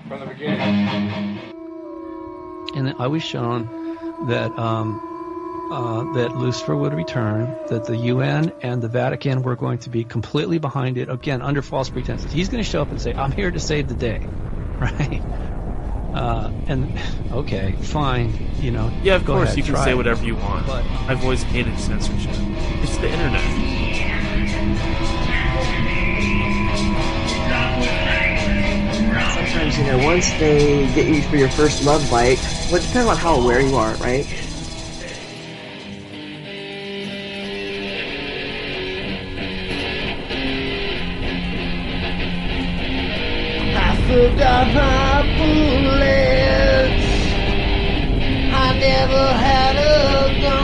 from the beginning. And I was shown that that Lucifer would return, that the UN and the Vatican were going to be completely behind it, again, under false pretenses. He's going to show up and say, I'm here to save the day, right? And, okay, fine, you know. Yeah, of course, ahead, you can say whatever you want. But I've always hated censorship. It's the internet. Sometimes, you know, once they get you for your first love bite, well, it depends on how aware you are, right? I forgot my bullets. I never had a gun.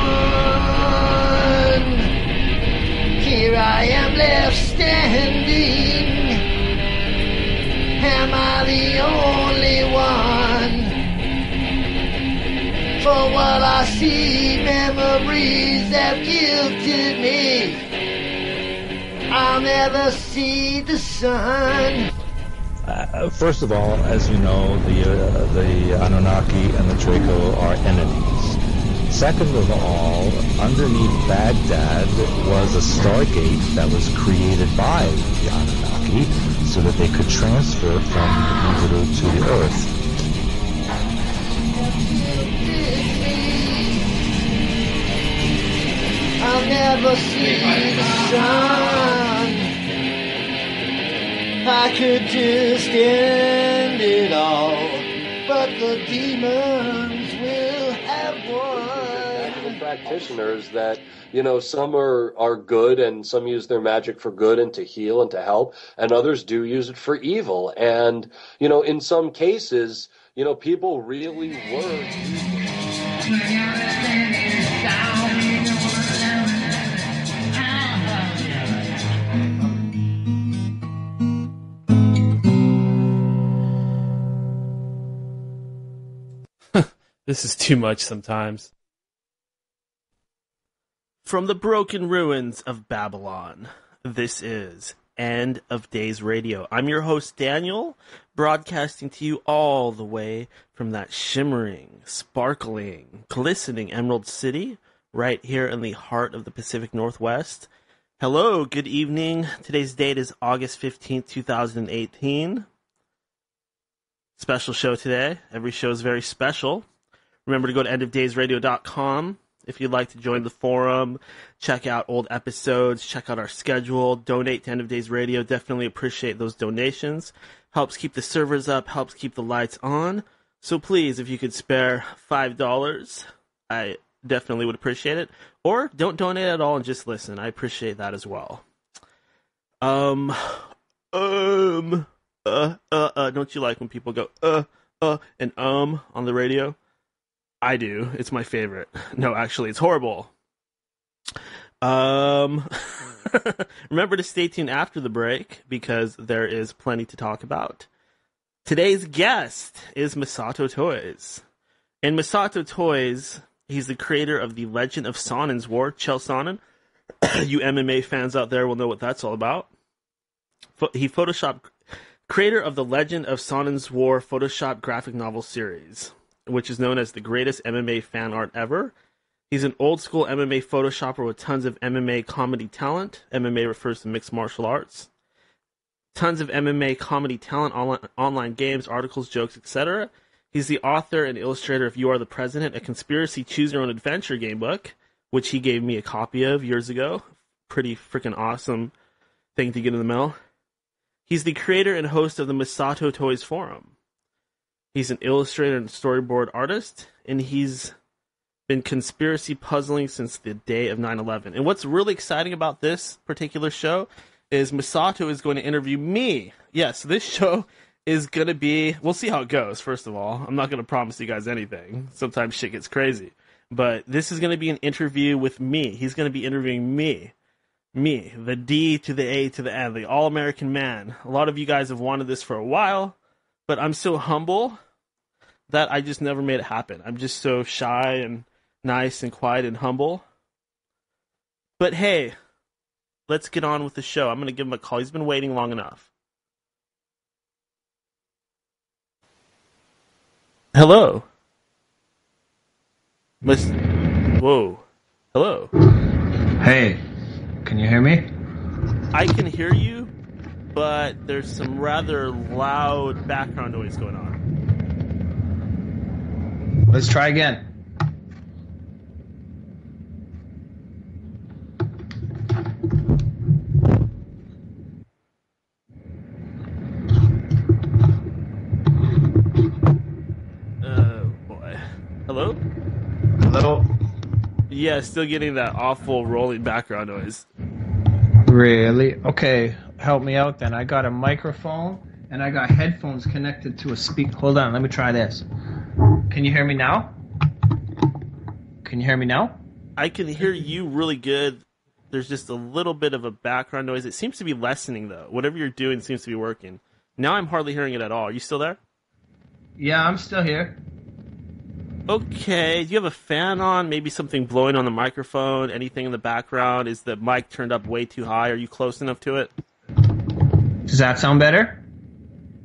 Here I am left standing. Am I the only one? For what I see, memories have gifted me. I'll never see the sun. First of all, as you know, the Anunnaki and the Draco are enemies. Second of all, underneath Baghdad was a stargate that was created by the Anunnaki so that they could transfer from Jupiter to the Earth. I'll never see the sun. I could just end it all, but the demons will have won. Practitioners that, you know, some are good and some use their magic for good and to heal and to help, and others do use it for evil. And, you know, in some cases, you know, people really were This is too much sometimes. From the broken ruins of Babylon, this is End of Days Radio. I'm your host, Daniel, broadcasting to you all the way from that shimmering, sparkling, glistening Emerald City, right here in the heart of the Pacific Northwest. Hello, good evening. Today's date is August 15th, 2018. Special show today. Every show is very special. Remember to go to endofdaysradio.com if you'd like to join the forum, check out old episodes, check out our schedule, donate to End of Days Radio. Definitely appreciate those donations. Helps keep the servers up, helps keep the lights on. So please, if you could spare $5, I definitely would appreciate it. Or don't donate at all and just listen. I appreciate that as well. Don't you like when people go, and on the radio? I do. It's my favorite. No, actually, it's horrible. Remember to stay tuned after the break because there is plenty to talk about. Today's guest is Masato Toys. And Masato Toys, he's the creator of the Legend of Sonnen's War. Chael Sonnen. You MMA fans out there will know what that's all about. He creator of the Legend of Sonnen's War Photoshop graphic novel series, which is known as the greatest MMA fan art ever. He's an old school MMA photoshopper with tons of MMA comedy talent. MMA refers to mixed martial arts. Tons of MMA comedy talent, online games, articles, jokes, etc. He's the author and illustrator of You Are the President, a conspiracy choose your own adventure game book, which he gave me a copy of years ago. Pretty freaking awesome thing to get in the mail. He's the creator and host of the Masato Toys forum. He's an illustrator and storyboard artist, and he's been conspiracy puzzling since the day of 9/11. And what's really exciting about this particular show is Masato is going to interview me. Yes, this show is going to be, we'll see how it goes, first of all. I'm not going to promise you guys anything. Sometimes shit gets crazy. But this is going to be an interview with me. He's going to be interviewing me. Me, the D to the A to the N, the all-American man. A lot of you guys have wanted this for a while. But I'm so humble that I just never made it happen. I'm just so shy and nice and quiet and humble. But hey, let's get on with the show. I'm going to give him a call. He's been waiting long enough. Hello. Whoa. Hello. Hey, can you hear me? I can hear you, but there's some rather loud background noise going on. Let's try again. Boy. Hello? Hello? Yeah, still getting that awful rolling background noise. Really? Okay, help me out then. I got a microphone and I got headphones connected to a speaker. Hold on, let me try this. Can you hear me now? Can you hear me now? I can hear you really good. There's just a little bit of a background noise. It seems to be lessening, though. Whatever you're doing seems to be working. Now I'm hardly hearing it at all. Are you still there? Yeah, I'm still here. Okay. Do you have a fan on? Maybe something blowing on the microphone? Anything in the background? Is the mic turned up way too high? Are you close enough to it? Does that sound better?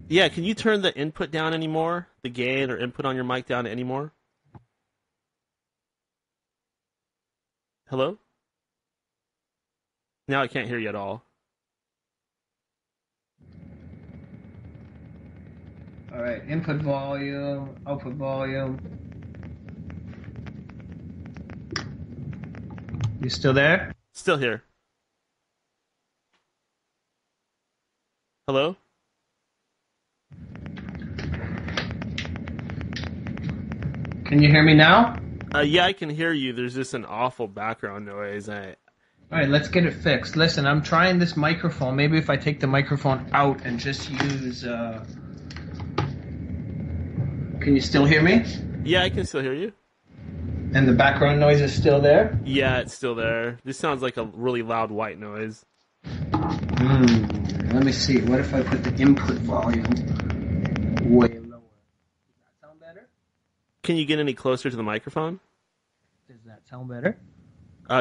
Yeah, can you turn the input down anymore? The gain or input on your mic down anymore? Hello? Now I can't hear you at all. All right, input volume, output volume. You still there? Still here. Hello? Can you hear me now? Yeah, I can hear you. There's just an awful background noise. All right, let's get it fixed. Listen, I'm trying this microphone. Maybe if I take the microphone out and just use... Can you still hear me? Yeah, I can still hear you. And the background noise is still there? Yeah, it's still there. This sounds like a really loud white noise. Let me see. What if I put the input volume way lower? Does that sound better? Can you get any closer to the microphone? Does that sound better?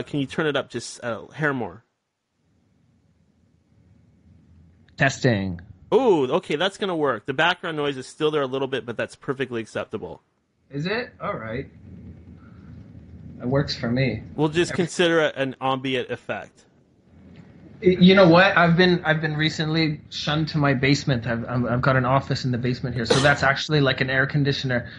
Can you turn it up just a hair more? Testing. Oh, okay, that's going to work. The background noise is still there a little bit, but that's perfectly acceptable. Is it? All right. It works for me. We'll just consider it an ambient effect. You know what? I've been recently shunned to my basement. I've got an office in the basement here, so that's actually like an air conditioner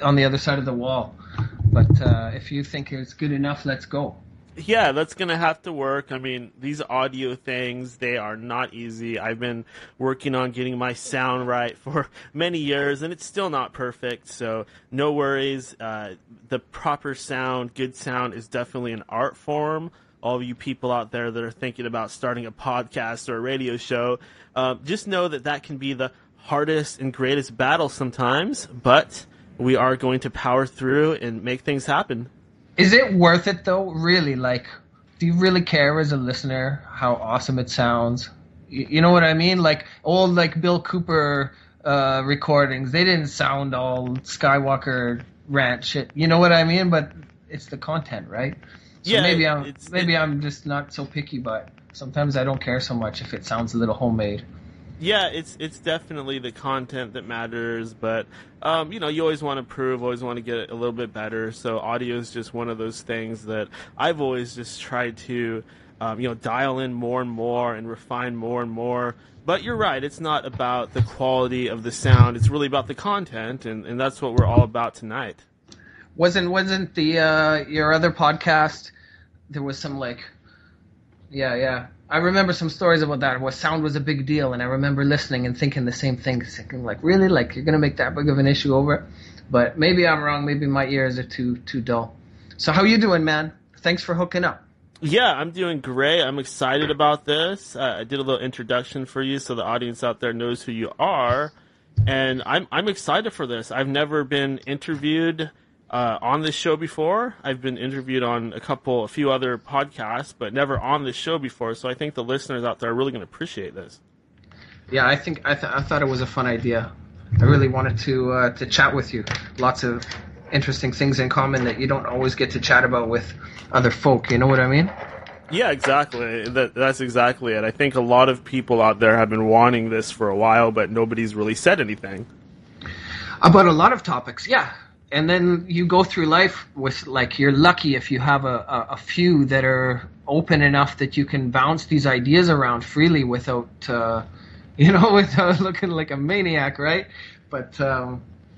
on the other side of the wall. But if you think it's good enough, let's go. Yeah, that's going to have to work. I mean, these audio things, they are not easy. I've been working on getting my sound right for many years, and it's still not perfect, so no worries. The proper sound, good sound, is definitely an art form. All of you people out there that are thinking about starting a podcast or a radio show, just know that can be the hardest and greatest battle sometimes, but we are going to power through and make things happen. Is it worth it though? Really? Like, do you really care as a listener how awesome it sounds? You know what I mean? Like old Bill Cooper recordings, they didn't sound all Skywalker rant shit. You know what I mean? But it's the content, right? So yeah, maybe I'm just not so picky, but sometimes I don't care so much if it sounds a little homemade. Yeah, it's definitely the content that matters, but you always want to improve, always want to get it a little bit better. So audio is just one of those things that I've always just tried to dial in more and more and refine more and more. But you're right, it's not about the quality of the sound, it's really about the content, and that's what we're all about tonight. Wasn't the your other podcast, there was some yeah. I remember some stories about that, where sound was a big deal, and I remember listening and thinking the same thing, thinking really, you're gonna make that big of an issue over it? But maybe I'm wrong. Maybe my ears are too dull. So how you doing, man? Thanks for hooking up. Yeah, I'm doing great. I'm excited about this. I did a little introduction for you, so the audience out there knows who you are, and I'm excited for this. I've never been interviewed on this show before. I've been interviewed on a few other podcasts, but never on this show before. So I think the listeners out there are really going to appreciate this. Yeah, I thought it was a fun idea. I really wanted to chat with you. Lots of interesting things in common that you don't always get to chat about with other folk. You know what I mean? Yeah, exactly. That's exactly it. I think a lot of people out there have been wanting this for a while, but nobody's really said anything. About a lot of topics, yeah. And then you go through life with, like, you're lucky if you have a few that are open enough that you can bounce these ideas around freely without, without looking like a maniac, right? But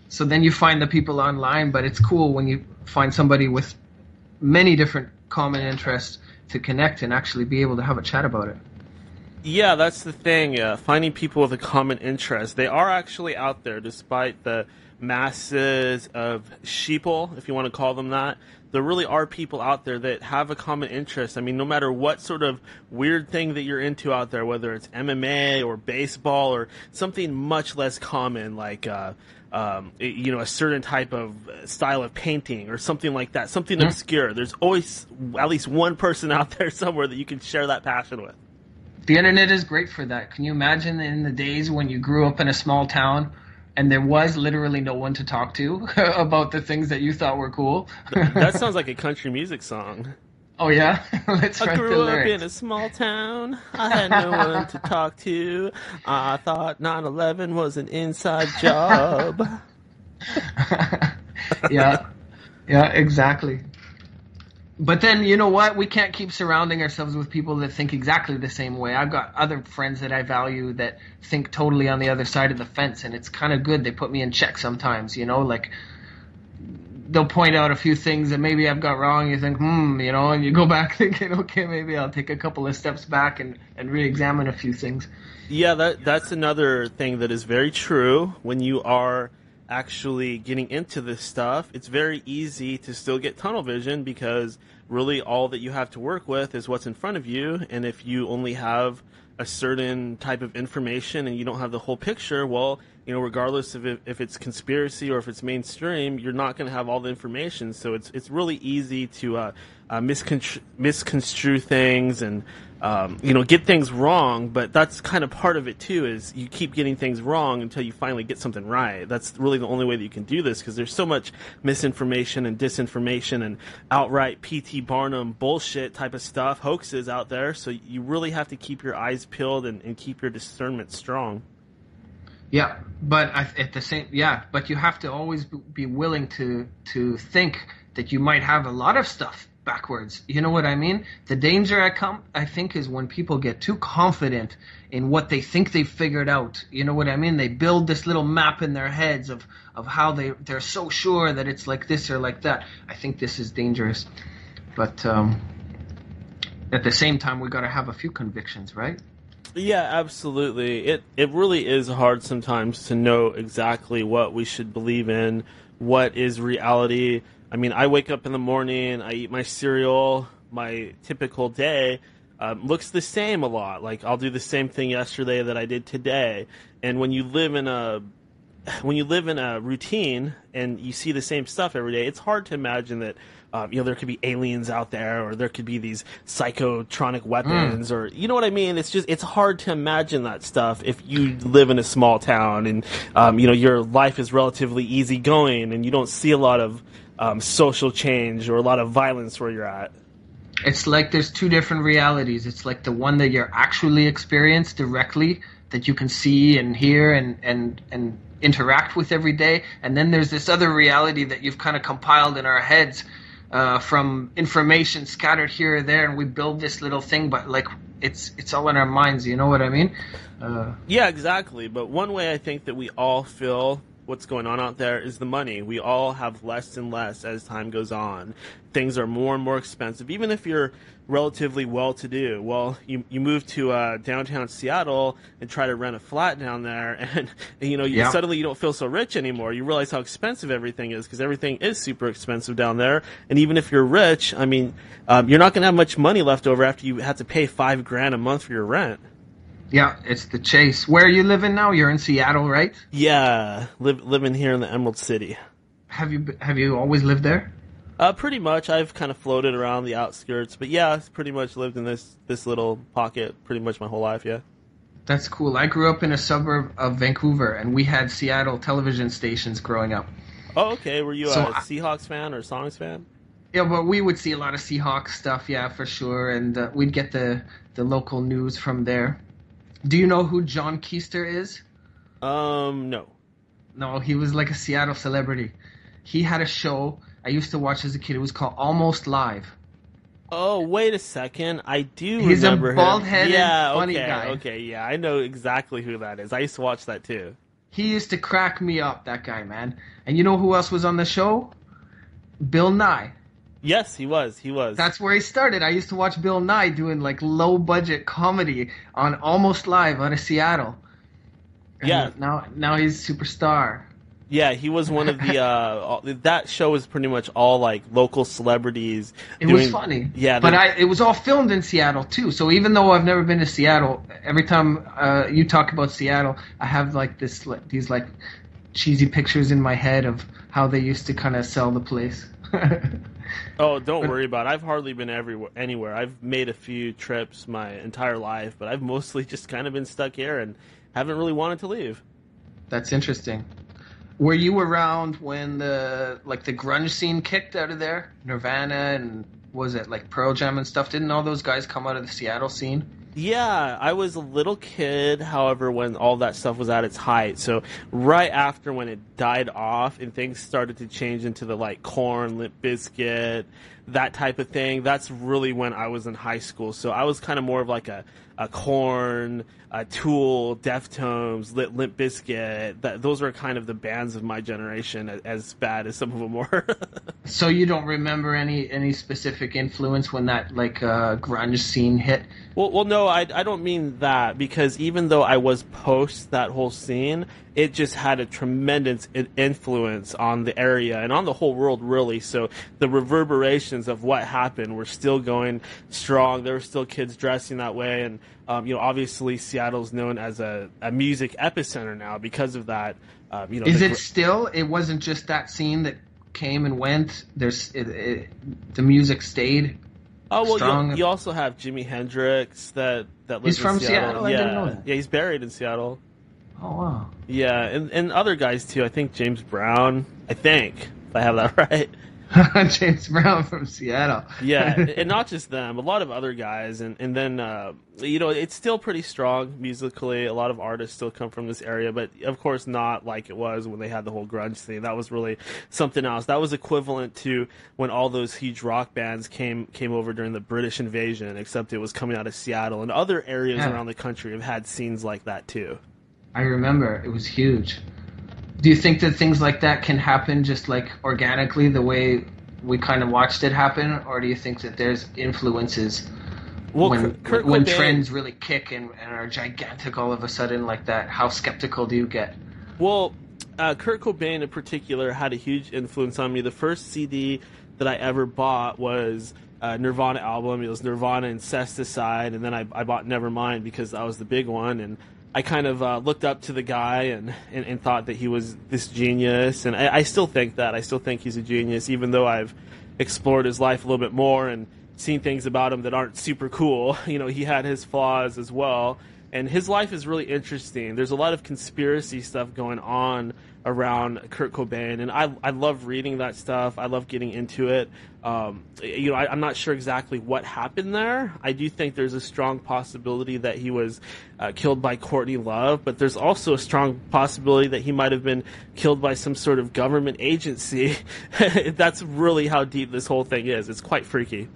so then you find the people online, but it's cool when you find somebody with many different common interests to connect and actually be able to have a chat about it. Yeah, that's the thing. Finding people with a common interest. They are actually out there, despite the masses of sheeple, if you want to call them that. There really are people out there that have a common interest. I mean, no matter what sort of weird thing that you're into out there, whether it's MMA or baseball or something much less common like a certain type of style of painting or something like that, something obscure. There's always at least one person out there somewhere that you can share that passion with. The internet is great for that. Can you imagine in the days when you grew up in a small town and there was literally no one to talk to about the things that you thought were cool? That sounds like a country music song. Oh, yeah? Let's I write the grew up lyrics. in a small town. I had no one to talk to. I thought 9/11 was an inside job. Yeah, exactly. But then, you know what? We can't keep surrounding ourselves with people that think exactly the same way. I've got other friends that I value that think totally on the other side of the fence, and it's kind of good. They put me in check sometimes, like they'll point out a few things that maybe I've got wrong. You think, and you go back thinking, okay, maybe I'll take a couple of steps back and re-examine a few things. Yeah, that's another thing that is very true. When you are actually getting into this stuff, it's very easy to still get tunnel vision because really all that you have to work with is what's in front of you. And if you only have a certain type of information and you don't have the whole picture, well, regardless of if it's conspiracy or if it's mainstream, you're not going to have all the information. So it's really easy to misconstrue things and get things wrong. But that's kind of part of it too, is you keep getting things wrong until you finally get something right. That's really the only way that you can do this, because there's so much misinformation and disinformation and outright P.T. Barnum bullshit type of stuff, hoaxes out there. So you really have to keep your eyes peeled and keep your discernment strong. Yeah, but but you have to always be willing to think that you might have a lot of stuff backwards. You know what I mean? The danger I think is when people get too confident in what they think they've figured out. You know what I mean? They build this little map in their heads of how they're so sure that it's like this or like that. I think this is dangerous. But at the same time, we got to have a few convictions, right? Yeah, absolutely. It really is hard sometimes to know exactly what we should believe in, what is reality. I mean, I wake up in the morning, I eat my cereal, my typical day looks the same a lot. Like, I'll do the same thing yesterday that I did today. And when you live in a routine and you see the same stuff every day, it's hard to imagine that there could be aliens out there, or there could be these psychotronic weapons, or you know what I mean? It's hard to imagine that stuff if you live in a small town and your life is relatively easygoing and you don't see a lot of social change or a lot of violence where you're at. It's like there's two different realities. It's like the one that you're actually experienced directly, that you can see and hear and interact with every day, and then there's this other reality that you've kind of compiled in our heads from information scattered here or there, and we build this little thing, but like it's all in our minds. You know what I mean? Yeah, exactly. But one way I think that we all feel what's going on out there is the money. We all have less and less as time goes on. Things are more and more expensive, even if you're relatively well-to-do. Well, you move to downtown Seattle and try to rent a flat down there, and suddenly you don't feel so rich anymore. You realize how expensive everything is, because everything is super expensive down there. And even if you're rich, I mean, you're not going to have much money left over after you have to pay $5,000 a month for your rent. Yeah, it's the chase. Where are you living now? You're in Seattle, right? Yeah, living here in the Emerald City. Have you always lived there? Pretty much. I've kind of floated around the outskirts, but yeah, I've pretty much lived in this little pocket pretty much my whole life, yeah. That's cool. I grew up in a suburb of Vancouver, and we had Seattle television stations growing up. Oh, okay. Were you a Seahawks fan or a Sonics fan? Yeah, but we would see a lot of Seahawks stuff, yeah, for sure, and we'd get the local news from there. Do you know who John Keister is? No. No, he was like a Seattle celebrity. He had a show I used to watch as a kid. It was called Almost Live. Oh, wait a second. I do He's remember a him. bald-headed, Yeah, funny okay, guy. okay, yeah. I know exactly who that is. I used to watch that too. He used to crack me up, that guy, man. And you know who else was on the show? Bill Nye. Yes, he was. He was. That's where he started. I used to watch Bill Nye doing like low-budget comedy on Almost Live out of Seattle. And Yeah. Now he's a superstar. Yeah, he was one of the. That show was pretty much all like local celebrities. It was funny. Yeah, but it was all filmed in Seattle too. So even though I've never been to Seattle, every time you talk about Seattle, I have like these like cheesy pictures in my head of how they used to kind of sell the place. Oh, don't worry about it. I've hardly been anywhere. I've made a few trips my entire life, but I've mostly just kind of been stuck here and haven't really wanted to leave. That's interesting. Were you around when the grunge scene kicked out of there? Nirvana and was it like Pearl Jam and stuff? Didn't all those guys come out of the Seattle scene? Yeah, I was a little kid, however, when all that stuff was at its height. So right after when it died off and things started to change into the like Korn, Limp Bizkit, that type of thing, that's really when I was in high school. So I was kind of more of like a Korn, Tool, Deftones, Limp Bizkit. Those were kind of the bands of my generation, as bad as some of them were. So you don't remember any specific influence when that like grunge scene hit? Well, no, I don't mean that, because even though I was post that whole scene, it just had a tremendous influence on the area and on the whole world, really. So the reverberations of what happened were still going strong. There were still kids dressing that way, and obviously Seattle's known as a music epicenter now because of that. Is it still? It wasn't just that scene that came and went. The music stayed. Oh, well, strong. you also have Jimi Hendrix that lives He's from in Seattle? I Yeah. didn't know that. Yeah, he's buried in Seattle. Oh, wow. Yeah, and other guys too. I think James Brown. If I have that right. James Brown from Seattle. Yeah, and not just them, a lot of other guys, and then it's still pretty strong musically. A lot of artists still come from this area, but of course not like it was when they had the whole grunge thing. That was really something else. That was equivalent to when all those huge rock bands came over during the British invasion, except it was coming out of Seattle, and other areas around the country have had scenes like that too. I remember it was huge. Do you think that things like that can happen just like organically the way we kind of watched it happen, or do you think that there's influences when Cobain, trends really kick and are gigantic all of a sudden like that? How skeptical do you get? Well, Kurt Cobain in particular had a huge influence on me. The first CD that I ever bought was Nirvana album. It was Nirvana Incesticide, and then I bought Nevermind because that was the big one, and I kind of looked up to the guy and thought that he was this genius, and I still think that. I still think he's a genius, even though I've explored his life a little bit more and seen things about him that aren't super cool. He had his flaws as well, and his life is really interesting. There's a lot of conspiracy stuff going on around Kurt Cobain, and I love reading that stuff. I love getting into it. I'm not sure exactly what happened there. I do think there's a strong possibility that he was killed by Courtney Love, but there's also a strong possibility that he might have been killed by some sort of government agency. That's really how deep this whole thing is. It's quite freaky.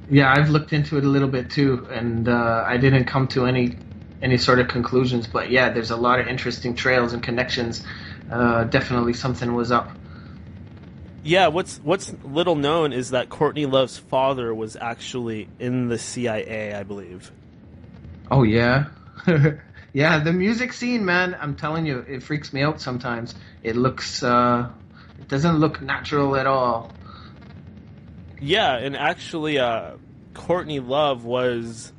Yeah, I've looked into it a little bit too, and I didn't come to any sort of conclusions. But yeah, there's a lot of interesting trails and connections. Definitely something was up. Yeah, what's little known is that Courtney Love's father was actually in the CIA, I believe. Oh yeah, yeah. The music scene, man. I'm telling you, it freaks me out sometimes. It looks, it doesn't look natural at all. Yeah, and actually, Courtney Love was,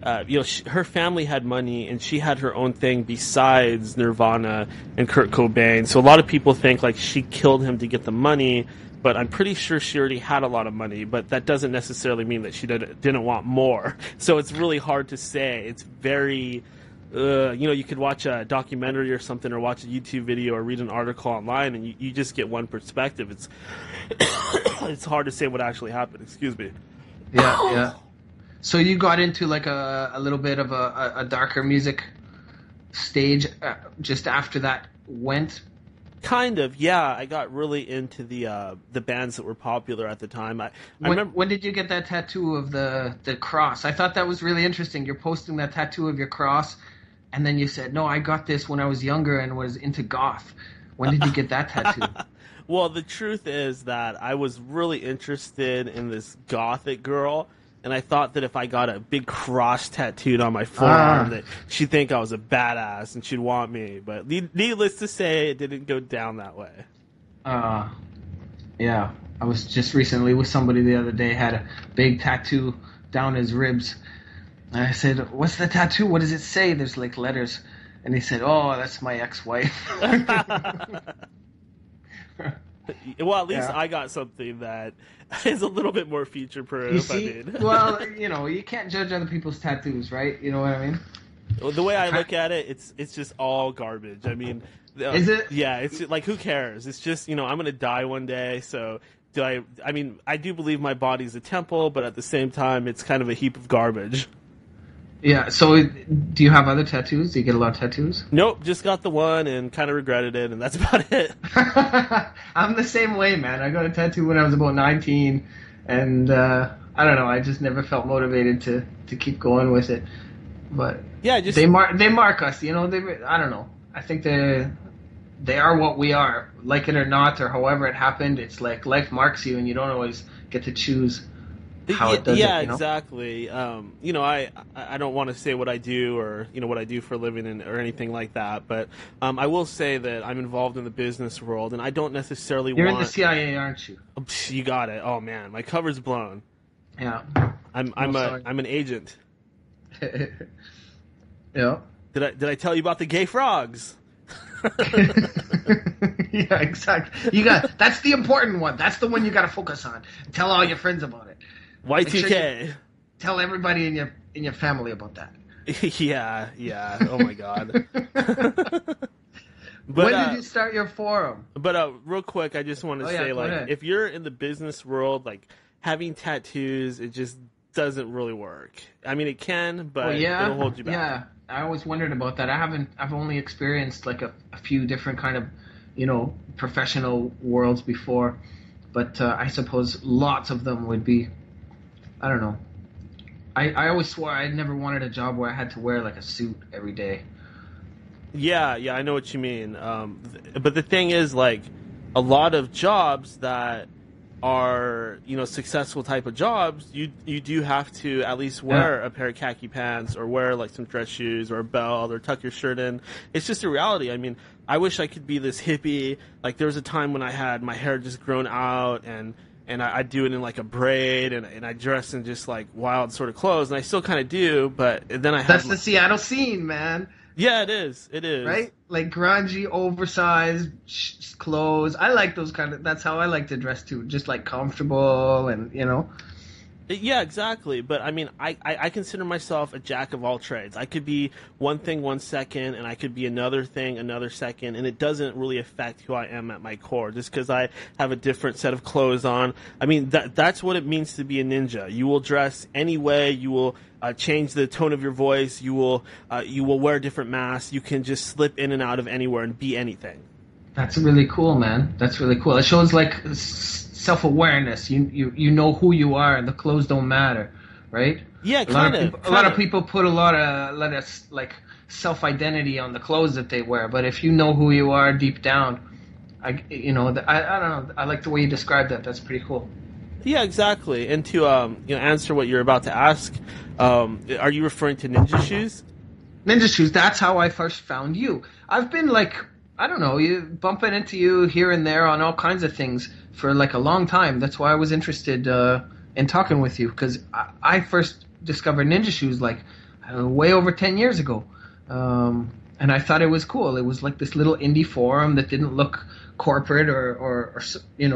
her family had money, and she had her own thing besides Nirvana and Kurt Cobain. So a lot of people think like she killed him to get the money, but I'm pretty sure she already had a lot of money. But that doesn't necessarily mean that she didn't want more. So it's really hard to say. It's very, you could watch a documentary or something, or watch a YouTube video, or read an article online, and you just get one perspective. It's it's hard to say what actually happened. Excuse me. Yeah, yeah. So you got into like a little bit of a darker music stage just after that went? Kind of, yeah. I got really into the bands that were popular at the time. I remember. When did you get that tattoo of the cross? I thought that was really interesting. You're posting that tattoo of your cross, and then you said, "No, I got this when I was younger and was into goth." When did you get that tattoo? Well, the truth is that I was really interested in this gothic girl, and I thought that if I got a big cross tattooed on my forearm, that she'd think I was a badass and she'd want me. But needless to say, it didn't go down that way. Yeah. I was just recently with somebody the other day, had a big tattoo down his ribs. And I said, "What's the tattoo? What does it say?" There's like letters. And he said, "Oh, that's my ex-wife." Well, at least I got something that is a little bit more future-proof. You see? Well, you can't judge other people's tattoos, right? You know what I mean? The way I look at it, it's just all garbage. I mean, is it? Yeah, it's just, like, who cares? It's just, I'm going to die one day, so I mean, I do believe my body's a temple, but at the same time, it's kind of a heap of garbage. Yeah, so do you have other tattoos? Do you get a lot of tattoos? Nope, just got the one and kind of regretted it, and that's about it. I'm the same way, man. I got a tattoo when I was about 19, and I don't know, I just never felt motivated to keep going with it. But yeah, just they mark us, I don't know. I think they are what we are, like it or not, or however it happened. It's like life marks you, and you don't always get to choose how it does it, exactly. I don't want to say what I do or what I do for a living or anything like that, but I will say that I'm involved in the business world, and I don't necessarily You're in the CIA, aren't you? You got it. Oh man, my cover's blown. Yeah. I'm an agent. Yeah. Did I tell you about the gay frogs? Yeah, exactly. That's the important one. That's the one you got to focus on. Tell all your friends about it. Y2K. Sure tell everybody in your family about that. Yeah. Oh my god. But, when did you start your forum? But real quick, I just want to say, if you're in the business world, like, having tattoos, it just doesn't really work. I mean, it can, but it'll hold you back. Yeah, I always wondered about that. I've only experienced like a few different kind of, professional worlds before, but I suppose lots of them would be, I don't know. I always swore I never wanted a job where I had to wear like a suit every day. Yeah, I know what you mean. But the thing is, like, a lot of jobs that are, successful type of jobs, you do have to at least wear a pair of khaki pants or wear like some dress shoes or a belt or tuck your shirt in. It's just a reality. I mean, I wish I could be this hippie. Like, there was a time when I had my hair just grown out and I'd do it in like a braid and I dress in just like wild sort of clothes, and I still kind of do, but then I have That's the Seattle scene, man. Yeah, it is. Right? Like grungy, oversized clothes. I like those that's how I like to dress too. Just like comfortable and, Yeah, exactly. But I mean, I consider myself a jack of all trades. I could be one thing 1 second, and I could be another thing another second, and it doesn't really affect who I am at my core. Just because I have a different set of clothes on, I mean, that's what it means to be a ninja. You will dress any way. You will change the tone of your voice. You will wear different masks. You can just slip in and out of anywhere and be anything. That's really cool, man. That's really cool. It shows like self-awareness. You know who you are, and the clothes don't matter, right? Yeah, a lot of people put a lot of like self-identity on the clothes that they wear, but if you know who you are deep down, I don't know. I like the way you described that. That's pretty cool. Yeah, exactly. And to answer what you're about to ask, are you referring to ninja shoes? Ninja shoes. That's how I first found you. I've been like, I don't know, bumping into you here and there on all kinds of things for like a long time. That's why I was interested in talking with you, because I first discovered ninja shoes like way over 10 years ago. And I thought it was cool. It was like this little indie forum that didn't look corporate or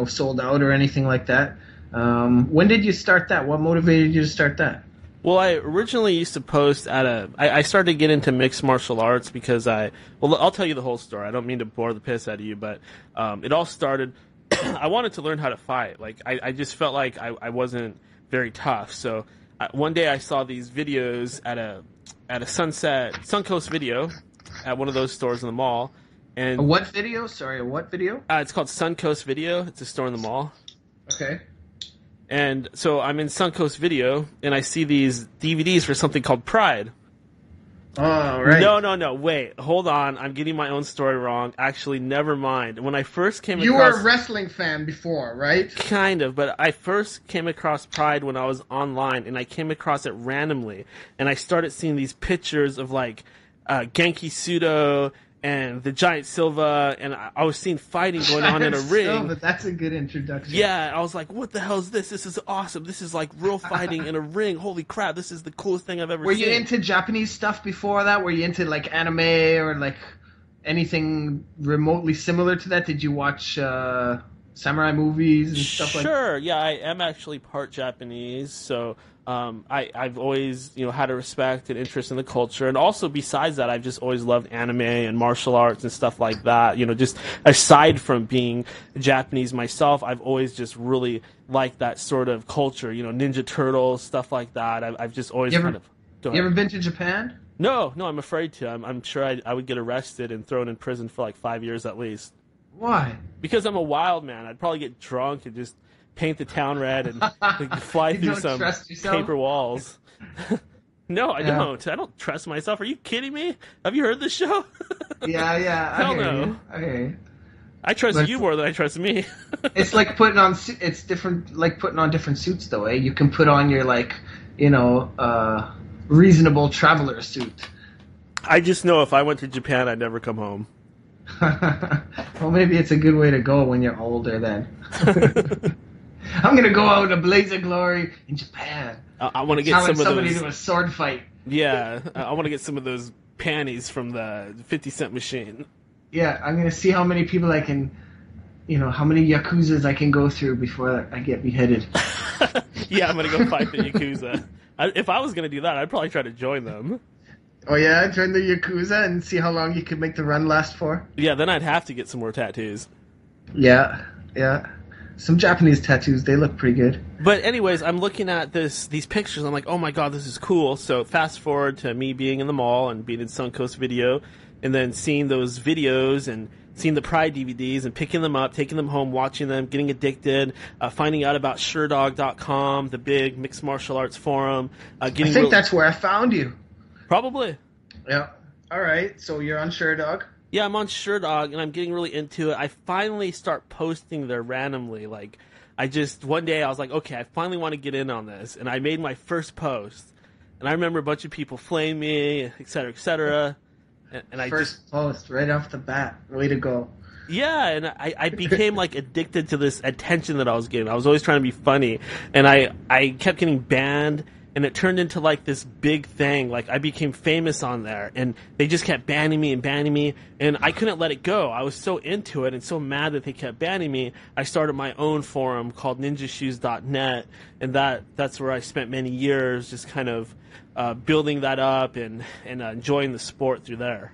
sold out or anything like that. When did you start that? What motivated you to start that? Well, I originally used to post I started to get into mixed martial arts because I'll tell you the whole story. I don't mean to bore the piss out of you, but it all started, I wanted to learn how to fight. Like, I just felt like I wasn't very tough. So one day I saw these videos at a Suncoast Video at one of those stores in the mall, And A what video? Sorry, a what video? it's called Suncoast Video. It's a store in the mall. Okay. And so I'm in Suncoast Video, and I see these DVDs for something called Pride. Oh, right. No, wait, hold on. I'm getting my own story wrong. Actually, never mind. When I first came You across... were a wrestling fan before, right? Kind of, but I first came across Pride when I was online, and I came across it randomly, and I started seeing these pictures of, like, Genki Sudo and the Giant Silva, and I was seeing fighting going on in a ring. But that's a good introduction. Yeah, I was like, what the hell is this? This is awesome. This is like real fighting in a ring. Holy crap, this is the coolest thing I've ever Were seen. you into Japanese stuff before that? Were you into like anime or like anything remotely similar to that? Did you watch samurai movies and stuff like that? Sure, yeah, I am actually part Japanese, so I've always, had a respect and interest in the culture, and also besides that, I've just always loved anime and martial arts and stuff like that. Just aside from being Japanese myself, I've always just really liked that sort of culture. Ninja Turtles, stuff like that. I've just always You kind of. Go ever ahead. been to Japan? No, I'm afraid to. I'm sure I would get arrested and thrown in prison for like 5 years at least. Why? Because I'm a wild man. I'd probably get drunk and just paint the town red and fly You through don't some trust yourself? paper walls. No, I Yeah. don't. I don't trust myself. Are you kidding me? Have you heard this show? Yeah. Hell I hear no. you. I hear you. I trust But- you more than I trust me. It's like putting on. It's different. Like putting on different suits, though. Eh? You can put on your reasonable traveler suit. I just know if I went to Japan, I'd never come home. Well, maybe it's a good way to go when you're older. Then I'm gonna go out in a blaze of glory in Japan. I want to get Challenge some of somebody those. to a sword fight. Yeah, I want to get some of those panties from the 50-cent machine. Yeah, I'm gonna see how many people I can, how many yakuzas I can go through before I get beheaded. Yeah, I'm gonna go fight the Yakuza. If I was gonna do that, I'd probably try to join them. Oh yeah, join the yakuza and see how long you can make the run last for. Yeah, then I'd have to get some more tattoos. Yeah. Some Japanese tattoos, they look pretty good. But anyways, I'm looking at these pictures. I'm like, oh my god, this is cool. So fast forward to me being in the mall and being in Suncoast Video, and then seeing those videos and seeing the Pride DVDs and picking them up, taking them home, watching them, getting addicted, finding out about SureDog.com, the big mixed martial arts forum. I think that's where I found you. Probably. Yeah. All right. So you're on SureDog. Yeah, I'm on SureDog, and I'm getting really into it. I finally start posting there randomly. Like, one day I was like, okay, I finally want to get in on this. And I made my first post. And I remember a bunch of people flame me, et cetera, et cetera. And I First post right off the bat. Way to go. Yeah, and I became, like, addicted to this attention that I was getting. I was always trying to be funny. And I kept getting banned. And it turned into, like, this big thing. Like, I became famous on there. And they just kept banning me. And I couldn't let it go. I was so into it and so mad that they kept banning me. I started my own forum called ninjashoes.net. And that's where I spent many years just kind of building that up and enjoying the sport through there.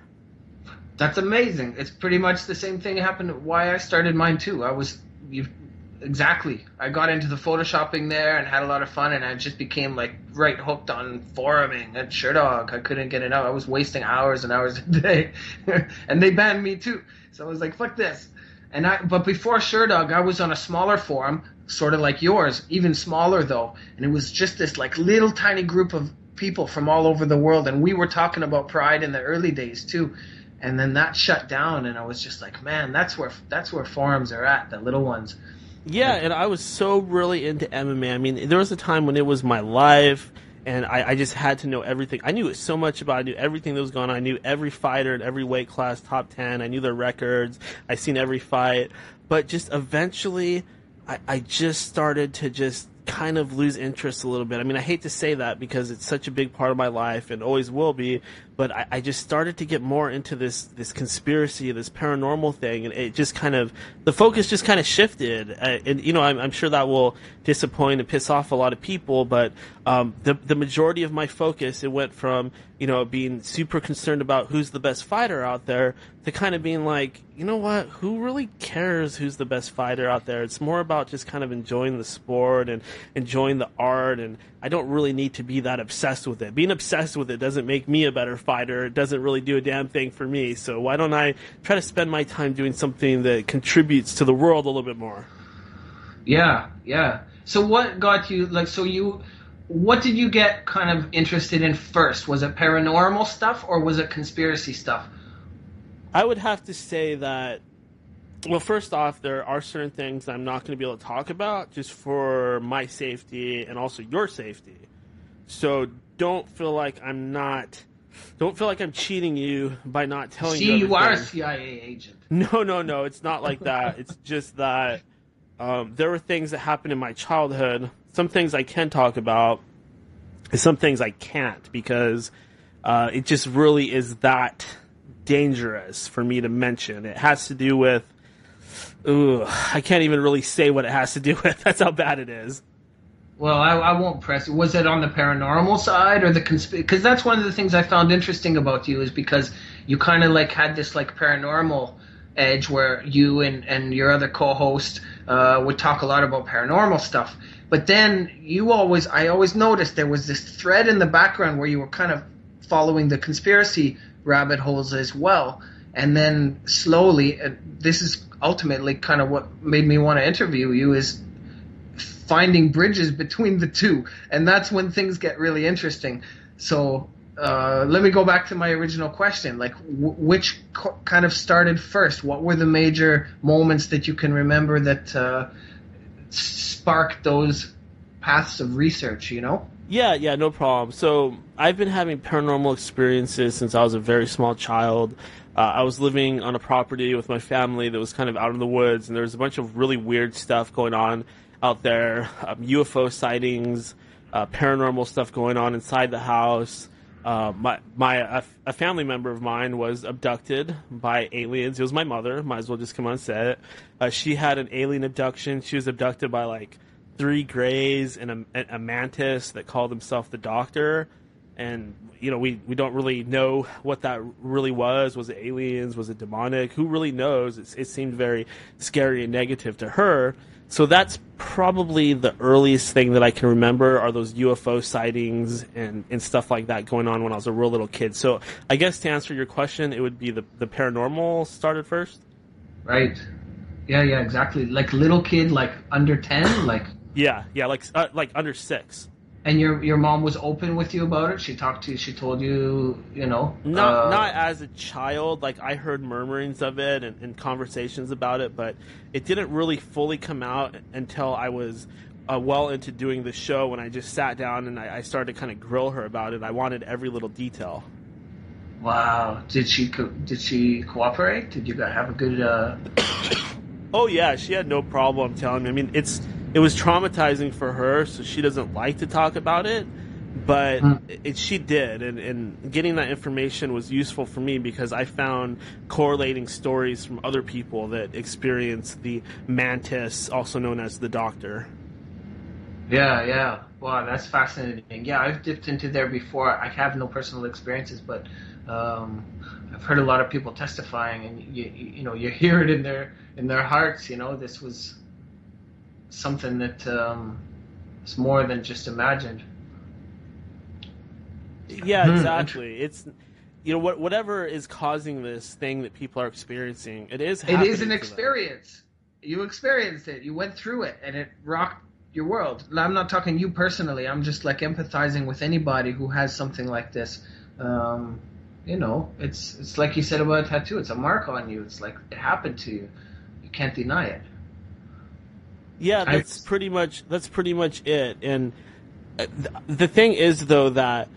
That's amazing. It's pretty much the same thing happened why I started mine, too. Exactly. I got into the photoshopping there and had a lot of fun, and I just became like right hooked on foruming at SureDog. I couldn't get it out. I was wasting hours and hours a day, and they banned me too. So I was like, "Fuck this!" But before SureDog, I was on a smaller forum, sort of like yours, even smaller though, and it was just this like little tiny group of people from all over the world, and we were talking about Pride in the early days too. And then that shut down, and I was just like, "Man, that's where forums are at, the little ones." Yeah, and I was so really into MMA. I mean, there was a time when it was my life, and I just had to know everything. I knew so much about it. I knew everything that was going on. I knew every fighter in every weight class, top 10. I knew their records. I seen every fight. But just eventually, I just started to just kind of lose interest a little bit. I mean, I hate to say that because it's such a big part of my life and always will be, but I just started to get more into this conspiracy, this paranormal thing, and it just kind of, the focus just kind of shifted. And, I'm sure that will disappoint and piss off a lot of people, but the majority of my focus, it went from, being super concerned about who's the best fighter out there to kind of being like, you know what, who really cares who's the best fighter out there? It's more about just kind of enjoying the sport and enjoying the art, and I don't really need to be that obsessed with it. Being obsessed with it doesn't make me a better fighter doesn't really do a damn thing for me. So why don't I try to spend my time doing something that contributes to the world a little bit more? Yeah, yeah. So what got you, like, what did you get kind of interested in first? Was it paranormal stuff or was it conspiracy stuff? I would have to say that, well, first off, there are certain things I'm not going to be able to talk about just for my safety and also your safety. So don't feel like I'm cheating you by not telling you. See, you are a things. CIA agent. No, it's not like that. It's just that there were things that happened in my childhood. Some things I can talk about, and some things I can't, because it just really is that dangerous for me to mention. It has to do with, I can't even really say what it has to do with. That's how bad it is. Well, I won't press it. Was it on the paranormal side or the because that's one of the things I found interesting about you, is because you kind of like had this like paranormal edge where you and your other co-host would talk a lot about paranormal stuff. But then I always noticed there was this thread in the background where you were kind of following the conspiracy rabbit holes as well. And then slowly, this is ultimately kind of what made me want to interview you, is finding bridges between the two. And that's when things get really interesting. So let me go back to my original question. Like, which kind of started first? What were the major moments that you can remember that sparked those paths of research, you know? Yeah, no problem. So I've been having paranormal experiences since I was a very small child. I was living on a property with my family that was kind of out in the woods, and there was a bunch of really weird stuff going on out there, UFO sightings, paranormal stuff going on inside the house. A family member of mine was abducted by aliens. It was my mother. Might as well just come on and say it. She had an alien abduction. She was abducted by like 3 grays and a mantis that called himself the Doctor. And, you know, we don't really know what that really was. Was it aliens? Was it demonic? Who really knows? It seemed very scary and negative to her. So that's probably the earliest thing that I can remember, are those UFO sightings and stuff like that going on when I was a real little kid. So I guess to answer your question, it would be the paranormal started first. Right. Yeah, exactly. Like little kid, like under 10, like. Yeah, like under 6. And your mom was open with you about it? She talked to you, she told you, you know? Not as a child. Like, I heard murmurings of it and conversations about it, but it didn't really fully come out until I was well into doing the show, when I just sat down and I started to kind of grill her about it. I wanted every little detail. Wow. Did she cooperate? Did you guys have a good... Oh, yeah, she had no problem telling me. I mean, it was traumatizing for her, so she doesn't like to talk about it, but she did, and getting that information was useful for me because I found correlating stories from other people that experienced the mantis, also known as the Doctor. Yeah. Wow, that's fascinating. Yeah, I've dipped into there before. I have no personal experiences, but I've heard a lot of people testifying, and you know, you hear it in their hearts. You know, this was something that is more than just imagined. Yeah, exactly. It's, you know, whatever is causing this thing that people are experiencing, it is an experience. You experienced it. You went through it, and it rocked your world. I'm not talking you personally. I'm just like empathizing with anybody who has something like this. You know, it's like you said about a tattoo. It's a mark on you. It's like it happened to you. You can't deny it. Yeah, that's pretty much it. And the thing is, though, that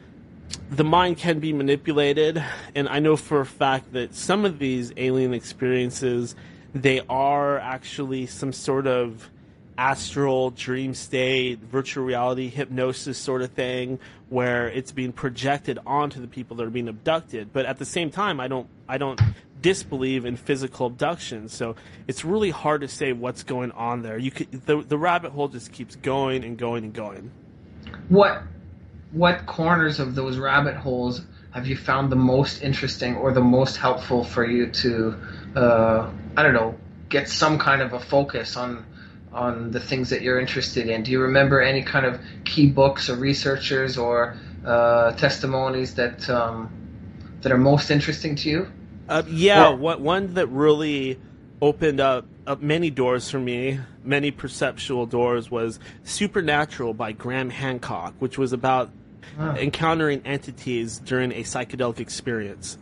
the mind can be manipulated, and I know for a fact that some of these alien experiences, they are actually some sort of astral dream state, virtual reality, hypnosis sort of thing, where it's being projected onto the people that are being abducted. But at the same time, I don't disbelieve in physical abduction, so it's really hard to say what's going on there. The rabbit hole just keeps going and going and going. What corners of those rabbit holes have you found the most interesting or the most helpful for you to I don't know, get some kind of a focus on the things that you're interested in? Do you remember any kind of key books or researchers or testimonies that that are most interesting to you? One that really opened up many doors for me, many perceptual doors, was Supernatural by Graham Hancock, which was about encountering entities during a psychedelic experience.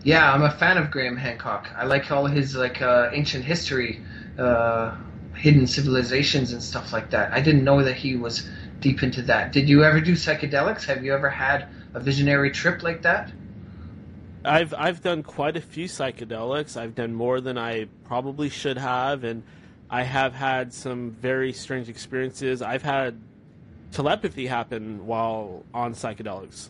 Yeah, I'm a fan of Graham Hancock. I like all his ancient history, hidden civilizations and stuff like that. I didn't know that he was deep into that. Did you ever do psychedelics? Have you ever had a visionary trip like that? I've done quite a few psychedelics. I've done more than I probably should have, and I have had some very strange experiences. I've had telepathy happen while on psychedelics.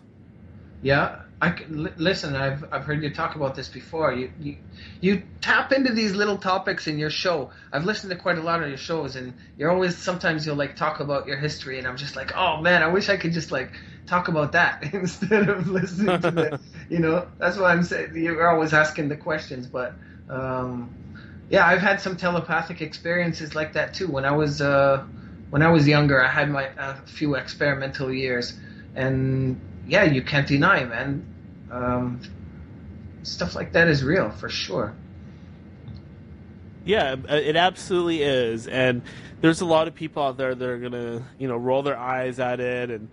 Yeah, listen. I've heard you talk about this before. You tap into these little topics in your show. I've listened to quite a lot of your shows, and sometimes you'll like talk about your history, and I'm just like, oh man, I wish I could just like talk about that instead of listening to the, that's why I'm saying you're always asking the questions. But yeah, I've had some telepathic experiences like that too. When I was younger, I had a few experimental years, and yeah, you can't deny, man. Stuff like that is real for sure. Yeah, it absolutely is, and there's a lot of people out there that are gonna, roll their eyes at it, and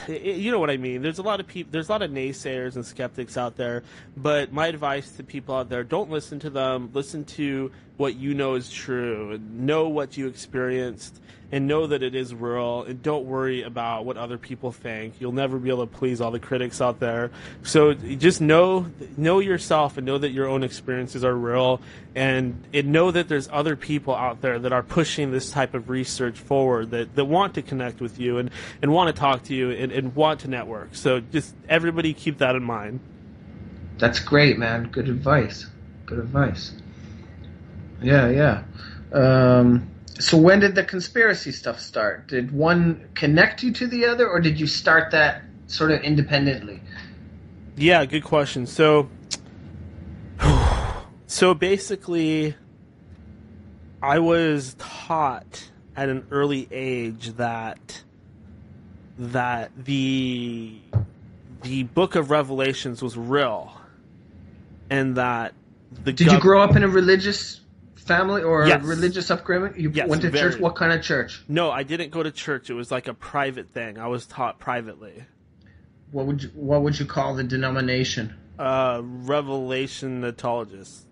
you know what I mean. There's a lot of naysayers and skeptics out there, but my advice to people out there: don't listen to them. Listen to what you know is true, and know what you experienced, and know that it is real, and don't worry about what other people think. You'll never be able to please all the critics out there. So just know yourself, and know that your own experiences are real, and know that there's other people out there that are pushing this type of research forward, that want to connect with you and want to talk to you and want to network. So just everybody keep that in mind. That's great, man. Good advice. Yeah. So when did the conspiracy stuff start? Did one connect you to the other, or did you start that sort of independently? Yeah, good question. So basically, I was taught at an early age that the Book of Revelations was real, and that Did you grow up in a religious family or Yes. a religious upbringing? You Yes, went to very. church? What kind of church? No, I didn't go to church. It was like a private thing. I was taught privately. What would you call the denomination? Revelationatologist.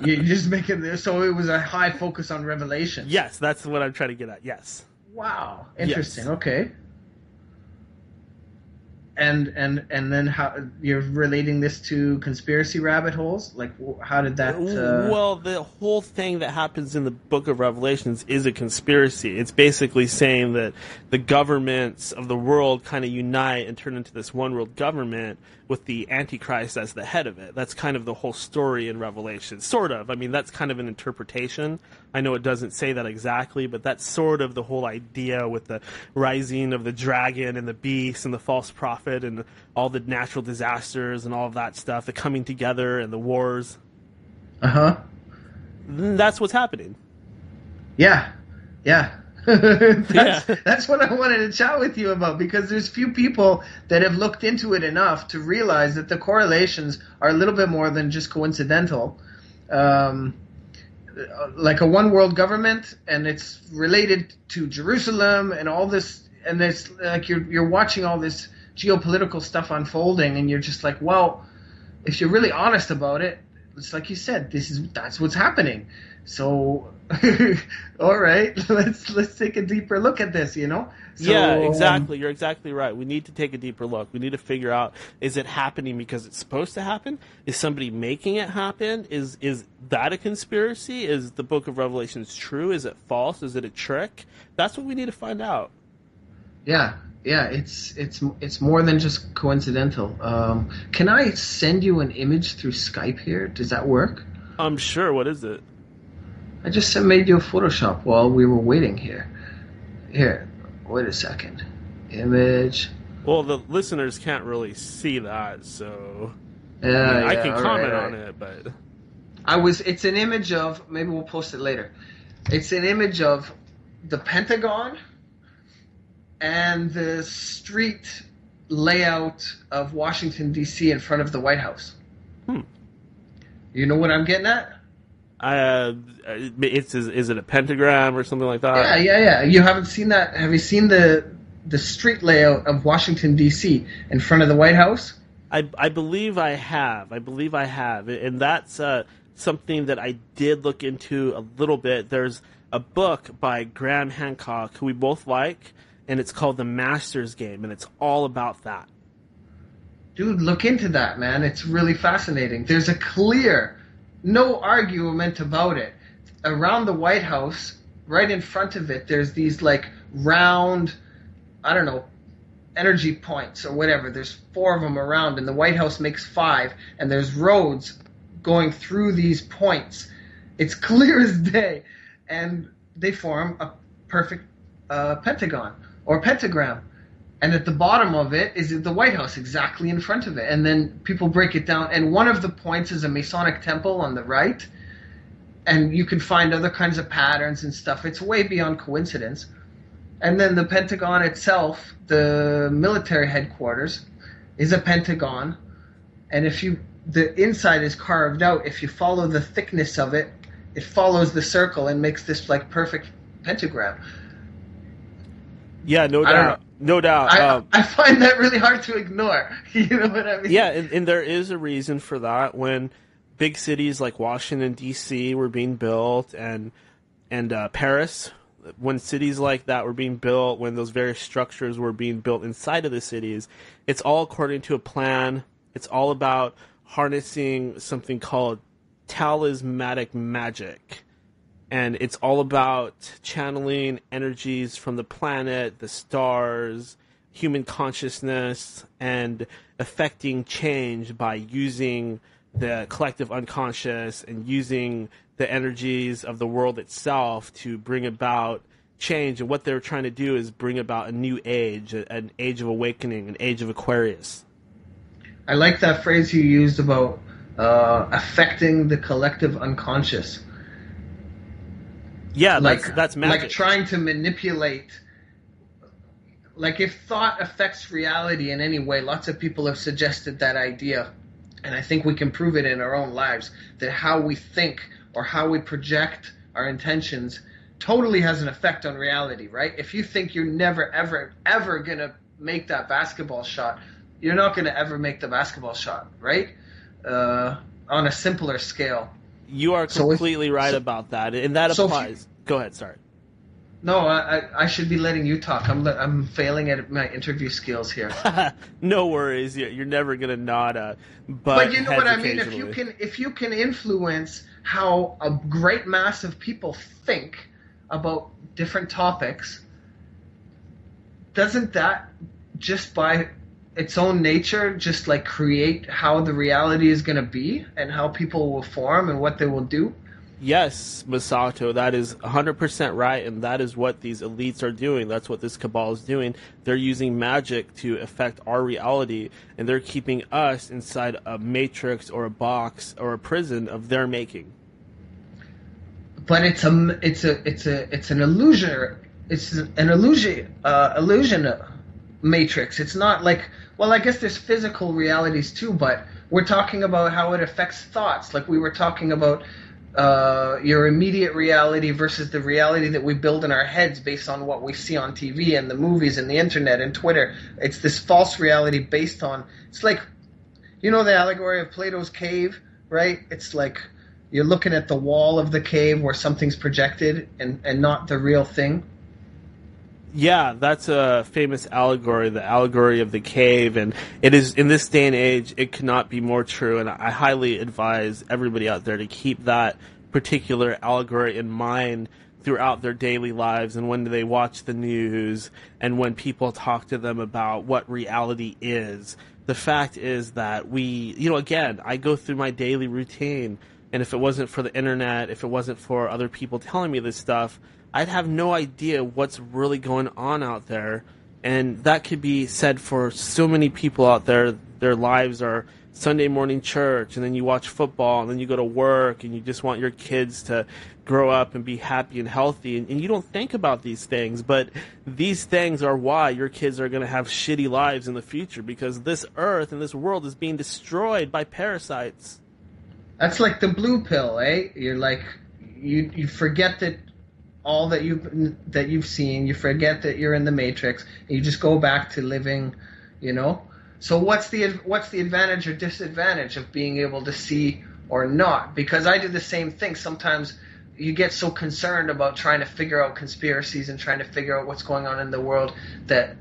You just make it so it was a high focus on revelation. Yes, that's what I'm trying to get at. Yes. Wow, interesting. Yes. Okay. And then how you're relating this to conspiracy rabbit holes? Like, how did that? Well, the whole thing that happens in the Book of Revelations is a conspiracy. It's basically saying that the governments of the world kind of unite and turn into this one world government with the Antichrist as the head of it. That's kind of the whole story in Revelation. Sort of. I mean, that's kind of an interpretation. I know it doesn't say that exactly, but that's sort of the whole idea with the rising of the dragon and the beast and the false prophet and all the natural disasters and all of that stuff, the coming together and the wars. Uh-huh. That's what's happening. Yeah. That's what I wanted to chat with you about, because there's few people that have looked into it enough to realize that the correlations are a little bit more than just coincidental. Like a one world government, and it's related to Jerusalem and all this, and it's like you're watching all this geopolitical stuff unfolding, and you're just like, well, if you're really honest about it, it's like you said, that's what's happening. So, all right, let's take a deeper look at this, So, yeah, exactly. You're exactly right. We need to take a deeper look. We need to figure out, is it happening because it's supposed to happen? Is somebody making it happen? Is that a conspiracy? Is the Book of Revelations true? Is it false? Is it a trick? That's what we need to find out. Yeah, it's more than just coincidental. Can I send you an image through Skype here? Does that work? I'm sure. What is it? I just made you a Photoshop while we were waiting here. Here, wait a second. Image. Well, the listeners can't really see that, so Yeah, I can comment right. on it, but It's an image of. Maybe we'll post it later. It's an image of the Pentagon and the street layout of Washington, D.C. in front of the White House. You know what I'm getting at? Is it a pentagram or something like that? Yeah. You haven't seen that? Have you seen the street layout of Washington, D.C. in front of the White House? I believe I have. And that's something that I did look into a little bit. There's a book by Graham Hancock, who we both like, and it's called The Master's Game, and it's all about that. Dude, look into that, man. It's really fascinating. There's a clear, no argument about it. Around the White House, right in front of it, there's these like round, I don't know, energy points or whatever. There's 4 of them around, and the White House makes 5, and there's roads going through these points. It's clear as day, and they form a perfect pentagon or pentagram. And at the bottom of it is the White House, exactly in front of it. And then people break it down, and one of the points is a Masonic temple on the right, and you can find other kinds of patterns and stuff. It's way beyond coincidence. And then the Pentagon itself, the military headquarters, is a pentagon. And the inside is carved out. If you follow the thickness of it, it follows the circle and makes this like perfect pentagram. Yeah, no doubt. No doubt. I find that really hard to ignore. You know what I mean? Yeah, and there is a reason for that. When big cities like Washington, D.C. were being built, and Paris, when cities like that were being built, when those various structures were being built inside of the cities, it's all according to a plan. It's all about harnessing something called talismanic magic. And it's all about channeling energies from the planet, the stars, human consciousness, and affecting change by using the collective unconscious and using the energies of the world itself to bring about change. And what they're trying to do is bring about a new age, an age of awakening, an age of Aquarius. I like that phrase you used about affecting the collective unconscious. Yeah, that's magic. Like trying to manipulate. Like if thought affects reality in any way, lots of people have suggested that idea, and I think we can prove it in our own lives, that how we think or how we project our intentions totally has an effect on reality, right? If you think you're never, ever, ever going to make that basketball shot, you're not going to ever make the basketball shot, right? On a simpler scale. You are completely right about that, and that applies. Go ahead, sorry. No, I should be letting you talk. I'm failing at my interview skills here. No worries, you're never gonna nod. But you know what I mean. If you can influence how a great mass of people think about different topics, doesn't that just by its own nature just like create how the reality is going to be and how people will form and what they will do? Yes, Masato, that is 100% right, and that is what these elites are doing. That's what this cabal is doing. They're using magic to affect our reality, and they're keeping us inside a matrix or a box or a prison of their making. But it's an illusion. It's an illusion matrix. It's not like, well, I guess there's physical realities too, but we're talking about how it affects thoughts. Like we were talking about your immediate reality versus the reality that we build in our heads based on what we see on TV and the movies and the internet and Twitter. It's this false reality based on, it's like, you know the allegory of Plato's cave, right? It's like you're looking at the wall of the cave where something's projected and not the real thing. Yeah, that's a famous allegory, the allegory of the cave, and it is, in this day and age, it cannot be more true, and I highly advise everybody out there to keep that particular allegory in mind throughout their daily lives, and when they watch the news, and when people talk to them about what reality is. The fact is that again, I go through my daily routine, and if it wasn't for the internet, if it wasn't for other people telling me this stuff, I'd have no idea what's really going on out there. And that could be said for so many people out there. Their lives are Sunday morning church, and then you watch football, and then you go to work, and you just want your kids to grow up and be happy and healthy, and you don't think about these things, but these things are why your kids are going to have shitty lives in the future, because this earth and this world is being destroyed by parasites. That's like the blue pill, eh? You're like, you forget that all that you've seen, you forget that you're in the matrix, and you just go back to living, you know? So what's the advantage or disadvantage of being able to see or not? Because I do the same thing. Sometimes you get so concerned about trying to figure out conspiracies and trying to figure out what's going on in the world that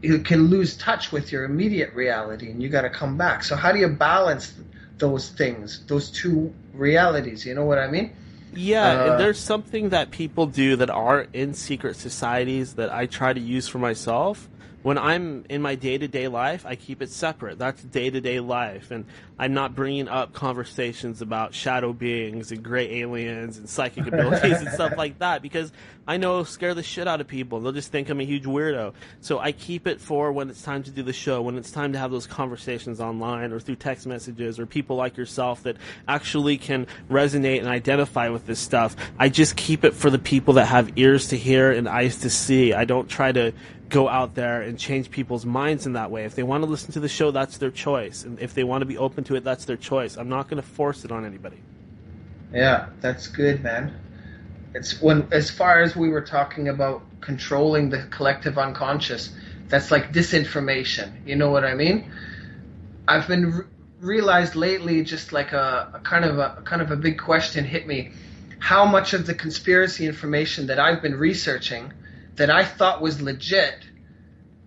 you can lose touch with your immediate reality, and you got to come back. So how do you balance those things, those two realities? You know what I mean? Yeah, and there's something that people do that are in secret societies that I try to use for myself. When I'm in my day-to-day life, I keep it separate. That's day-to-day life, and I'm not bringing up conversations about shadow beings and gray aliens and psychic abilities and stuff like that, because I know it'll scare the shit out of people. They'll just think I'm a huge weirdo. So I keep it for when it's time to do the show, when it's time to have those conversations online or through text messages or people like yourself that actually can resonate and identify with this stuff. I just keep it for the people that have ears to hear and eyes to see. I don't try to go out there and change people's minds in that way. If they want to listen to the show, that's their choice. And if they want to be open to it, that's their choice. I'm not going to force it on anybody. Yeah, that's good, man. It's as far as we were talking about controlling the collective unconscious, that's like disinformation. You know what I mean? I've been realized lately, just like a kind of a big question hit me. How much of the conspiracy information that I've been researching that I thought was legit,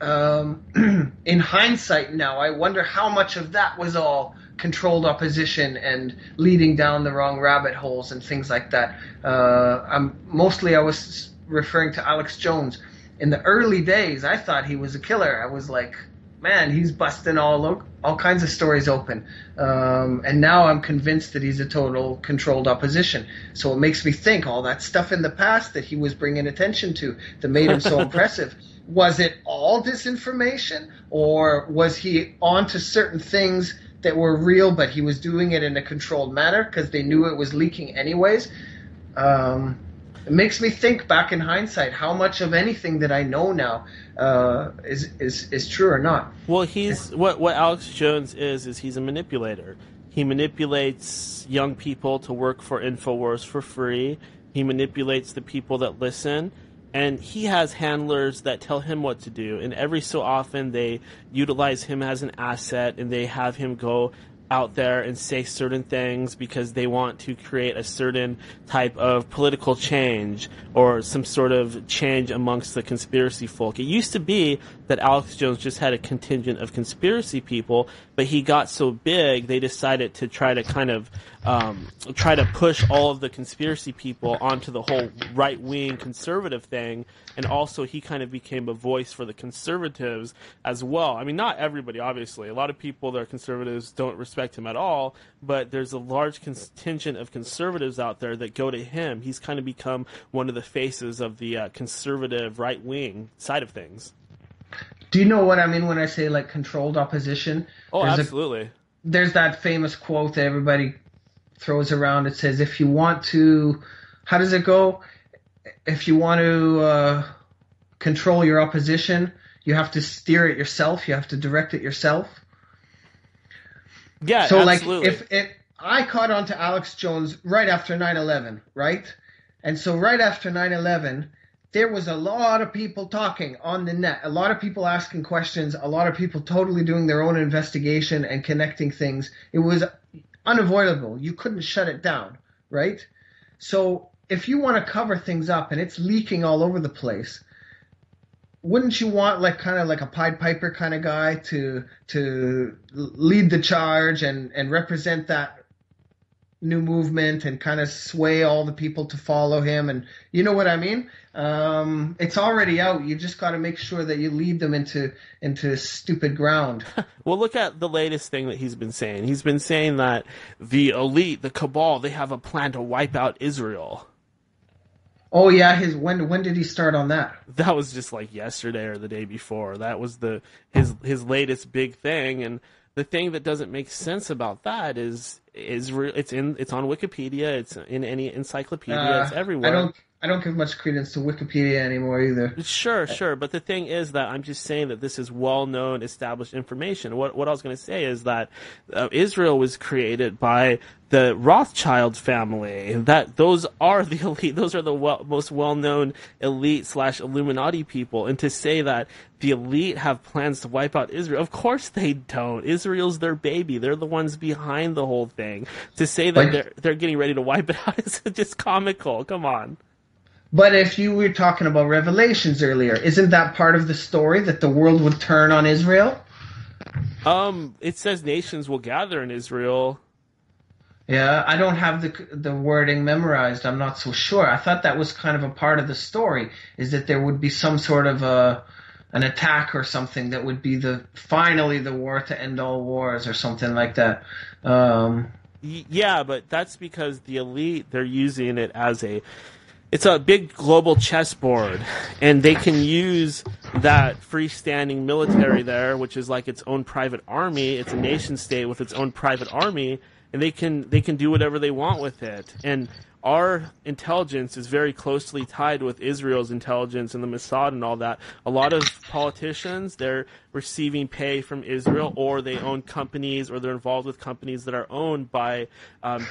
in hindsight now, I wonder how much of that was all controlled opposition and leading down the wrong rabbit holes and things like that. I was referring to Alex Jones. In the early days, I thought he was a killer. I was like, man, he's busting all kinds of stories open. And now I'm convinced that he's a total controlled opposition. So it makes me think all that stuff in the past that he was bringing attention to that made him so impressive. Was it all disinformation, or was he onto certain things that were real, but he was doing it in a controlled manner because they knew it was leaking anyways? It makes me think back in hindsight how much of anything that I know now is true or not. Well, he's what Alex Jones is he's a manipulator. He manipulates young people to work for InfoWars for free. He manipulates the people that listen. And he has handlers that tell him what to do. And every so often they utilize him as an asset, and they have him go out there and say certain things because they want to create a certain type of political change or some sort of change amongst the conspiracy folk. It used to be that Alex Jones just had a contingent of conspiracy people, but he got so big they decided to try to kind of try to push all of the conspiracy people onto the whole right-wing conservative thing, and also he kind of became a voice for the conservatives as well. I mean, not everybody, obviously. A lot of people that are conservatives don't respect him at all, but there's a large contingent of conservatives out there that go to him. He's kind of become one of the faces of the conservative right-wing side of things. Do you know what I mean when I say, like, controlled opposition? Oh, absolutely. There's that famous quote that everybody throws around. It says, if you want to, how does it go? If you want to control your opposition, you have to steer it yourself. You have to direct it yourself. Yeah, so absolutely. Like if I caught on to Alex Jones right after 9/11, right? And so right after 9/11, there was a lot of people talking on the net, a lot of people asking questions, a lot of people totally doing their own investigation and connecting things. It was unavoidable. You couldn't shut it down, right? So if you want to cover things up and it's leaking all over the place, wouldn't you want like kind of like a Pied Piper kind of guy to lead the charge and represent that new movement and kind of sway all the people to follow him? And you know what I mean? It's already out. You just got to make sure that you lead them into stupid ground. Well, look at the latest thing that he's been saying. He's been saying that the elite, the cabal, they have a plan to wipe out Israel. Oh yeah, when did he start on that? That was just like yesterday or the day before. That was his latest big thing. And the thing that doesn't make sense about that is it's on Wikipedia, it's in any encyclopedia, it's everywhere. I don't give much credence to Wikipedia anymore either. Sure. But the thing is that I'm just saying that this is well-known, established information. What I was going to say is that Israel was created by the Rothschild family. That those are the elite. Those are the most well-known elite / Illuminati people. And to say that the elite have plans to wipe out Israel, of course they don't. Israel's their baby. They're the ones behind the whole thing. To say that they're getting ready to wipe it out is just comical. Come on. But if you were talking about Revelations earlier, isn't that part of the story that the world would turn on Israel? It says nations will gather in Israel. Yeah, I don't have the wording memorized. I'm not so sure. I thought that was kind of a part of the story, is that there would be some sort of an attack or something that would be finally the war to end all wars or something like that. Yeah, but that's because the elite, they're using it as it's a big global chessboard, and they can use that freestanding military there, which is like its own private army. It's a nation state with its own private army, and they can do whatever they want with it. And our intelligence is very closely tied with Israel's intelligence and the Mossad and all that. A lot of politicians, they're receiving pay from Israel, or they own companies, or they're involved with companies that are owned by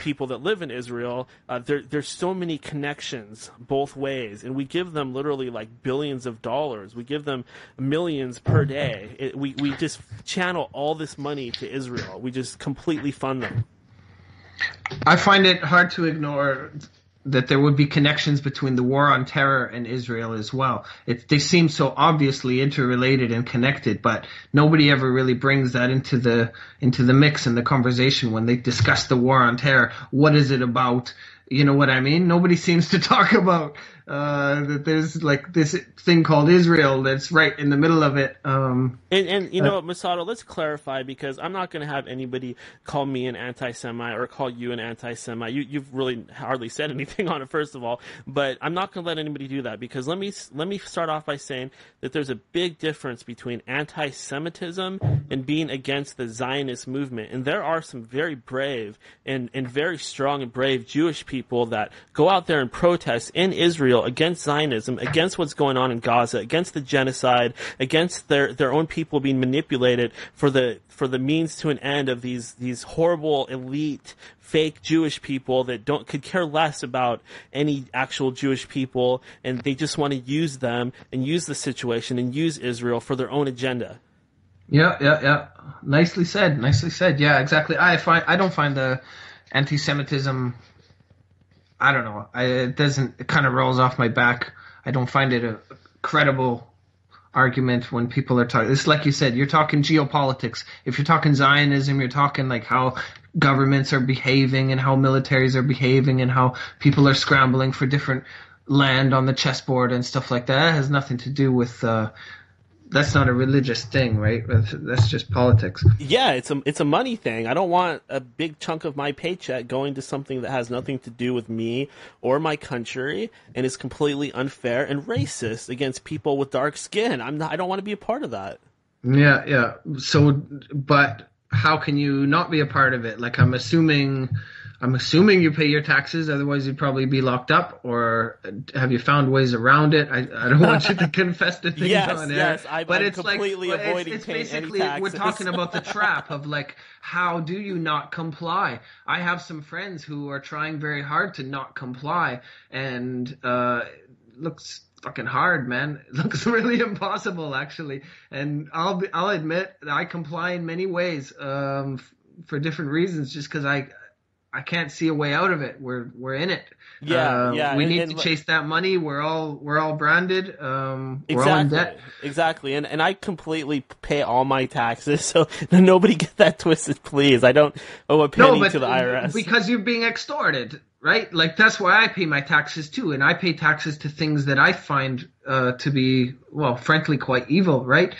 people that live in Israel. There's so many connections both ways, and we give them literally like billions of dollars. We give them millions per day. We just channel all this money to Israel. We just completely fund them. I find it hard to ignore that there would be connections between the war on terror and Israel as well. They seem so obviously interrelated and connected, but nobody ever really brings that into the mix in the conversation when they discuss the war on terror. What is it about? You know what I mean? Nobody seems to talk about that there's like this thing called Israel that's right in the middle of it. And you know what, Masato, let's clarify, because I'm not going to have anybody call me an anti-Semite or call you an anti-Semite. You've really hardly said anything on it, first of all, but I'm not going to let anybody do that, because let me start off by saying that there's a big difference between anti-Semitism and being against the Zionist movement. And there are some very brave and very strong and brave Jewish people that go out there and protest in Israel against Zionism, against what's going on in Gaza, against the genocide, against their own people being manipulated for the means to an end of these horrible elite fake Jewish people that could care less about any actual Jewish people, and they just want to use them and use the situation and use Israel for their own agenda. Yeah. Nicely said. Yeah, exactly. I don't find the anti-Semitism, I don't know. It kind of rolls off my back. I don't find it a credible argument when people are talking. It's like you said, you're talking geopolitics. If you're talking Zionism, you're talking like how governments are behaving and how militaries are behaving and how people are scrambling for different land on the chessboard and stuff like that. That has nothing to do with that's not a religious thing, right? That's just politics. Yeah, it's a money thing. I don't want a big chunk of my paycheck going to something that has nothing to do with me or my country, and is completely unfair and racist against people with dark skin. I don't want to be a part of that. Yeah. So, but how can you not be a part of it? Like, I'm assuming you pay your taxes, otherwise you'd probably be locked up. Or have you found ways around it? I don't want you to confess to things on air. Yes, I'm completely avoiding paying any taxes. We're talking about the trap of like, how do you not comply? I have some friends who are trying very hard to not comply, and it looks fucking hard, man. It looks really impossible, actually. And I'll admit that I comply in many ways for different reasons, just because I can't see a way out of it. We're in it. Yeah. We need to chase that money. We're all branded. We're all in debt. Exactly. And I completely pay all my taxes, so nobody get that twisted, please. I don't owe a penny to the IRS. Because you're being extorted, right? Like, that's why I pay my taxes too, and I pay taxes to things that I find to be, well, frankly, quite evil, right?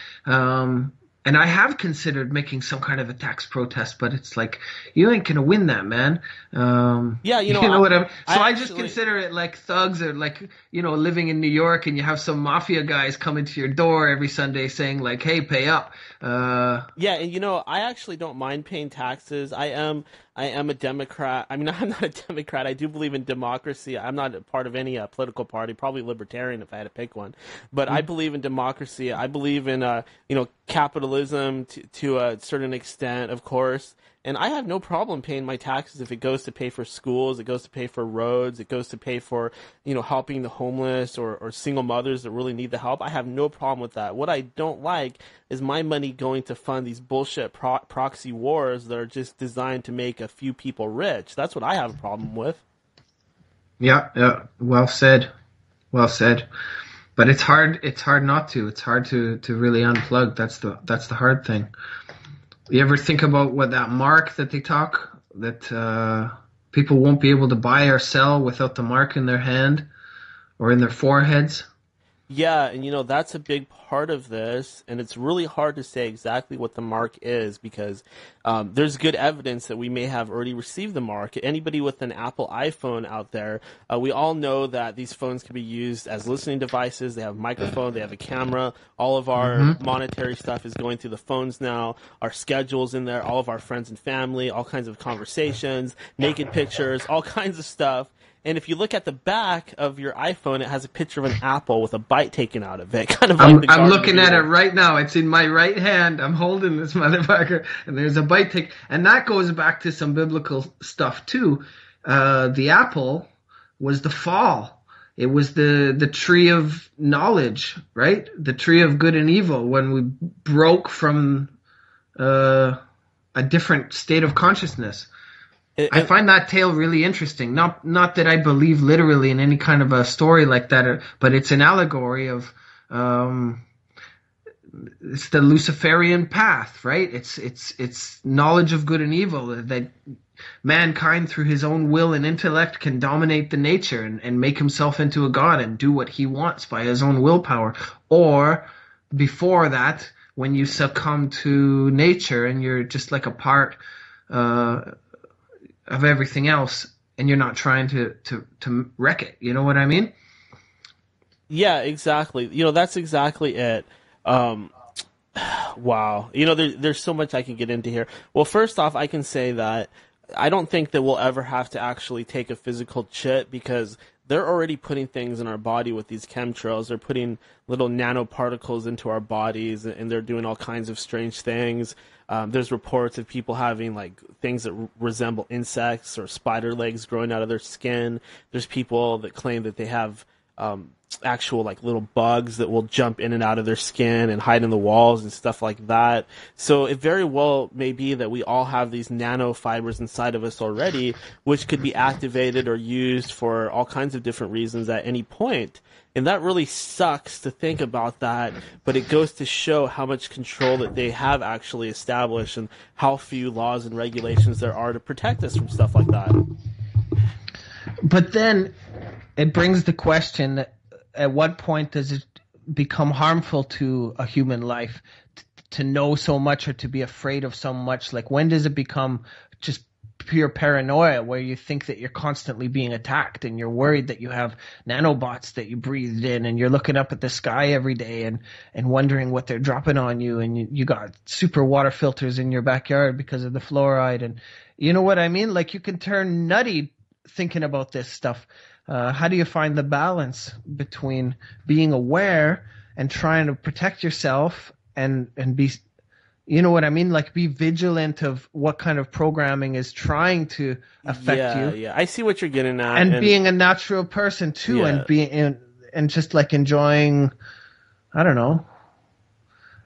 And I have considered making some kind of a tax protest, but it's like, you ain't gonna win that, man. Yeah, you know what I mean? So I just actually consider it like thugs or like, living in New York and you have some mafia guys coming to your door every Sunday saying like, hey, pay up. Yeah, and I actually don't mind paying taxes. I am a Democrat. I mean, I'm not a Democrat. I do believe in democracy. I'm not a part of any political party, probably libertarian if I had to pick one. But I believe in democracy. I believe in capitalism to a certain extent, of course. And I have no problem paying my taxes if it goes to pay for schools, it goes to pay for roads, it goes to pay for, helping the homeless or single mothers that really need the help. I have no problem with that. What I don't like is my money going to fund these bullshit proxy wars that are just designed to make a few people rich. That's what I have a problem with. Yeah. Well said. Well said. But it's hard not to. It's hard to really unplug. That's the hard thing. You ever think about what that mark that they talk, that people won't be able to buy or sell without the mark in their hand or in their foreheads? Yeah, and that's a big part of this, and it's really hard to say exactly what the mark is because there's good evidence that we may have already received the mark. Anybody with an Apple iPhone out there, we all know that these phones can be used as listening devices. They have a microphone, they have a camera. All of our monetary stuff is going through the phones now. Our schedule's in there, all of our friends and family, all kinds of conversations, naked pictures, all kinds of stuff. And if you look at the back of your iPhone, it has a picture of an apple with a bite taken out of it. Kind of like I'm looking at it right now. It's in my right hand. I'm holding this motherfucker, and there's a bite take. And that goes back to some biblical stuff too. The apple was the fall. It was the tree of knowledge, right? The tree of good and evil. When we broke from a different state of consciousness. I find that tale really interesting. Not that I believe literally in any kind of a story like that, but it's an allegory of it's the Luciferian path, right? It's knowledge of good and evil, that mankind through his own will and intellect can dominate the nature and make himself into a god and do what he wants by his own willpower. Or before that, when you succumb to nature and you're just like a part of everything else, and you're not trying to wreck it. You know what I mean? Yeah, exactly. That's exactly it. Wow. There's so much I can get into here. Well, first off, I can say that I don't think that we'll ever have to actually take a physical chip because they're already putting things in our body with these chemtrails. They're putting little nanoparticles into our bodies, and they're doing all kinds of strange things. There's reports of people having like things that resemble insects or spider legs growing out of their skin. There's people that claim that they have actual like little bugs that will jump in and out of their skin and hide in the walls and stuff like that. So it very well may be that we all have these nanofibers inside of us already, which could be activated or used for all kinds of different reasons at any point. And that really sucks to think about that, but it goes to show how much control that they have actually established and how few laws and regulations there are to protect us from stuff like that. But then it brings the question that at what point does it become harmful to a human life to know so much or to be afraid of so much? Like, when does it become just pure paranoia where you think that you're constantly being attacked and you're worried that you have nanobots that you breathed in and you're looking up at the sky every day and wondering what they're dropping on you, and you got super water filters in your backyard because of the fluoride, and you know what I mean? Like, you can turn nutty thinking about this stuff. How do you find the balance between being aware and trying to protect yourself and be, you know what I mean? Like, be vigilant of what kind of programming is trying to affect you. Yeah, I see what you're getting at. And being a natural person too, and being and just like enjoying, I don't know.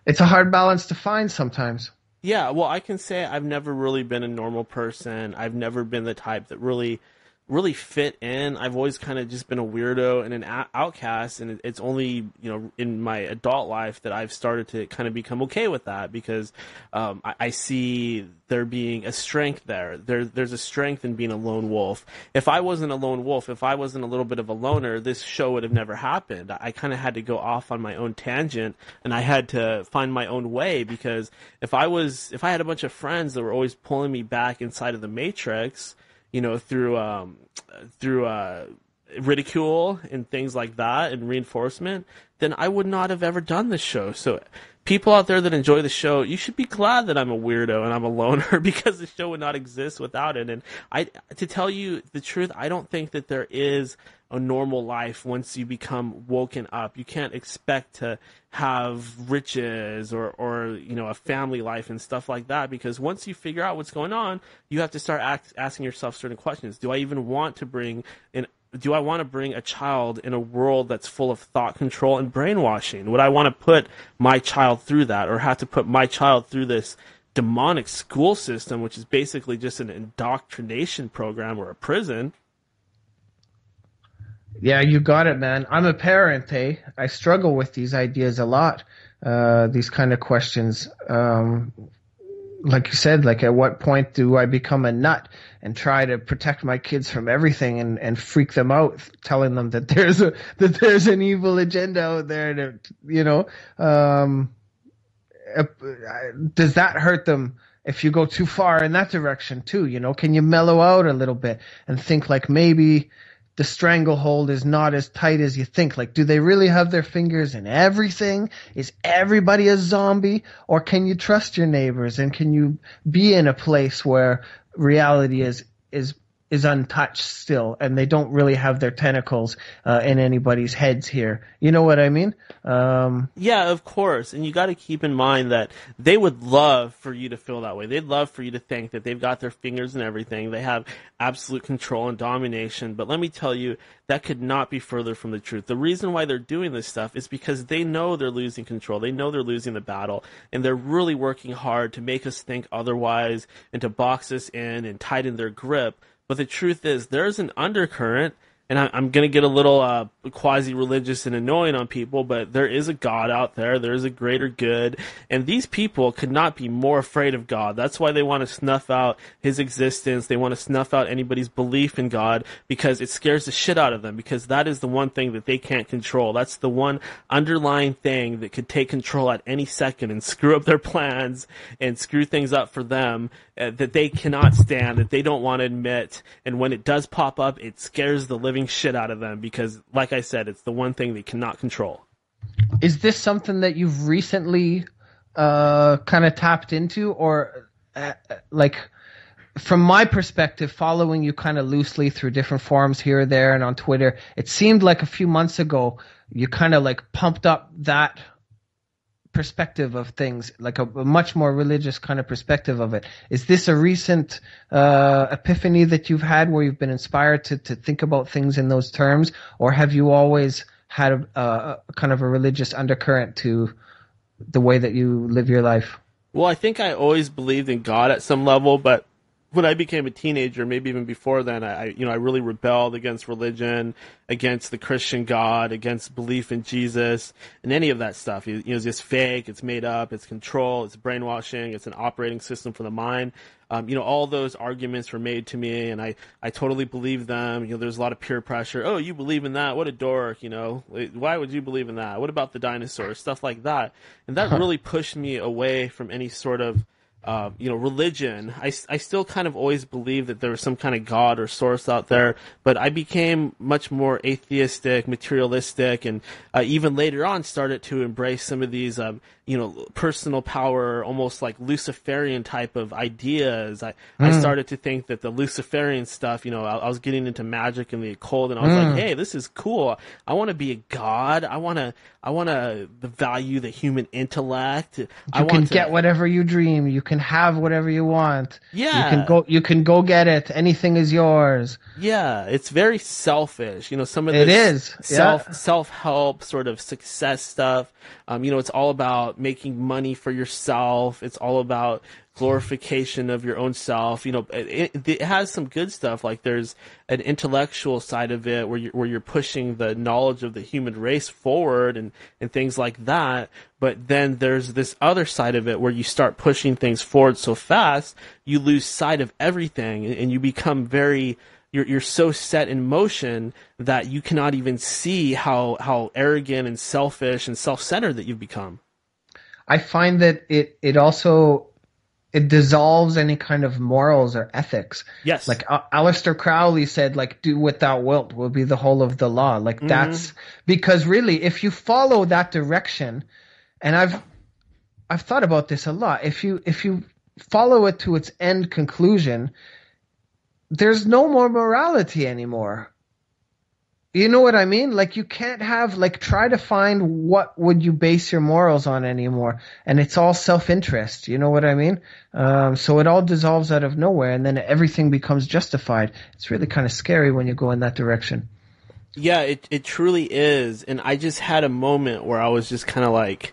It's a hard balance to find sometimes. Yeah, well, I can say I've never really been a normal person. I've never been the type that really really fit in. I've always kind of just been a weirdo and an outcast, and it's only, in my adult life that I've started to kind of become okay with that, because I see there being a strength there. There's a strength in being a lone wolf. If I wasn't a lone wolf, if I wasn't a little bit of a loner, this show would have never happened. I kind of had to go off on my own tangent, and I had to find my own way, because if I had a bunch of friends that were always pulling me back inside of the Matrix, through ridicule and things like that and reinforcement, then I would not have ever done this show. So people out there that enjoy the show, you should be glad that I'm a weirdo and I'm a loner, because the show would not exist without it. And to tell you the truth, I don't think that there is a normal life once you become woken up. You can't expect to have riches or a family life and stuff like that, because once you figure out what's going on, you have to start asking yourself certain questions. Do I even want to bring a child in a world that's full of thought control and brainwashing? Would I want to put my child through that, or have to put my child through this demonic school system, which is basically just an indoctrination program or a prison? Yeah, you got it, man. I'm a parent, eh? I struggle with these ideas a lot, these kind of questions. Like you said, like, at what point do I become a nut and try to protect my kids from everything and freak them out, telling them that there's an evil agenda out there that, does that hurt them if you go too far in that direction too? Can you mellow out a little bit and think, like, maybe the stranglehold is not as tight as you think? Like, do they really have their fingers in everything? Is everybody a zombie? Or can you trust your neighbors, and can you be in a place where reality is untouched still, and they don't really have their tentacles in anybody's heads here? You know what I mean? Yeah, of course. And you got to keep in mind that they would love for you to feel that way. They'd love for you to think that they've got their fingers in everything. They have absolute control and domination. But let me tell you, that could not be further from the truth. The reason why they're doing this stuff is because they know they're losing control. They know they're losing the battle. And they're really working hard to make us think otherwise and to box us in and tighten their grip. But the truth is, there's an undercurrent, and I'm going to get a little quasi-religious and annoying on people, but there is a God out there. There is a greater good, and these people could not be more afraid of God. That's why they want to snuff out his existence. They want to snuff out anybody's belief in God, because it scares the shit out of them, because that is the one thing that they can't control. That's the one underlying thing that could take control at any second and screw up their plans and screw things up for them, that they cannot stand, that they don't want to admit. And when it does pop up, it scares the living shit out of them, because, like I said, it's the one thing they cannot control. Is this something that you've recently kind of tapped into, or like, from my perspective, following you kind of loosely through different forums here or there and on Twitter, it seemed like a few months ago you kind of like pumped up that perspective of things, like a much more religious kind of perspective of it. Is this a recent epiphany that you've had, where you've been inspired to think about things in those terms, or have you always had a kind of a religious undercurrent to the way that you live your life? Well, I think I always believed in God at some level, but when I became a teenager, maybe even before then, I really rebelled against religion, against the Christian God, against belief in Jesus, and any of that stuff. It's just fake, it's made up, it's control, it's brainwashing, it's an operating system for the mind. All those arguments were made to me, and I totally believed them. There's a lot of peer pressure. Oh, you believe in that? What a dork, Why would you believe in that? What about the dinosaurs? Stuff like that. And that really pushed me away from any sort of religion. I still kind of always believed that there was some kind of God or source out there, but I became much more atheistic, materialistic, and even later on started to embrace some of these, personal power, almost like Luciferian type of ideas. I started to think that the Luciferian stuff, I was getting into magic and the occult, and I was like, hey, this is cool. I want to be a god. I want to value the human intellect. You can get whatever you dream. You can have whatever you want. Yeah. You can go get it. Anything is yours. Yeah. It's very selfish. Some of this self-help sort of success stuff. It's all about making money for yourself. It's all about glorification of your own self. You know, it has some good stuff. Like there's an intellectual side of it where you're pushing the knowledge of the human race forward and things like that. But then there's this other side of it where you start pushing things forward so fast, you lose sight of everything, and you become you're so set in motion that you cannot even see how arrogant and selfish and self-centered that you've become. I find that it also dissolves any kind of morals or ethics. Yes. Like Aleister Crowley said, like, do what thou wilt will be the whole of the law. Like that's because really, if you follow that direction, and I've thought about this a lot. If you follow it to its end conclusion, there's no more morality anymore. You know what I mean? Like you can't have try to find what would you base your morals on anymore, and it's all self-interest. You know what I mean? So it all dissolves out of nowhere, and then everything becomes justified. It's really kind of scary when you go in that direction. Yeah, it truly is. And I just had a moment where I was just kind of like,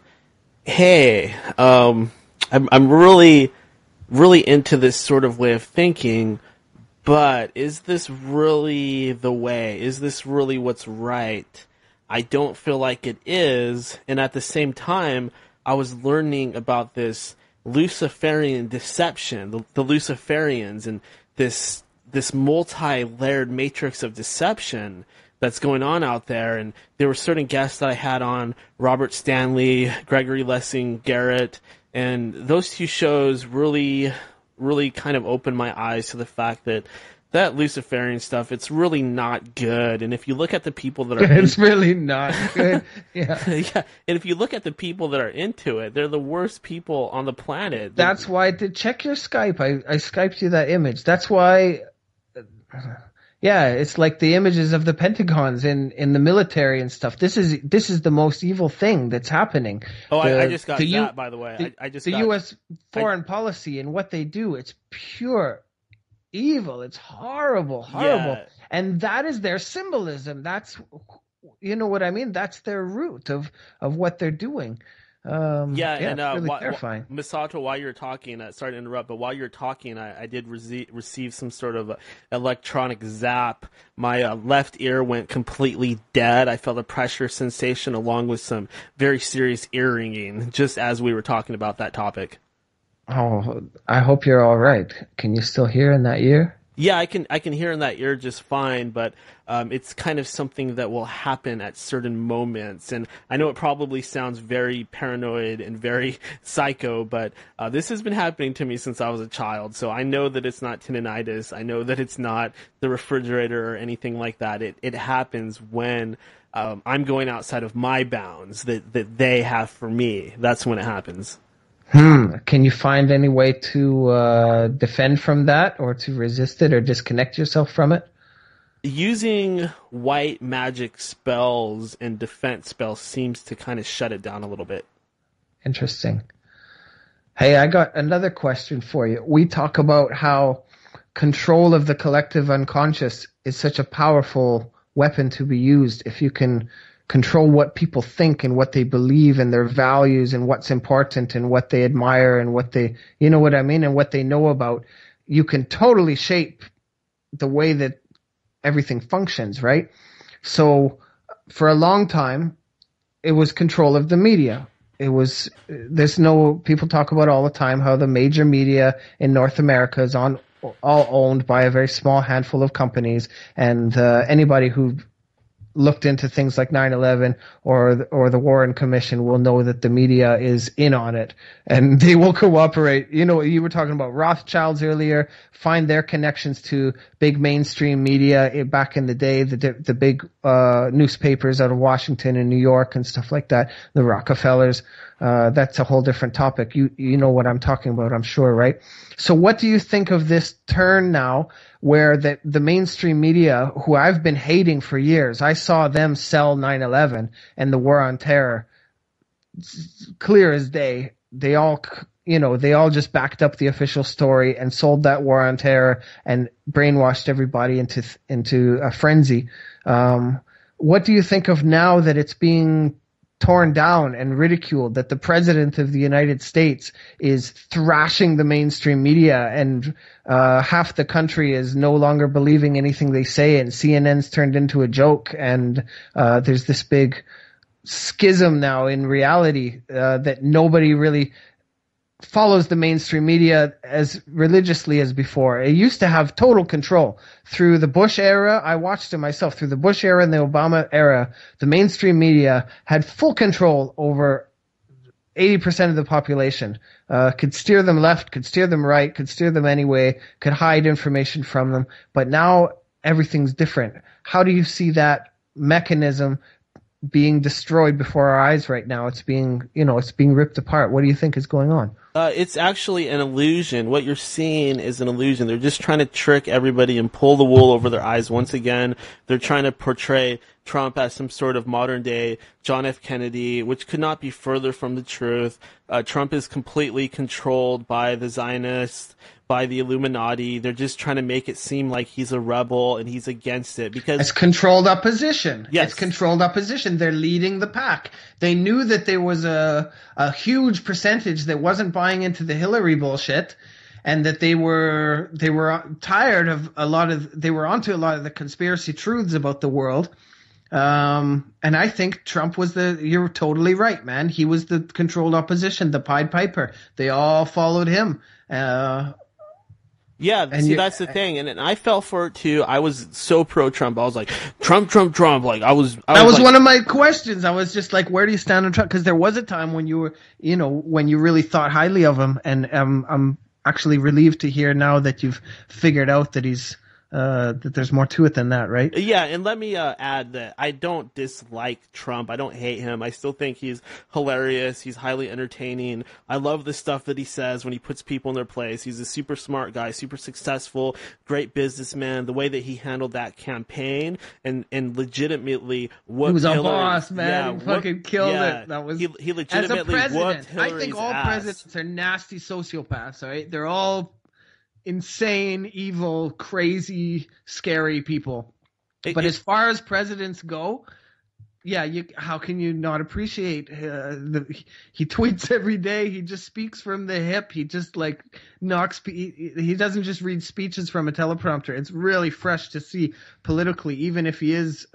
hey, I'm really, really into this sort of way of thinking. But is this really the way? Is this really what's right? I don't feel like it is. And at the same time, I was learning about this Luciferian deception, the Luciferians, and this multi-layered matrix of deception that's going on out there. And there were certain guests that I had on, Robert Stanley, Gregory Lessing Garrett, and those two shows really kind of opened my eyes to the fact that Luciferian stuff, it's really not good. And if you look at the people that are it's really not good. Yeah. Yeah. And if you look at the people that are into it, they're the worst people on the planet. That's why I did check your Skype. I Skyped you that image. That's why it's like the images of the Pentagons in the military and stuff. This is the most evil thing that's happening. Oh, I just got that, by the way. The U.S. foreign policy and what they do, it's pure evil. It's horrible. Yeah. And that is their symbolism. That's, you know what I mean? That's their root of what they're doing. And really terrifying. Masato, while you're talking, sorry to interrupt, but while you're talking, I did receive some sort of electronic zap. My left ear went completely dead. I felt a pressure sensation along with some very serious ear ringing, just as we were talking about that topic. Oh, I hope you're all right. Can you still hear in that ear? Yeah, I can hear in that ear just fine, but it's kind of something that will happen at certain moments. And I know it probably sounds very paranoid and very psycho, but this has been happening to me since I was a child. So I know that it's not tinnitus. I know that it's not the refrigerator or anything like that. It happens when I'm going outside of my bounds that they have for me. That's when it happens. Can you find any way to defend from that or to resist it or disconnect yourself from it? Using white magic spells and defense spells seems to kind of shut it down a little bit. Interesting. Hey, I got another question for you. We talk about how control of the collective unconscious is such a powerful weapon to be used if you can control what people think and what they believe and their values and what's important and what they admire and what they, you know what I mean, and what they know about. You can totally shape the way that everything functions, right? So for a long time, it was control of the media. People talk about all the time how the major media in North America is all owned by a very small handful of companies, and anybody who looked into things like 9/11 or the Warren Commission will know that the media is in on it and they will cooperate. You know, you were talking about Rothschilds earlier. Find their connections to big mainstream media back in the day, the big newspapers out of Washington and New York and stuff like that. The Rockefellers. That's a whole different topic. You know what I'm talking about, I'm sure, right? So what do you think of this turn now where the mainstream media, who I've been hating for years, I saw them sell 9/11 and the war on terror clear as day. They all just backed up the official story and sold that war on terror and brainwashed everybody into a frenzy. What do you think of now that it's being torn down and ridiculed, that the president of the United States is thrashing the mainstream media, and half the country is no longer believing anything they say, and CNN's turned into a joke, and there's this big schism now in reality that nobody really follows the mainstream media as religiously as before. It used to have total control. Through the Bush era, I watched it myself, through the Bush era and the Obama era, the mainstream media had full control over 80% of the population, could steer them left, could steer them right, could steer them anyway, could hide information from them. But now everything's different. How do you see that mechanism being destroyed before our eyes right now? It's being ripped apart. What do you think is going on? It's actually an illusion. What you're seeing is an illusion. They're just trying to trick everybody and pull the wool over their eyes once again. They're trying to portray Trump as some sort of modern-day John F. Kennedy, which could not be further from the truth. Trump is completely controlled by the Zionists, by the Illuminati. They're just trying to make it seem like he's a rebel and he's against it because it's controlled opposition. Yes. It's controlled opposition. They're leading the pack. They knew that there was a huge percentage that wasn't buying into the Hillary bullshit, and that they were tired of they were onto a lot of the conspiracy truths about the world. And I think Trump was you're totally right, man. He was the controlled opposition, the Pied Piper. They all followed him. Yeah, see, that's the thing, and I fell for it too. I was so pro-Trump. I was like, Trump. Like, that was like, one of my questions. I was just like, where do you stand on Trump? Because there was a time when you were, when you really thought highly of him, and I'm actually relieved to hear now that you've figured out that he's that there's more to it than that, right? Yeah, and let me add that I don't dislike Trump. I don't hate him. I still think he's hilarious. He's highly entertaining. I love the stuff that he says when he puts people in their place. He's a super smart guy, super successful, great businessman. The way that he handled that campaign and legitimately whooped he was a Hillary. boss, man. Yeah, he fucking killed it. That was he legitimately as a whooped president. Hillary's I think all ass. presidents are nasty sociopaths. All right, they're all insane, evil, crazy, scary people. But as far as presidents go, yeah, how can you not appreciate he tweets every day. He just speaks from the hip. He just like he doesn't just read speeches from a teleprompter. It's really fresh to see politically, even if he is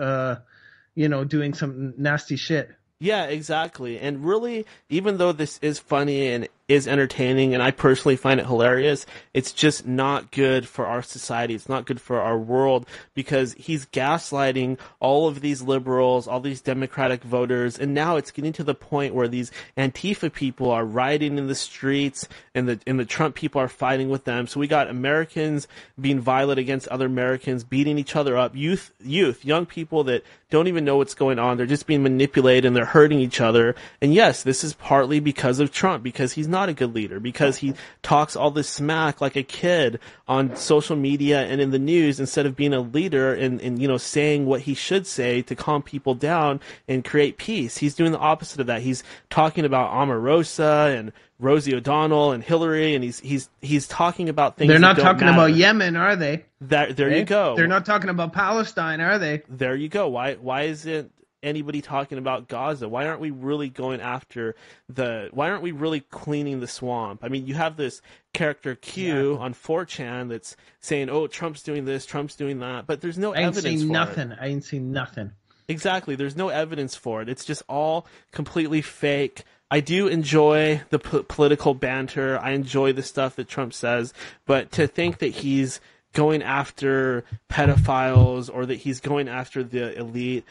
doing some nasty shit. Yeah, exactly. And really, even though this is funny and is entertaining, and I personally find it hilarious, it's just not good for our society. It's not good for our world, because he's gaslighting all of these liberals, all these Democratic voters, and now it's getting to the point where these Antifa people are rioting in the streets, and the Trump people are fighting with them. So we got Americans being violent against other Americans, beating each other up, young people that don't even know what's going on. They're just being manipulated and they're hurting each other. And yes, this is partly because of Trump, because he's not a good leader, because he talks all this smack like a kid on social media and in the news instead of being a leader and saying what he should say to calm people down and create peace. He's doing the opposite of that. He's talking about Omarosa and Rosie O'Donnell and Hillary, and he's talking about things. They're not that don't talking matter. about Yemen, are they? There you go. They're not talking about Palestine, are they? There you go. Why isn't anybody talking about Gaza? Why aren't we really going after why aren't we really cleaning the swamp? I mean, you have this character Q on 4chan that's saying, oh, Trump's doing this, Trump's doing that, but there's no evidence for it. I ain't seen nothing. Exactly. There's no evidence for it. It's just all completely fake. I do enjoy the political banter. I enjoy the stuff that Trump says, but to think that he's going after pedophiles or that he's going after the elite,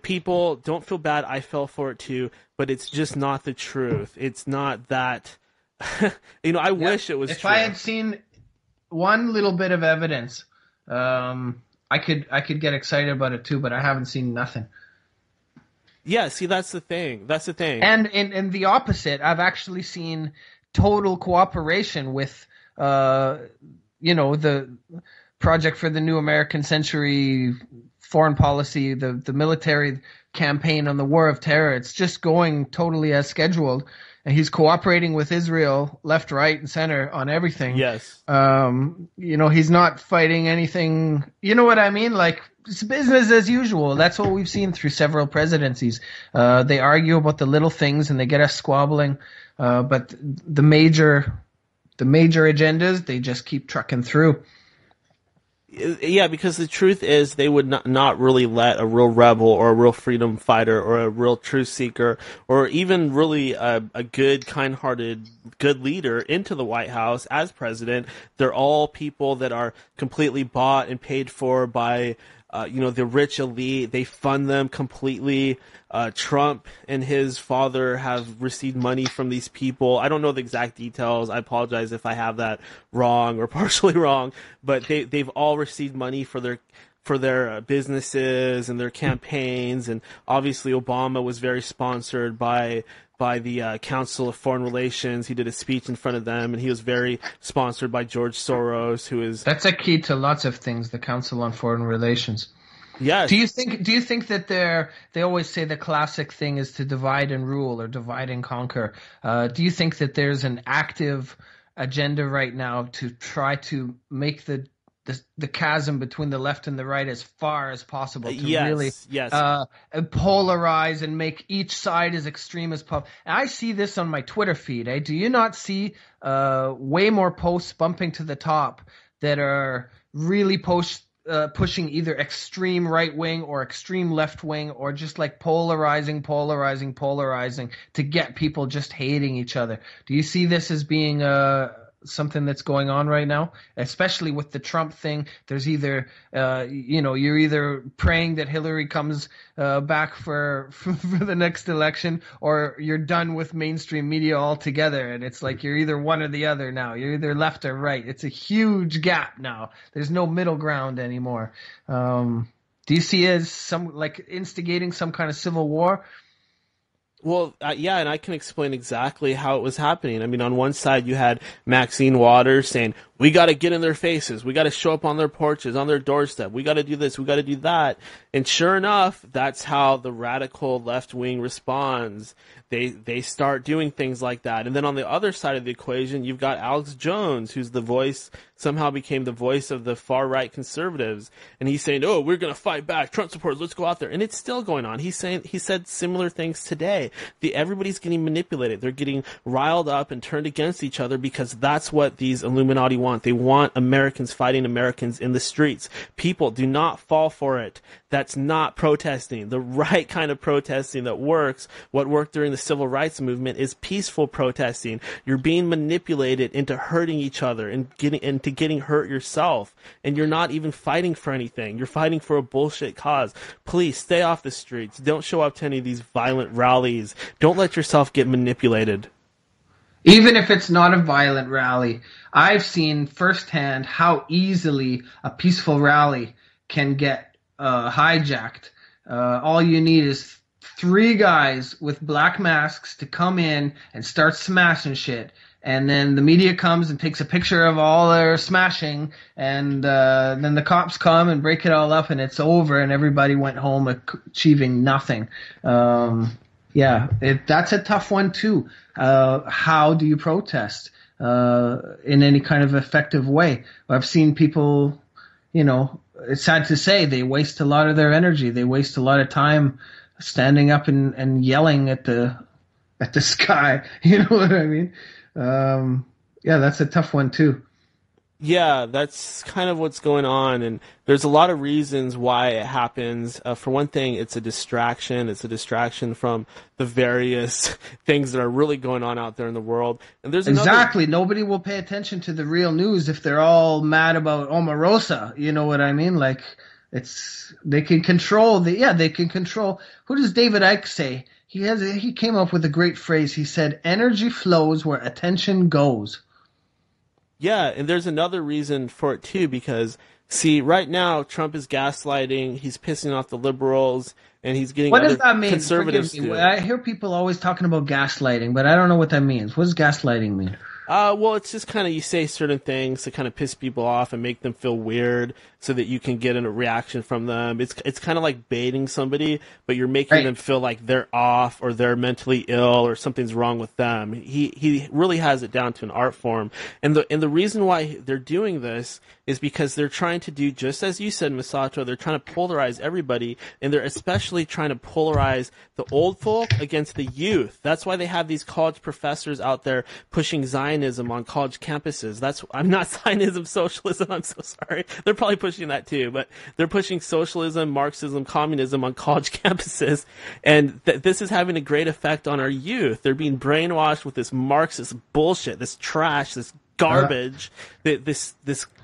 people, don't feel bad. I fell for it too, but it's just not the truth. It's not that. I wish it was if true. I had seen one little bit of evidence, I could get excited about it too, but I haven't seen nothing. Yeah, see, that's the thing. And in the opposite, I've actually seen total cooperation with, the Project for the New American Century foreign policy, the military campaign on the war of terror. It's just going totally as scheduled. and he's cooperating with Israel left, right, and center on everything. Yes. He's not fighting anything. You know what I mean? Like, it's business as usual. That's what we've seen through several presidencies. They argue about the little things and they get us squabbling. But the major agendas, they just keep trucking through. Yeah, because the truth is they would not really let a real rebel or a real freedom fighter or a real truth seeker or even really a good, kind-hearted, good leader into the White House as president. They're all people that are completely bought and paid for by the rich elite. They fund them completely. Trump and his father have received money from these people. I don't know the exact details. I apologize if I have that wrong or partially wrong, but they've all received money for their businesses and their campaigns. And obviously Obama was very sponsored by the Council of Foreign Relations. He did a speech in front of them, and he was very sponsored by George Soros, who is... That's a key to lots of things, the Council on Foreign Relations. Yes. Do you think that they always say the classic thing is to divide and rule or divide and conquer? Do you think that there's an active agenda right now to try to make the chasm between the left and the right as far as possible to really polarize and make each side as extreme as possible? And I see this on my Twitter feed. Do you not see way more posts bumping to the top that are really pushing either extreme right wing or extreme left wing, or just like polarizing to get people just hating each other? Do you see this as being something that's going on right now, especially with the Trump thing? There's either, you're either praying that Hillary comes back for the next election, or you're done with mainstream media altogether. And it's like you're either one or the other now. You're either left or right. It's a huge gap now. There's no middle ground anymore. Do you see it as some like instigating some kind of civil war? Well, yeah, and I can explain exactly how it was happening. I mean, on one side you had Maxine Waters saying, we got to get in their faces. We got to show up on their porches, on their doorstep. We got to do this. We got to do that. And sure enough, that's how the radical left wing responds. They start doing things like that. And then on the other side of the equation, you've got Alex Jones, who's somehow became the voice of the far right conservatives. And he's saying, oh, we're going to fight back. Trump supporters, let's go out there. And it's still going on. He said similar things today. Everybody's getting manipulated. They're getting riled up and turned against each other because that's what these Illuminati want. They want Americans fighting Americans in the streets. People, do not fall for it. That's not protesting. The right kind of protesting that works, what worked during the civil rights movement, is peaceful protesting. You're being manipulated into hurting each other and getting hurt yourself. And you're not even fighting for anything. You're fighting for a bullshit cause. Please stay off the streets. Don't show up to any of these violent rallies. Don't let yourself get manipulated. Even if it's not a violent rally, I've seen firsthand how easily a peaceful rally can get hijacked. All you need is 3 guys with black masks to come in and start smashing shit. And then the media comes and takes a picture of all their smashing, and then the cops come and break it all up, and it's over, and everybody went home achieving nothing. That's a tough one too. How do you protest in any kind of effective way? I've seen people, it's sad to say, they waste a lot of their energy. They waste a lot of time standing up and yelling at the sky. You know what I mean? That's a tough one too. Yeah, that's kind of what's going on, and there's a lot of reasons why it happens. For one thing, it's a distraction. It's a distraction from the various things that are really going on out there in the world. And there's exactly. Nobody will pay attention to the real news if they're all mad about Omarosa. You know what I mean? Like, they can control they can control. Who does David Icke say? He came up with a great phrase. He said, "Energy flows where attention goes." Yeah, and there's another reason for it too, because see, right now Trump is gaslighting, he's pissing off the liberals, and he's getting what other does that mean? Conservatives to do it. I hear people always talking about gaslighting, but I don't know what that means. What does gaslighting mean? Well, it's just kind of you say certain things to kind of piss people off and make them feel weird, so that you can get a reaction from them. It's kind of like baiting somebody, but you're making them feel like they're off or they're mentally ill or something's wrong with them. He really has it down to an art form, and the reason why they're doing this is because they're trying to do just as you said, Masato. They're trying to polarize everybody, and they're especially trying to polarize the old folk against the youth. That's why they have these college professors out there pushing Zionism on college campuses. I'm not Zionism, socialism. I'm so sorry. They're probably pushing that too, but they're pushing socialism, Marxism, communism on college campuses, and this is having a great effect on our youth. They're being brainwashed with this Marxist bullshit, this trash, this garbage, this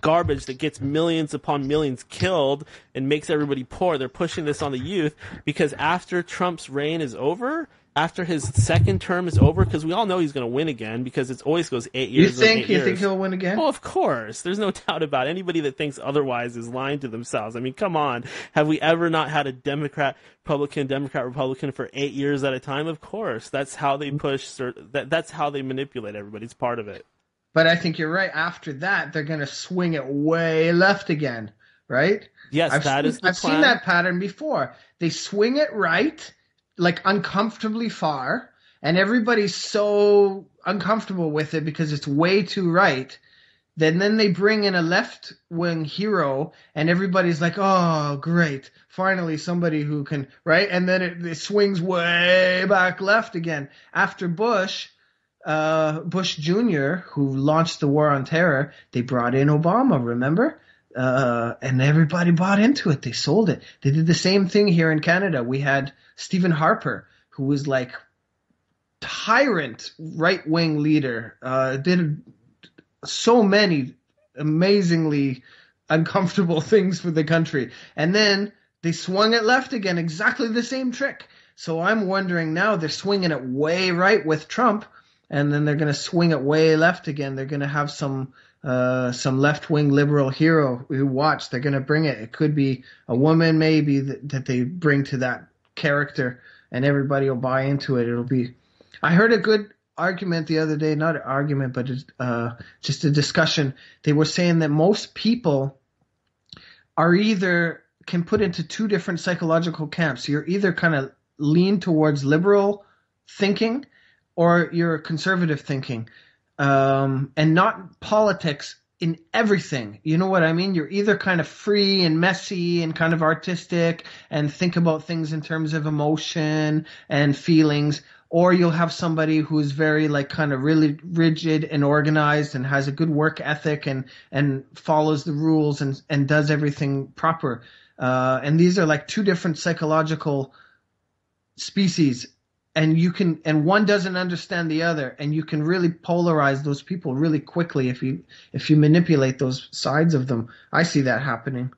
garbage that gets millions upon millions killed and makes everybody poor. They're pushing this on the youth because after Trump's reign is over, after his second term is over, because we all know he's going to win again because it always goes 8 years. You think he'll win again? Oh, of course. There's no doubt about it. Anybody that thinks otherwise is lying to themselves. I mean, come on. Have we ever not had a Democrat, Republican for 8 years at a time? Of course. That's how they push. That's how they manipulate everybody. It's part of it. But I think you're right. After that, they're going to swing it way left again, right? Yes, I've seen that pattern before. They swing it right, like uncomfortably far, and everybody's so uncomfortable with it because it's way too right. Then they bring in a left-wing hero, and everybody's like, oh, great. Finally, somebody who can, right? And then it swings way back left again. After Bush Jr., who launched the war on terror, they brought in Obama, remember? And everybody bought into it. They sold it. They did the same thing here in Canada. We had Stephen Harper, who was like tyrant right-wing leader, did so many amazingly uncomfortable things for the country. And then they swung it left again, exactly the same trick. So I'm wondering now they're swinging it way right with Trump, and then they're going to swing it way left again. They're going to have some left-wing liberal hero who watch. They're going to bring it. It could be a woman maybe that they bring to that character, and everybody will buy into it. It'll be. I heard a good argument the other day, not an argument, but just a discussion. They were saying that most people are either can put into two different psychological camps. You're either kind of lean towards liberal thinking or you're conservative thinking, and not politics in everything. You know what I mean? You're either kind of free and messy and kind of artistic and think about things in terms of emotion and feelings, or you'll have somebody who's very like kind of really rigid and organized and has a good work ethic and follows the rules and does everything proper. And these are like two different psychological species. And one doesn't understand the other, and you can really polarize those people really quickly if you manipulate those sides of them. I see that happening.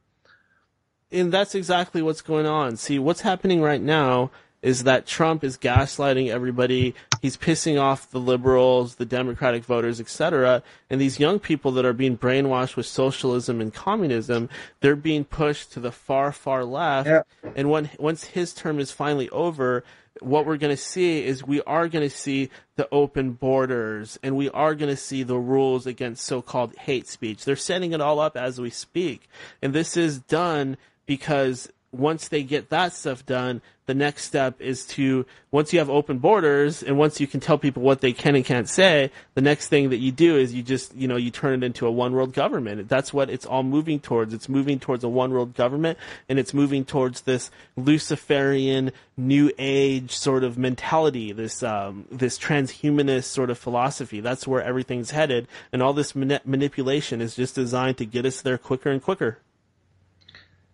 And that's exactly what's going on. See, what's happening right now is that Trump is gaslighting everybody. He's pissing off the liberals, the Democratic voters, etc. And these young people that are being brainwashed with socialism and communism, they're being pushed to the far, far left. Yeah. And once his term is finally over, what we're going to see is we are going to see the open borders, and we are going to see the rules against so-called hate speech. They're setting it all up as we speak. And this is done because once they get that stuff done, the next step is to, once you have open borders and once you can tell people what they can and can't say, the next thing that you do is you just, you turn it into a one world government. That's what it's all moving towards. It's moving towards a one world government, and it's moving towards this Luciferian new age sort of mentality, this transhumanist sort of philosophy. That's where everything's headed, and all this manipulation is just designed to get us there quicker and quicker.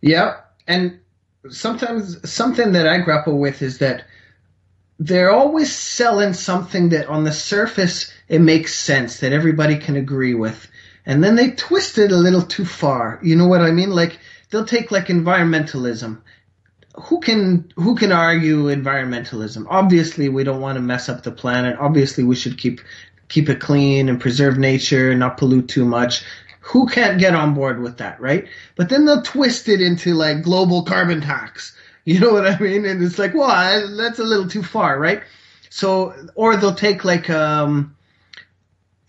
Yeah, and sometimes something that I grapple with is that they're always selling something that on the surface it makes sense, that everybody can agree with. And then they twist it a little too far. You know what I mean? Like they'll take like environmentalism. Who can argue environmentalism? Obviously we don't want to mess up the planet. Obviously we should keep it clean and preserve nature and not pollute too much. Who can't get on board with that, right? But then they'll twist it into like global carbon tax. You know what I mean? And it's like, well, that's a little too far, right? So, or they'll take like, and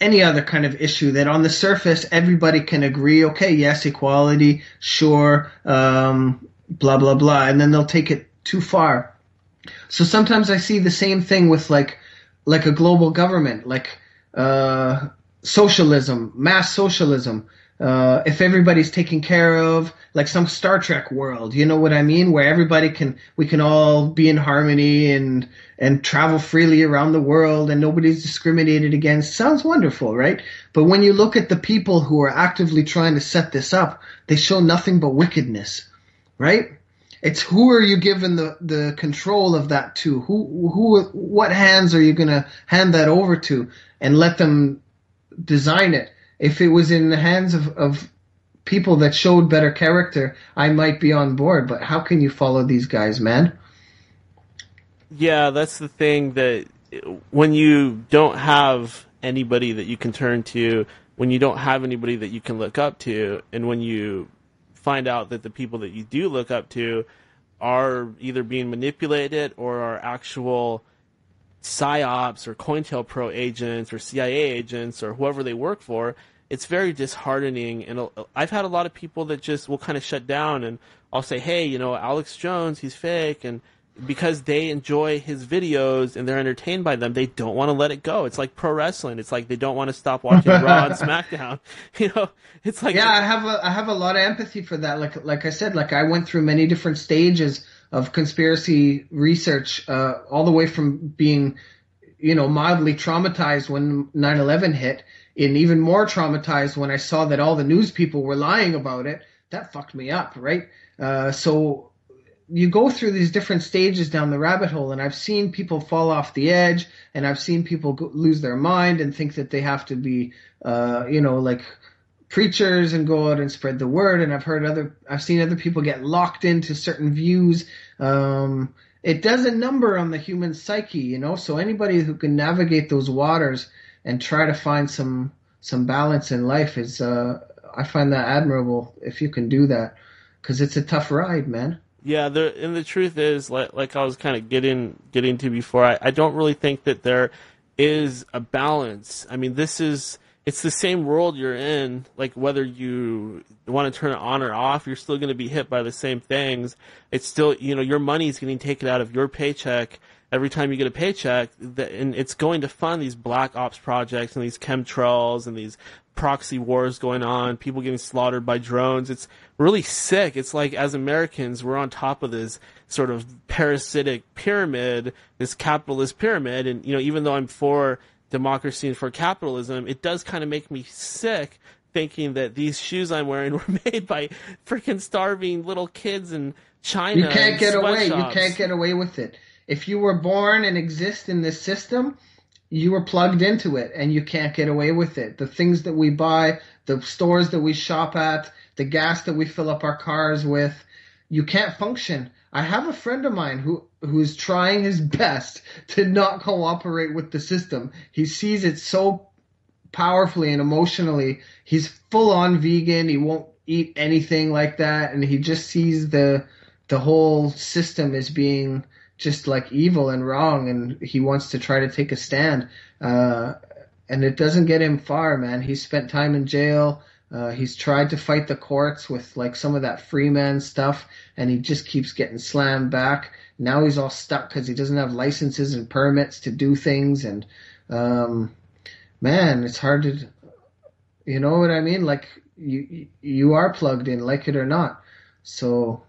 any other kind of issue that on the surface everybody can agree, okay, yes, equality, sure, blah, blah, blah, and then they'll take it too far. So sometimes I see the same thing with like a global government, like socialism, mass socialism. If everybody's taken care of, like some Star Trek world, you know what I mean? Where we can all be in harmony and travel freely around the world and nobody's discriminated against. Sounds wonderful, right? But when you look at the people who are actively trying to set this up, they show nothing but wickedness, right? It's who are you giving the control of that to? What hands are you going to hand that over to and let them design it? If it was in the hands of people that showed better character, I might be on board. But how can you follow these guys, man? Yeah, that's the thing, that when you don't have anybody that you can turn to, when you don't have anybody that you can look up to, and when you find out that the people that you do look up to are either being manipulated or are actual PSYOPs or COINTELPRO agents or CIA agents or whoever they work for, it's very disheartening. And I've had a lot of people that just will kind of shut down, and I'll say, hey, you know, Alex Jones, he's fake, and because they enjoy his videos and they're entertained by them, they don't want to let it go. It's like pro wrestling. It's like they don't want to stop watching Raw and SmackDown. You know, it's like, yeah, I have a lot of empathy for that. Like I said, like I went through many different stages of conspiracy research, all the way from being, you know, mildly traumatized when 9/11 hit, and even more traumatized when I saw that all the news people were lying about it. That fucked me up, right? So you go through these different stages down the rabbit hole, and I've seen people fall off the edge, and I've seen people lose their mind and think that they have to be, you know, like preachers and go out and spread the word. And I've seen other people get locked into certain views. It does a number on the human psyche, you know, so anybody who can navigate those waters and try to find some balance in life is, I find that admirable if you can do that, because it's a tough ride, man. Yeah, and the truth is, like I was kind of getting to before, I don't really think that there is a balance. I mean, it's the same world you're in. Like, whether you want to turn it on or off, you're still going to be hit by the same things. It's still, you know, your money's getting taken out of your paycheck every time you get a paycheck, and it's going to fund these black ops projects and these chemtrails and these proxy wars going on, people getting slaughtered by drones. It's really sick. It's like, as Americans, we're on top of this sort of parasitic pyramid, this capitalist pyramid, and, you know, even though I'm for democracy and for capitalism, it does kind of make me sick thinking that these shoes I'm wearing were made by freaking starving little kids in China. You can't get away. Sweatshops. You can't get away with it. If you were born and exist in this system, you were plugged into it, and you can't get away with it. The things that we buy, the stores that we shop at, the gas that we fill up our cars with, you can't function. I have a friend of mine who's trying his best to not cooperate with the system. He sees it so powerfully and emotionally. He's full on vegan. He won't eat anything like that, and he just sees the whole system as being just like evil and wrong, and he wants to try to take a stand. And it doesn't get him far, man. He's spent time in jail. He's tried to fight the courts with like some of that free man stuff, and he just keeps getting slammed back. Now he's all stuck because he doesn't have licenses and permits to do things. And man, it's hard to, you know what I mean? Like you are plugged in, like it or not. So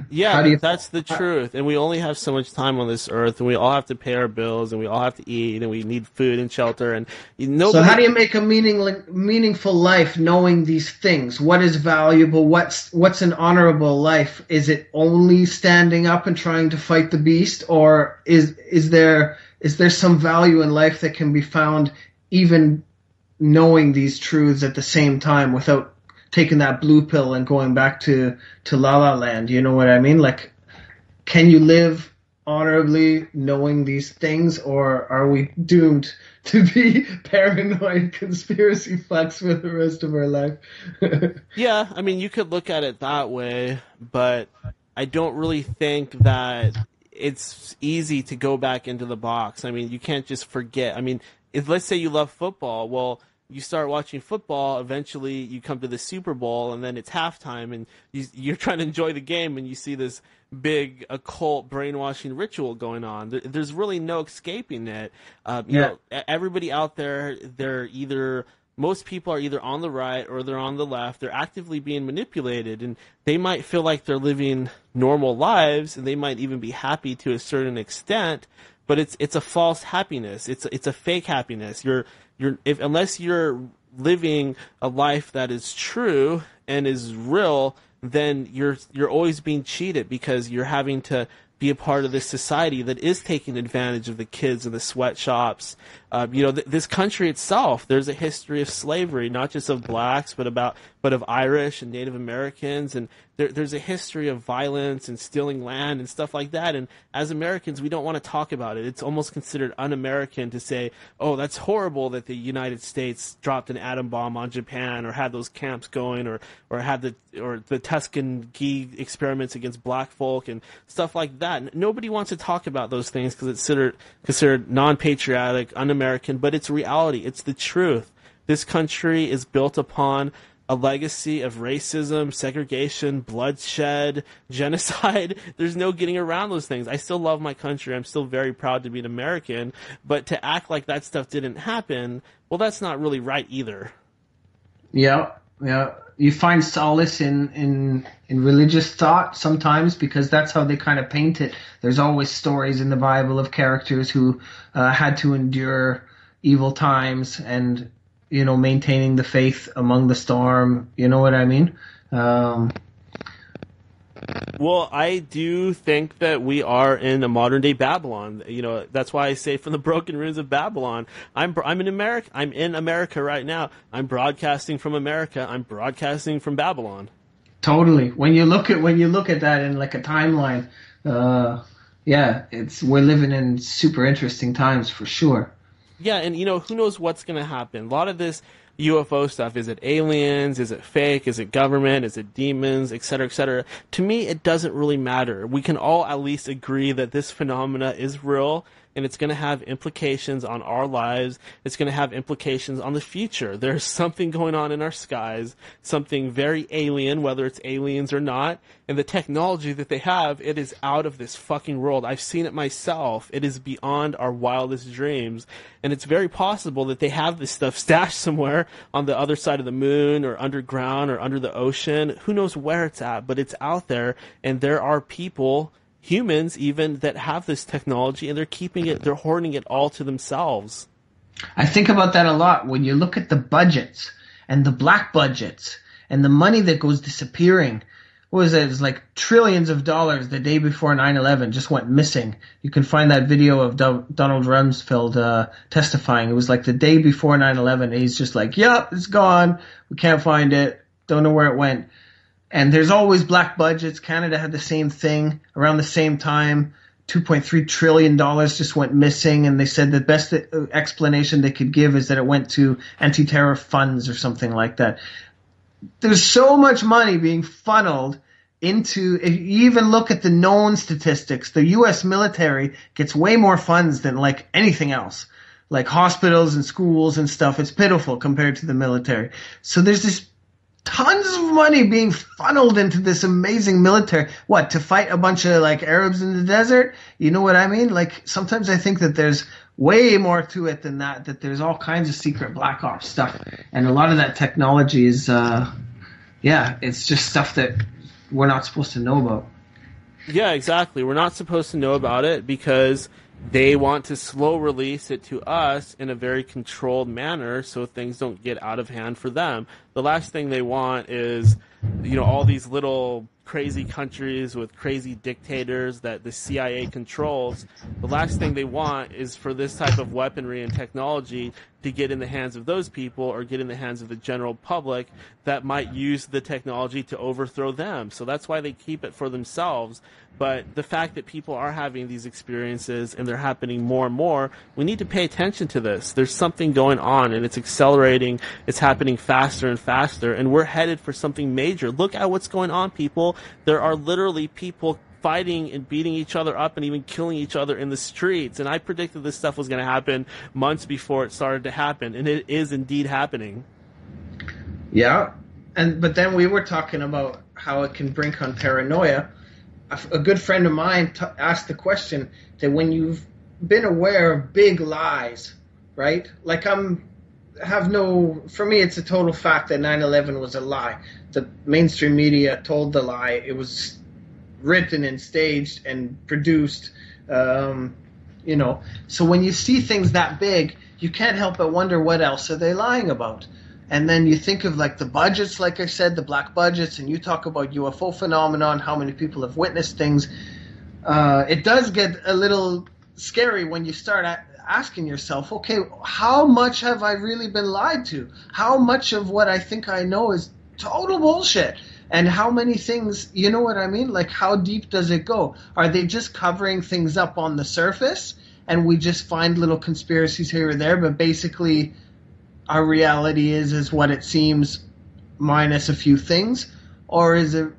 yeah, that's the truth. And we only have so much time on this earth, and we all have to pay our bills, and we all have to eat, and we need food and shelter. And so how do you make a meaningful life knowing these things? What is valuable? What's an honorable life? Is it only standing up and trying to fight the beast, or is there some value in life that can be found even knowing these truths at the same time without taking that blue pill and going back to La La Land? You know what I mean? Like, can you live honorably knowing these things, or are we doomed to be paranoid conspiracy fucks for the rest of our life? Yeah, I mean, you could look at it that way, but I don't really think that it's easy to go back into the box. I mean, you can't just forget. I mean, if let's say you love football, well, you start watching football, eventually you come to the Super Bowl, and then it's halftime, and you're trying to enjoy the game, and you see this big occult brainwashing ritual going on. There's really no escaping it. You know, everybody out there, most people are either on the right or they're on the left. They're actively being manipulated, and they might feel like they're living normal lives, and they might even be happy to a certain extent, but it's a false happiness. It's a fake happiness. Unless you're living a life that is true and is real, then you're always being cheated, because you're having to be a part of this society that is taking advantage of the kids in the sweatshops. You know, this country itself, there's a history of slavery, not just of blacks, but of Irish and Native Americans, and there's a history of violence and stealing land and stuff like that. And as Americans, we don't want to talk about it. It's almost considered un-American to say, "Oh, that's horrible that the United States dropped an atom bomb on Japan, or had those camps going, or had the Tuskegee experiments against black folk and stuff like that." Nobody wants to talk about those things because it's considered non-patriotic, un-American, but it's reality. It's the truth. This country is built upon a legacy of racism, segregation, bloodshed, genocide. There's no getting around those things. I still love my country. I'm still very proud to be an American, but to act like that stuff didn't happen, well, that's not really right either. Yeah. You find solace in religious thought sometimes, because that's how they kind of paint it. There's always stories in the Bible of characters who had to endure evil times and, you know, maintaining the faith among the storm. You know what I mean? Well, I do think that we are in a modern day Babylon. You know, that's why I say from the broken ruins of Babylon. I'm in America. I'm in America right now. I'm broadcasting from America. I'm broadcasting from Babylon. Totally. When you look at that in like a timeline, we're living in super interesting times for sure. Yeah, and you know, who knows what's going to happen? A lot of this UFO stuff, is it aliens? Is it fake? Is it government? Is it demons? Et cetera, et cetera. To me, it doesn't really matter. We can all at least agree that this phenomena is real, and it's going to have implications on our lives. It's going to have implications on the future. There's something going on in our skies, something very alien, whether it's aliens or not. And the technology that they have, it is out of this fucking world. I've seen it myself. It is beyond our wildest dreams. And it's very possible that they have this stuff stashed somewhere on the other side of the moon, or underground, or under the ocean. Who knows where it's at, but it's out there. And there are people, humans even, that have this technology, and they're hoarding it all to themselves. I think about that a lot when you look at the budgets and the black budgets and the money that goes disappearing. What was it? It was like trillions of dollars the day before 9/11 just went missing. You can find that video of Donald Rumsfeld testifying. It was like the day before 9/11. He's just like, "Yep, it's gone. We can't find it. Don't know where it went." And there's always black budgets. Canada had the same thing around the same time. $2.3 trillion just went missing, and they said the best explanation they could give is that it went to anti-terror funds or something like that. There's so much money being funneled into, if you even look at the known statistics, the U.S. military gets way more funds than like anything else. Like hospitals and schools and stuff, it's pitiful compared to the military. So there's this tons of money being funneled into this amazing military. What, to fight a bunch of like Arabs in the desert? You know what I mean? Like sometimes I think that there's way more to it than that there's all kinds of secret black ops stuff. And a lot of that technology is, it's just stuff that we're not supposed to know about. Yeah, exactly. We're not supposed to know about it because they want to slow release it to us in a very controlled manner so things don't get out of hand for them. The last thing they want is, all these little crazy countries with crazy dictators that the CIA controls. The last thing they want is for this type of weaponry and technology to get in the hands of those people or get in the hands of the general public that might use the technology to overthrow them. So that's why they keep it for themselves. But the fact that people are having these experiences and they're happening more and more, we need to pay attention to this. There's something going on and it's accelerating. It's happening faster and faster, and we're headed for something major. Look at what's going on, people. There are literally people fighting and beating each other up and even killing each other in the streets. And I predicted this stuff was going to happen months before it started to happen, and it is indeed happening. Yeah, but then we were talking about how it can bring on paranoia. A good friend of mine asked the question that when you've been aware of big lies, right? Like for me, it's a total fact that 9/11 was a lie. The mainstream media told the lie. It was written and staged and produced, you know. So when you see things that big, you can't help but wonder what else are they lying about. And then you think of like the budgets, like I said, the black budgets, and you talk about UFO phenomenon, how many people have witnessed things. It does get a little scary when you start asking yourself, okay, how much have I really been lied to? How much of what I think I know is total bullshit? And how many things, you know what I mean? Like, how deep does it go? Are they just covering things up on the surface and we just find little conspiracies here or there, but basically our reality is what it seems minus a few things? Or is it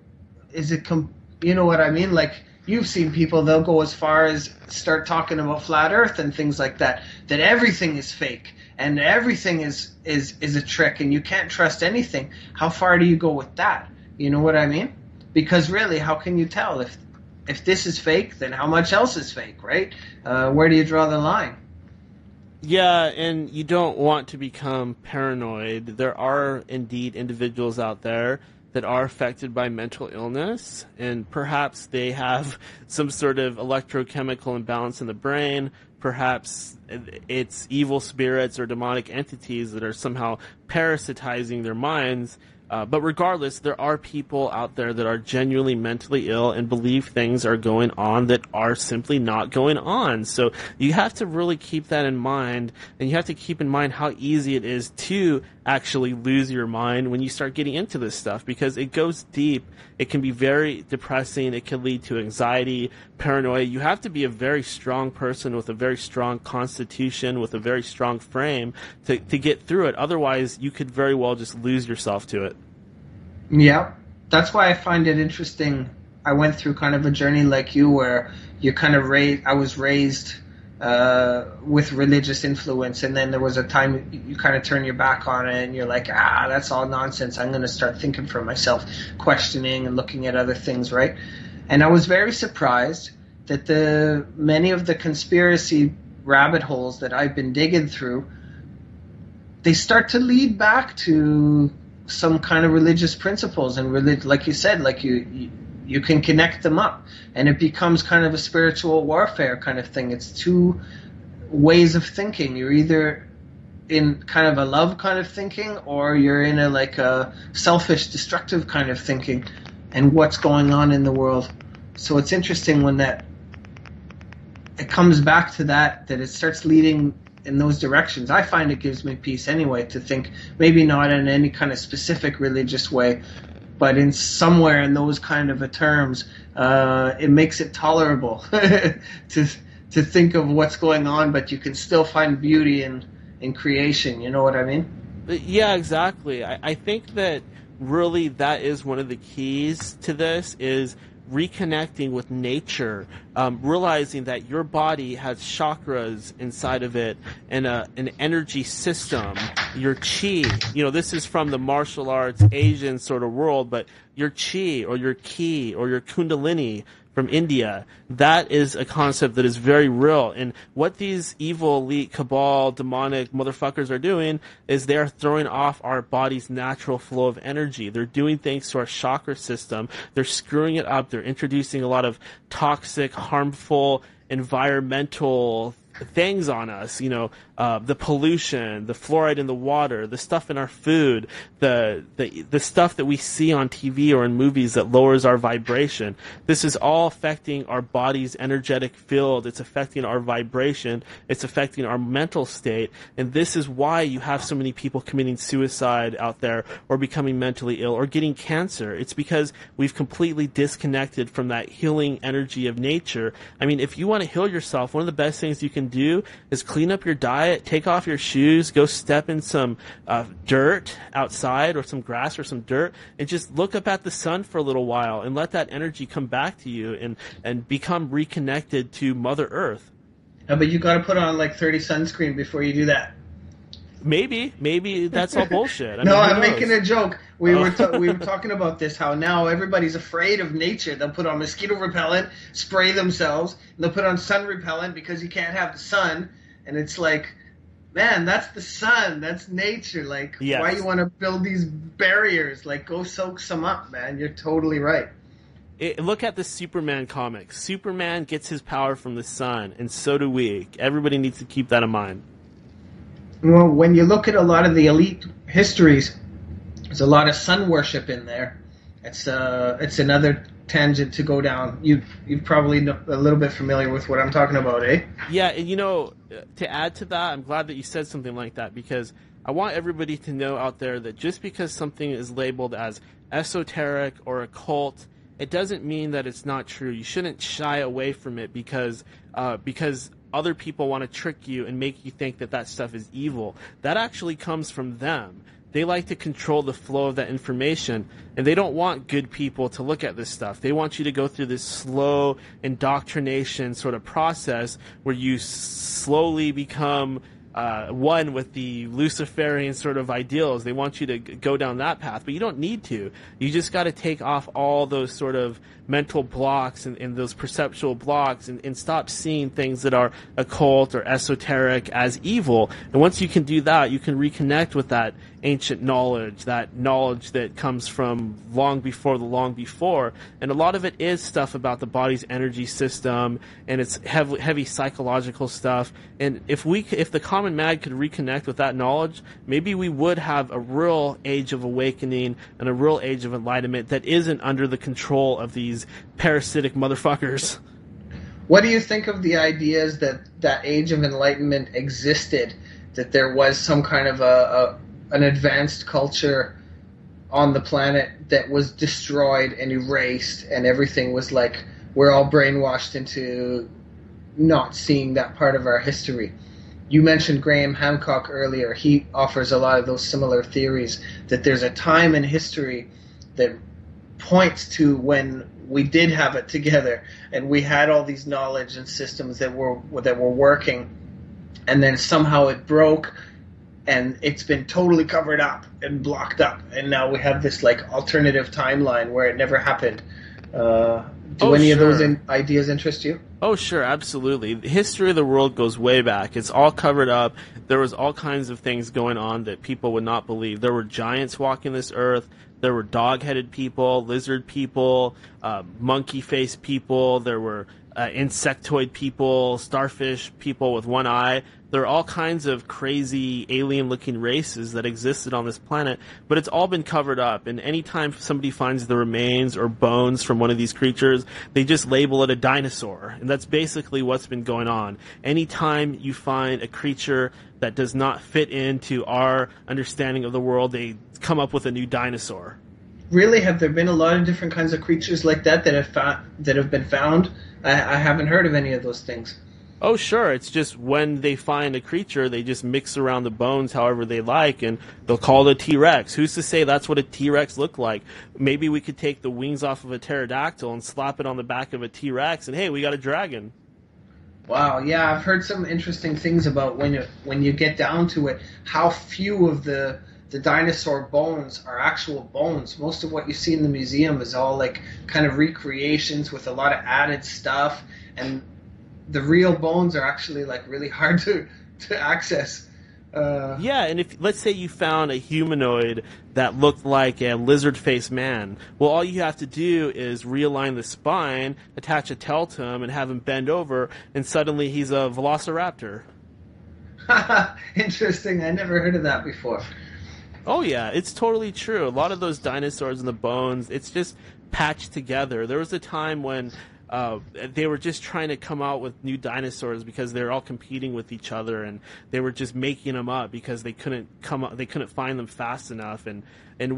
you know what I mean? Like, you've seen people, they'll go as far as start talking about flat earth and things like that everything is fake and everything is a trick and you can't trust anything. How far do you go with that? You know what I mean? Because really, how can you tell if this is fake, then how much else is fake, right? Where do you draw the line? Yeah, and you don't want to become paranoid. There are indeed individuals out there that are affected by mental illness, and perhaps they have some sort of electrochemical imbalance in the brain. Perhaps it's evil spirits or demonic entities that are somehow parasitizing their minds. But regardless, there are people out there that are genuinely mentally ill and believe things are going on that are simply not going on. So you have to really keep that in mind, and you have to keep in mind how easy it is to actually lose your mind when you start getting into this stuff, because it goes deep. It can be very depressing. It can lead to anxiety, paranoia. You have to be a very strong person with a very strong constitution, with a very strong frame to get through it. Otherwise, you could very well just lose yourself to it. Yeah, that's why I find it interesting. I went through kind of a journey like you, where you kind of I was raised with religious influence, and then there was a time you kind of turn your back on it and you're like, that's all nonsense. I'm going to start thinking for myself, questioning and looking at other things, right? And I was very surprised that many of the conspiracy rabbit holes that I've been digging through, they start to lead back to some kind of religious principles, and like you said, like you can connect them up, and it becomes kind of a spiritual warfare kind of thing. It's two ways of thinking. You're either in kind of a love kind of thinking, or you're in a selfish, destructive kind of thinking, and what's going on in the world. So it's interesting when it comes back to that it starts leading in those directions. I find it gives me peace anyway to think, maybe not in any kind of specific religious way, but in somewhere in those kind of terms, it makes it tolerable to think of what's going on, but you can still find beauty in creation. You know what I mean? Yeah, exactly. I think that really that is one of the keys to this, is reconnecting with nature, realizing that your body has chakras inside of it and an energy system, your chi. This is from the martial arts Asian sort of world, but your chi or your ki or your kundalini from India, that is a concept that is very real. And what these evil, elite, cabal, demonic motherfuckers are doing is they are throwing off our body's natural flow of energy. They're doing things to our chakra system. They're screwing it up. They're introducing a lot of toxic, harmful, environmental things on us, the pollution, the fluoride in the water, the stuff in our food, the stuff that we see on TV or in movies that lowers our vibration. This is all affecting our body's energetic field. It's affecting our vibration. It's affecting our mental state. And this is why you have so many people committing suicide out there, or becoming mentally ill, or getting cancer. It's because we've completely disconnected from that healing energy of nature. I mean, if you want to heal yourself, one of the best things you can can do is clean up your diet, take off your shoes, go step in some dirt outside or some grass or some dirt, and just look up at the sun for a little while and let that energy come back to you and become reconnected to Mother Earth. Yeah, but you got to put on like 30 sunscreen before you do that. Maybe that's all bullshit. No, I'm making a joke. We were talking about this, how now everybody's afraid of nature. They'll put on mosquito repellent, spray themselves, and they'll put on sun repellent because you can't have the sun. And it's like, man, that's the sun. That's nature. Like, yes. Why you want to build these barriers? Like, go soak some up, man. You're totally right. Look at the Superman comics. Superman gets his power from the sun, and so do we. Everybody needs to keep that in mind. Well, when you look at a lot of the elite histories, there's a lot of sun worship in there. It's another tangent to go down. You're probably a little bit familiar with what I'm talking about, eh? Yeah, and to add to that, I'm glad that you said something like that, because I want everybody to know out there that just because something is labeled as esoteric or occult, it doesn't mean that it's not true. You shouldn't shy away from it because other people want to trick you and make you think that that stuff is evil. That actually comes from them. They like to control the flow of that information, and they don't want good people to look at this stuff. They want you to go through this slow indoctrination sort of process where you slowly become one with the Luciferian sort of ideals. They want you to go down that path, but you don't need to. You just got to take off all those sort of mental blocks and those perceptual blocks and stop seeing things that are occult or esoteric as evil. And once you can do that, you can reconnect with that ancient knowledge, that knowledge that comes from long before the long before. And a lot of it is stuff about the body's energy system, and it's heavy psychological stuff. And if the common man could reconnect with that knowledge, maybe we would have a real age of awakening and a real age of enlightenment that isn't under the control of these parasitic motherfuckers. What do you think of the ideas that age of enlightenment existed, that there was some kind of an advanced culture on the planet that was destroyed and erased, and everything was like, we're all brainwashed into not seeing that part of our history? You mentioned Graham Hancock earlier. He offers a lot of those similar theories, that there's a time in history that points to when we did have it together and we had all these knowledge and systems that were working, and then somehow it broke and it's been totally covered up and blocked up, and now we have this like alternative timeline where it never happened. Do any of those ideas interest you? Oh, sure, absolutely. The history of the world goes way back. It's all covered up. There was all kinds of things going on that people would not believe. There were giants walking this earth. There were dog-headed people, lizard people, monkey-faced people. There were insectoid people, starfish people with one eye. There are all kinds of crazy alien-looking races that existed on this planet, but it's all been covered up. And anytime somebody finds the remains or bones from one of these creatures, they just label it a dinosaur. And that's basically what's been going on. Anytime you find a creature that does not fit into our understanding of the world, they come up with a new dinosaur. Really? Have there been a lot of different kinds of creatures like that have been found? I haven't heard of any of those things. Oh, sure. It's just when they find a creature, they just mix around the bones however they like, and they'll call it a T-Rex. Who's to say that's what a T-Rex looked like? Maybe we could take the wings off of a pterodactyl and slap it on the back of a T-Rex, and hey, we got a dragon. Wow, yeah, I've heard some interesting things about when you get down to it, how few of the dinosaur bones are actual bones. Most of what you see in the museum is all like kind of recreations with a lot of added stuff, and the real bones are actually like really hard to access. Yeah, and if let's say you found a humanoid that looked like a lizard-faced man, well, all you have to do is realign the spine, attach a tail to him, and have him bend over, and suddenly he's a velociraptor. Interesting. I never heard of that before. Oh yeah, it's totally true. A lot of those dinosaurs and the bones, it's just patched together. There was a time when they were just trying to come out with new dinosaurs because they're all competing with each other, and they were just making them up because they couldn't find them fast enough, and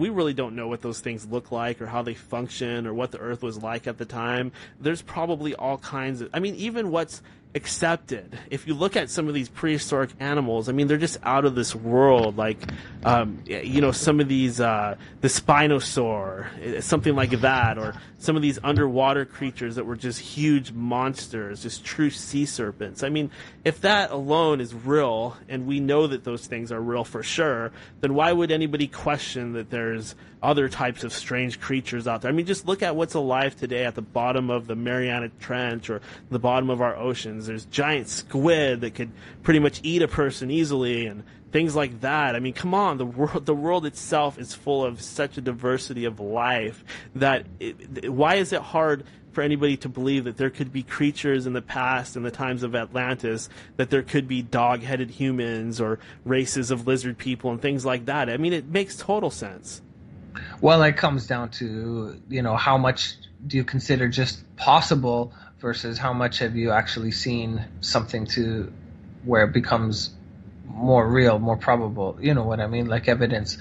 we really don't know what those things look like or how they function or what the Earth was like at the time. There's probably all kinds of, I mean, even what's accepted. If you look at some of these prehistoric animals, I mean, they're just out of this world. Like, some of these, the Spinosaur, something like that, or some of these underwater creatures that were just huge monsters, just true sea serpents. I mean, if that alone is real, and we know that those things are real for sure, then why would anybody question that there's other types of strange creatures out there? I mean, just look at what's alive today at the bottom of the Mariana Trench or the bottom of our oceans. There's giant squid that could pretty much eat a person easily, and things like that. I mean, come on, the world itself is full of such a diversity of life that why is it hard for anybody to believe that there could be creatures in the past, in the times of Atlantis, that there could be dog-headed humans or races of lizard people and things like that? I mean, it makes total sense. Well, it comes down to, how much do you consider just possible versus how much have you actually seen something to where it becomes more real, more probable. You know what I mean? Like evidence.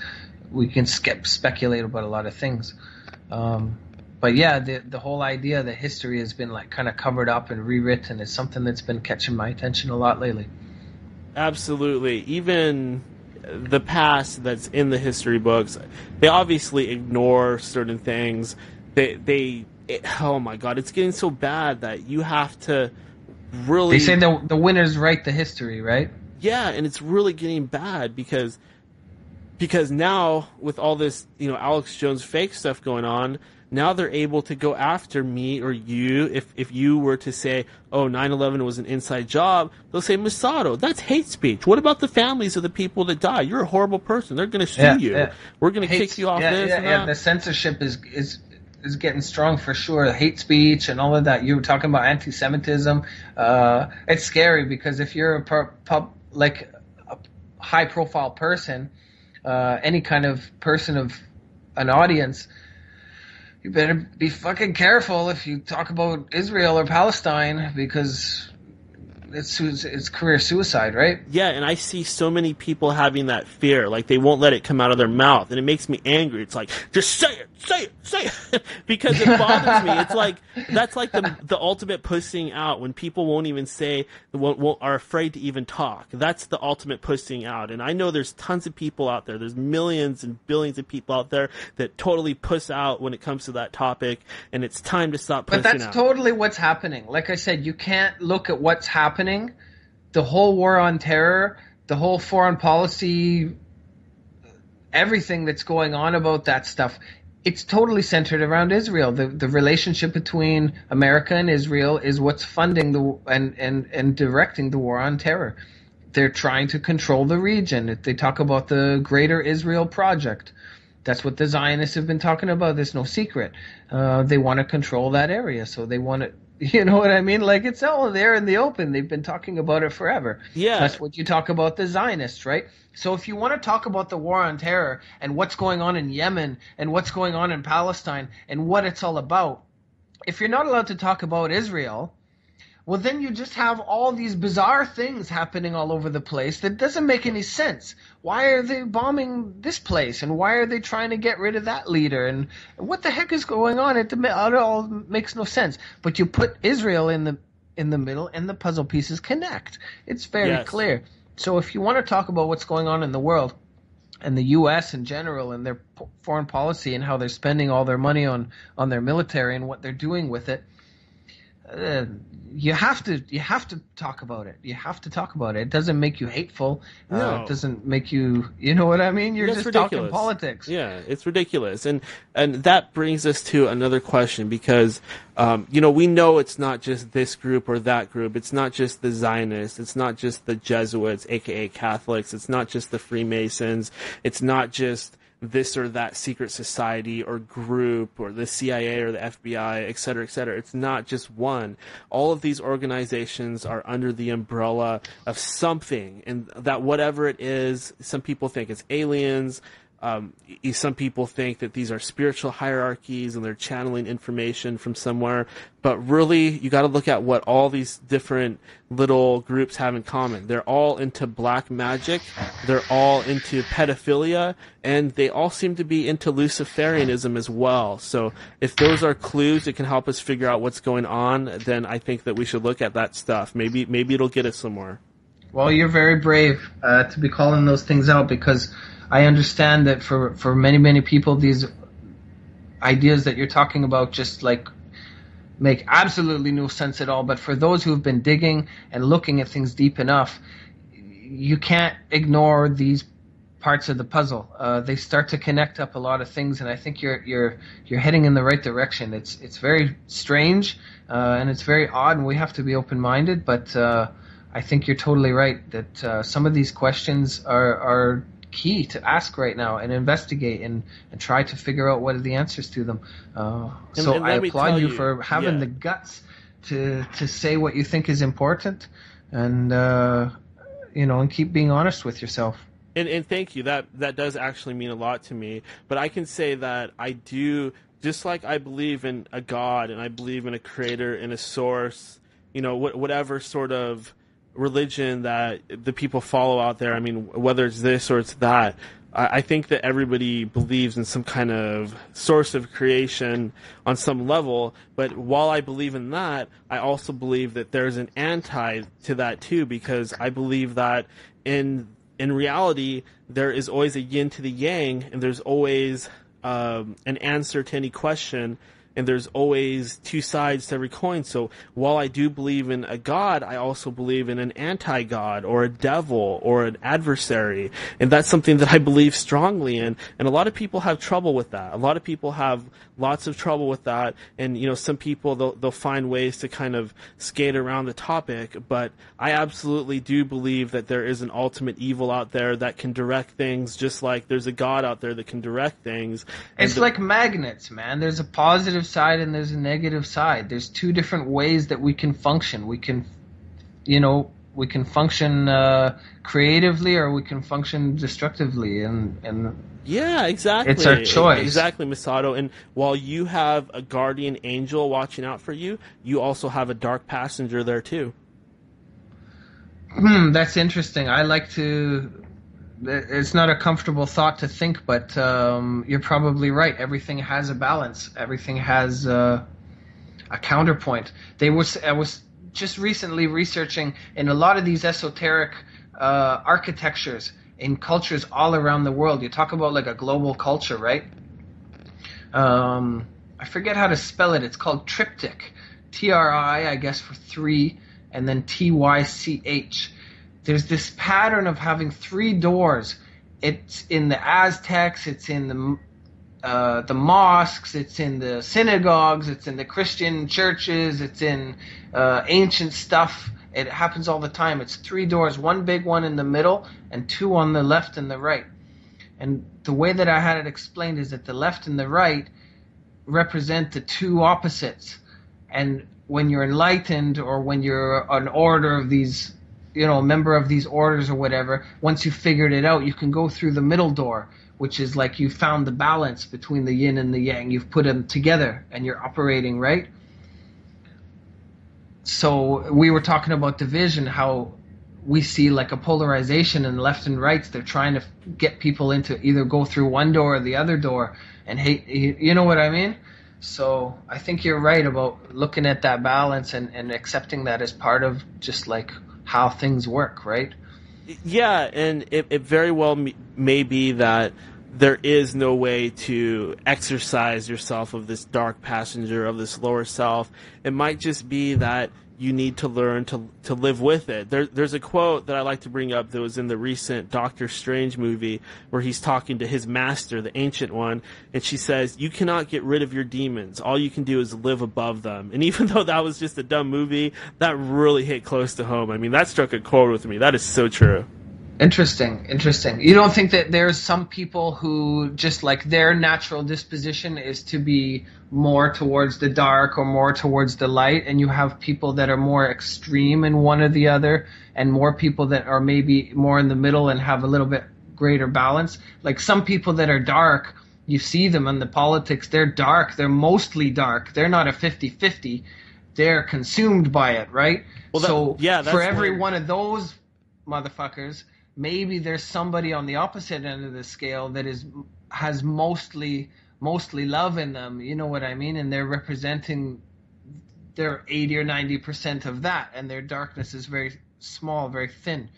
We can speculate about a lot of things. But yeah, the whole idea that history has been like kind of covered up and rewritten is something that's been catching my attention a lot lately. Absolutely. Even the past that's in the history books, they obviously ignore certain things. Oh my God, it's getting so bad that you have to really... They say the winners write the history, right? Yeah, and it's really getting bad because now with all this, Alex Jones fake stuff going on, now they're able to go after me or you. If you were to say, oh, 9/11 was an inside job, they'll say, Masato, that's hate speech. What about the families of the people that died? You're a horrible person. They're going to sue you. Yeah. We're going to kick you off this and that. Yeah, the censorship is getting strong for sure. Hate speech and all of that. You were talking about anti-Semitism. It's scary because if you're a high-profile person, any kind of person of an audience, you better be fucking careful if you talk about Israel or Palestine because it's career suicide, right? Yeah, and I see so many people having that fear, like they won't let it come out of their mouth, and it makes me angry. It's like, just say it, because it bothers me. It's like, that's like the ultimate pussing out, when people won't even say, are afraid to even talk. That's the ultimate pussing out, and I know there's tons of people out there, there's millions and billions of people out there that totally puss out when it comes to that topic, and it's time to stop pussing out. But that's totally what's happening. Like I said, you can't look at what's happening. The whole war on terror, the whole foreign policy, everything that's going on about that stuff, it's totally centered around Israel. The relationship between America and Israel is what's funding and directing the war on terror. They're trying to control the region. They talk about the Greater Israel Project. That's what the Zionists have been talking about. There's no secret. They want to control that area, so they want to... You know what I mean? Like, it's all there in the open. They've been talking about it forever. Yeah. That's what you talk about the Zionists, right? So if you want to talk about the war on terror and what's going on in Yemen and what's going on in Palestine and what it's all about, if you're not allowed to talk about Israel, well, then you just have all these bizarre things happening all over the place that doesn't make any sense. Why are they bombing this place? And why are they trying to get rid of that leader? And what the heck is going on? It all makes no sense. But you put Israel in the middle, and the puzzle pieces connect. It's very clear. So if you want to talk about what's going on in the world, and the U.S. in general, and their foreign policy, and how they're spending all their money on their military and what they're doing with it, you have to talk about it. You have to talk about it. It doesn't make you hateful. No. It doesn't make you know what I mean? You're That's just ridiculous. talking politics. Yeah, it's ridiculous. And that brings us to another question, because we know it's not just this group or that group. It's not just the Zionists. It's not just the Jesuits, aka Catholics. It's not just the Freemasons. It's not just this or that secret society or group or the CIA or the FBI, et cetera, et cetera. It's not just one. All of these organizations are under the umbrella of something, and that whatever it is, some people think it's aliens, some people think that these are spiritual hierarchies and they're channeling information from somewhere, but really you got to look at what all these different little groups have in common. They're all into black magic, they're all into pedophilia, and they all seem to be into Luciferianism as well. So if those are clues that can help us figure out what's going on, then I think that we should look at that stuff. Maybe it'll get us somewhere. Well, you're very brave to be calling those things out, because I understand that for many, many people, these ideas that you're talking about just like make absolutely no sense at all. But for those who've been digging and looking at things deep enough, you can't ignore these parts of the puzzle. They start to connect up a lot of things, and I think you're heading in the right direction. It's very strange and it's very odd, and we have to be open-minded. But I think you're totally right that some of these questions are key to ask right now and investigate and try to figure out what are the answers to them. So I applaud you for having the guts to say what you think is important, and and keep being honest with yourself. And thank you. That does actually mean a lot to me. But I can say that I do, just like I believe in a God and I believe in a creator and a source, whatever sort of religion that the people follow out there. I mean, whether it's this or it's that, I think that everybody believes in some kind of source of creation on some level. But while I believe in that, I also believe that there's an anti to that too, because I believe that in reality, there is always a yin to the yang, and there's always an answer to any question, and there's always two sides to every coin. So while I do believe in a God, I also believe in an anti-God or a devil or an adversary. And that's something that I believe strongly in. And a lot of people have trouble with that. A lot of people have lots of trouble with that. And, some people, they'll find ways to kind of skate around the topic. But I absolutely do believe that there is an ultimate evil out there that can direct things, just like there's a God out there that can direct things. It's like magnets, man. There's a positive side and there's a negative side. There's two different ways that we can function. We can function creatively, or we can function destructively, and yeah, exactly. It's our choice. Exactly, Masato. And while you have a guardian angel watching out for you, you also have a dark passenger there too. That's interesting. I like to. It's not a comfortable thought to think, but you're probably right. Everything has a balance. Everything has a counterpoint. I was just recently researching in a lot of these esoteric architectures in cultures all around the world. You talk about like a global culture, right? I forget how to spell it. It's called triptych. Tri, I guess, for three, and then Tych. There's this pattern of having three doors. It's in the Aztecs, it's in the mosques, it's in the synagogues, it's in the Christian churches, it's in ancient stuff. It happens all the time. It's three doors, one big one in the middle and two on the left and the right. And the way that I had it explained is that the left and the right represent the two opposites. And when you're enlightened, or when you're an order of these, member of these orders or whatever, once you've figured it out, you can go through the middle door, which is like you found the balance between the yin and the yang. You've put them together and you're operating, right? So we were talking about division, how we see like a polarization in left and rights. They're trying to get people into either go through one door or the other door and hate, you know what I mean? So I think you're right about looking at that balance and accepting that as part of just like how things work, right? Yeah, and it very well may be that there is no way to exorcise yourself of this dark passenger, of this lower self. It might just be that you need to learn to live with it. There's a quote that I like to bring up that was in the recent Doctor Strange movie where he's talking to his master, the Ancient One, and she says, "You cannot get rid of your demons. All you can do is live above them." And even though that was just a dumb movie, that really hit close to home. I mean, that struck a chord with me. That is so true. Interesting. You don't think that there's some people who just like their natural disposition is to be more towards the dark or more towards the light, and you have people that are more extreme in one or the other, and more people that are maybe more in the middle and have a little bit greater balance. Like some people that are dark, you see them in the politics, they're dark. They're mostly dark. They're not a 50-50. They're consumed by it, right? Well, that's for every one of those motherfuckers, maybe there's somebody on the opposite end of the scale that has mostly love in them. You know what I mean? And they're representing their 80 or 90% of that, and their darkness is very small, very thin.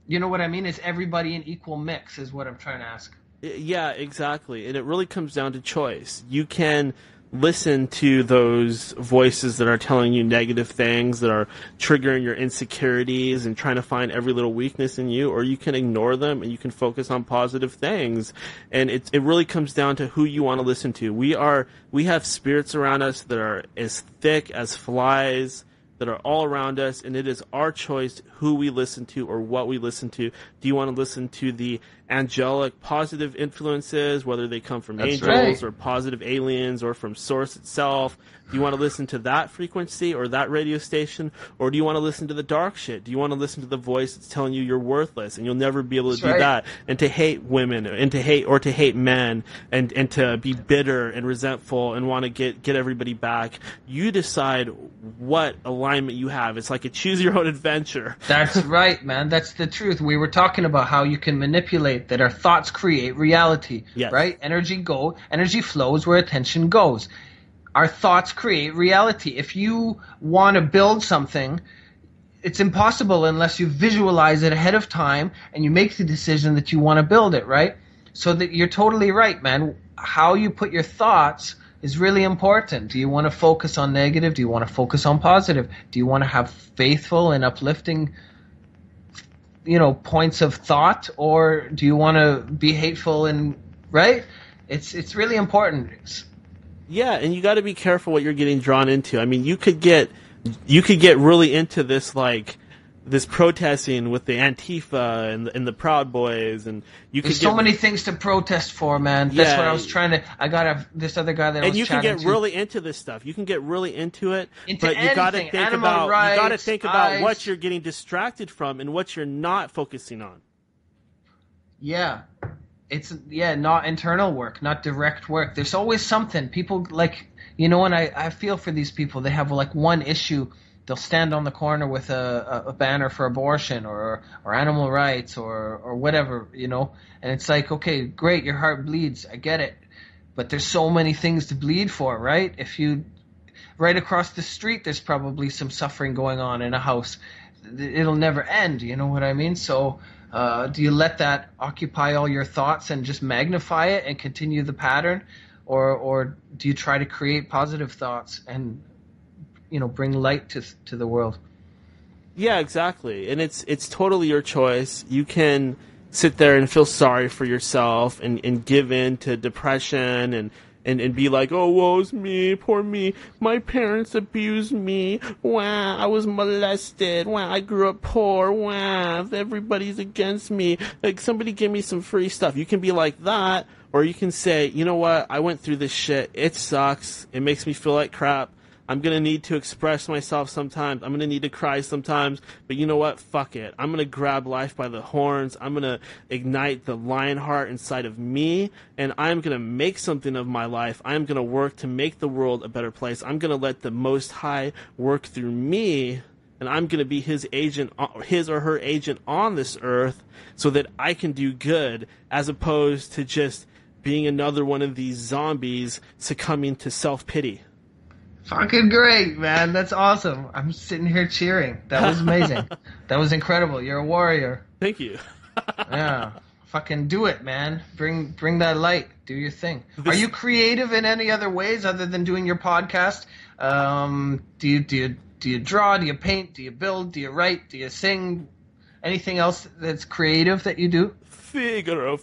You know what I mean? It's everybody in equal mix is what I'm trying to ask. Yeah, exactly. And it really comes down to choice. You can listen to those voices that are telling you negative things, that are triggering your insecurities and trying to find every little weakness in you, or you can ignore them and you can focus on positive things. And it really comes down to who you want to listen to. We have spirits around us that are as thick as flies, that are all around us, and it is our choice who we listen to or what we listen to. Do you want to listen to the angelic, positive influences, whether they come from angels or positive aliens or from Source itself? Do you want to listen to that frequency or that radio station, or do you want to listen to the dark shit? Do you want to listen to the voice that's telling you you're worthless and you'll never be able to do that, and to hate women and to hate men and to be bitter and resentful and want to get everybody back? You decide what alignment you have. It's like a choose your own adventure. That's right, man. That's the truth. We were talking about how you can manipulate that our thoughts create reality, right? Energy flows where attention goes. Our thoughts create reality. If you want to build something, it's impossible unless you visualize it ahead of time and you make the decision that you want to build it, right? So that you're totally right, man. How you put your thoughts is really important. Do you want to focus on negative? Do you want to focus on positive? Do you want to have faithful and uplifting, points of thought, or do you want to be hateful and right? It's really important. Yeah, and you got to be careful what you're getting drawn into. I mean, you could get really into this, like this protesting with the Antifa and the Proud Boys, and there's so many things to protest for, man. That's what I was trying to. I got this other guy that I was chatting to. And you can get really into this stuff. You can get really into it, but you got to think about what you're getting distracted from and what you're not focusing on. Yeah. It's not internal work, not direct work. There's always something. People and I feel for these people. They have like one issue. They'll stand on the corner with a banner for abortion or animal rights or whatever, and it's like, okay, great, your heart bleeds, I get it, but there's so many things to bleed for, right? If you right across the street, there's probably some suffering going on in a house. It'll never end, you know what I mean? So do you let that occupy all your thoughts and just magnify it and continue the pattern, or do you try to create positive thoughts and bring light to the world? Yeah, exactly. And it's totally your choice. You can sit there and feel sorry for yourself and give in to depression and be like, oh, woe's me, poor me, my parents abused me, wow, I was molested, wow, I grew up poor, wow, everybody's against me, like, somebody give me some free stuff. You can be like that, or you can say, you know what, I went through this shit, it sucks, it makes me feel like crap, I'm going to need to express myself sometimes. I'm going to need to cry sometimes. But you know what? Fuck it. I'm going to grab life by the horns. I'm going to ignite the lion heart inside of me. And I'm going to make something of my life. I'm going to work to make the world a better place. I'm going to let the Most High work through me. And I'm going to be his agent, his or her agent on this earth, so that I can do good, as opposed to just being another one of these zombies succumbing to self-pity. Fucking great, man. That's awesome. I'm sitting here cheering. That was amazing. That was incredible. You're a warrior. Thank you. Yeah. Fucking do it, man. Bring that light. Do your thing. Are you creative in any other ways other than doing your podcast? Do you draw? Do you paint? Do you build? Do you write? Do you sing? Anything else that's creative that you do? Figaro.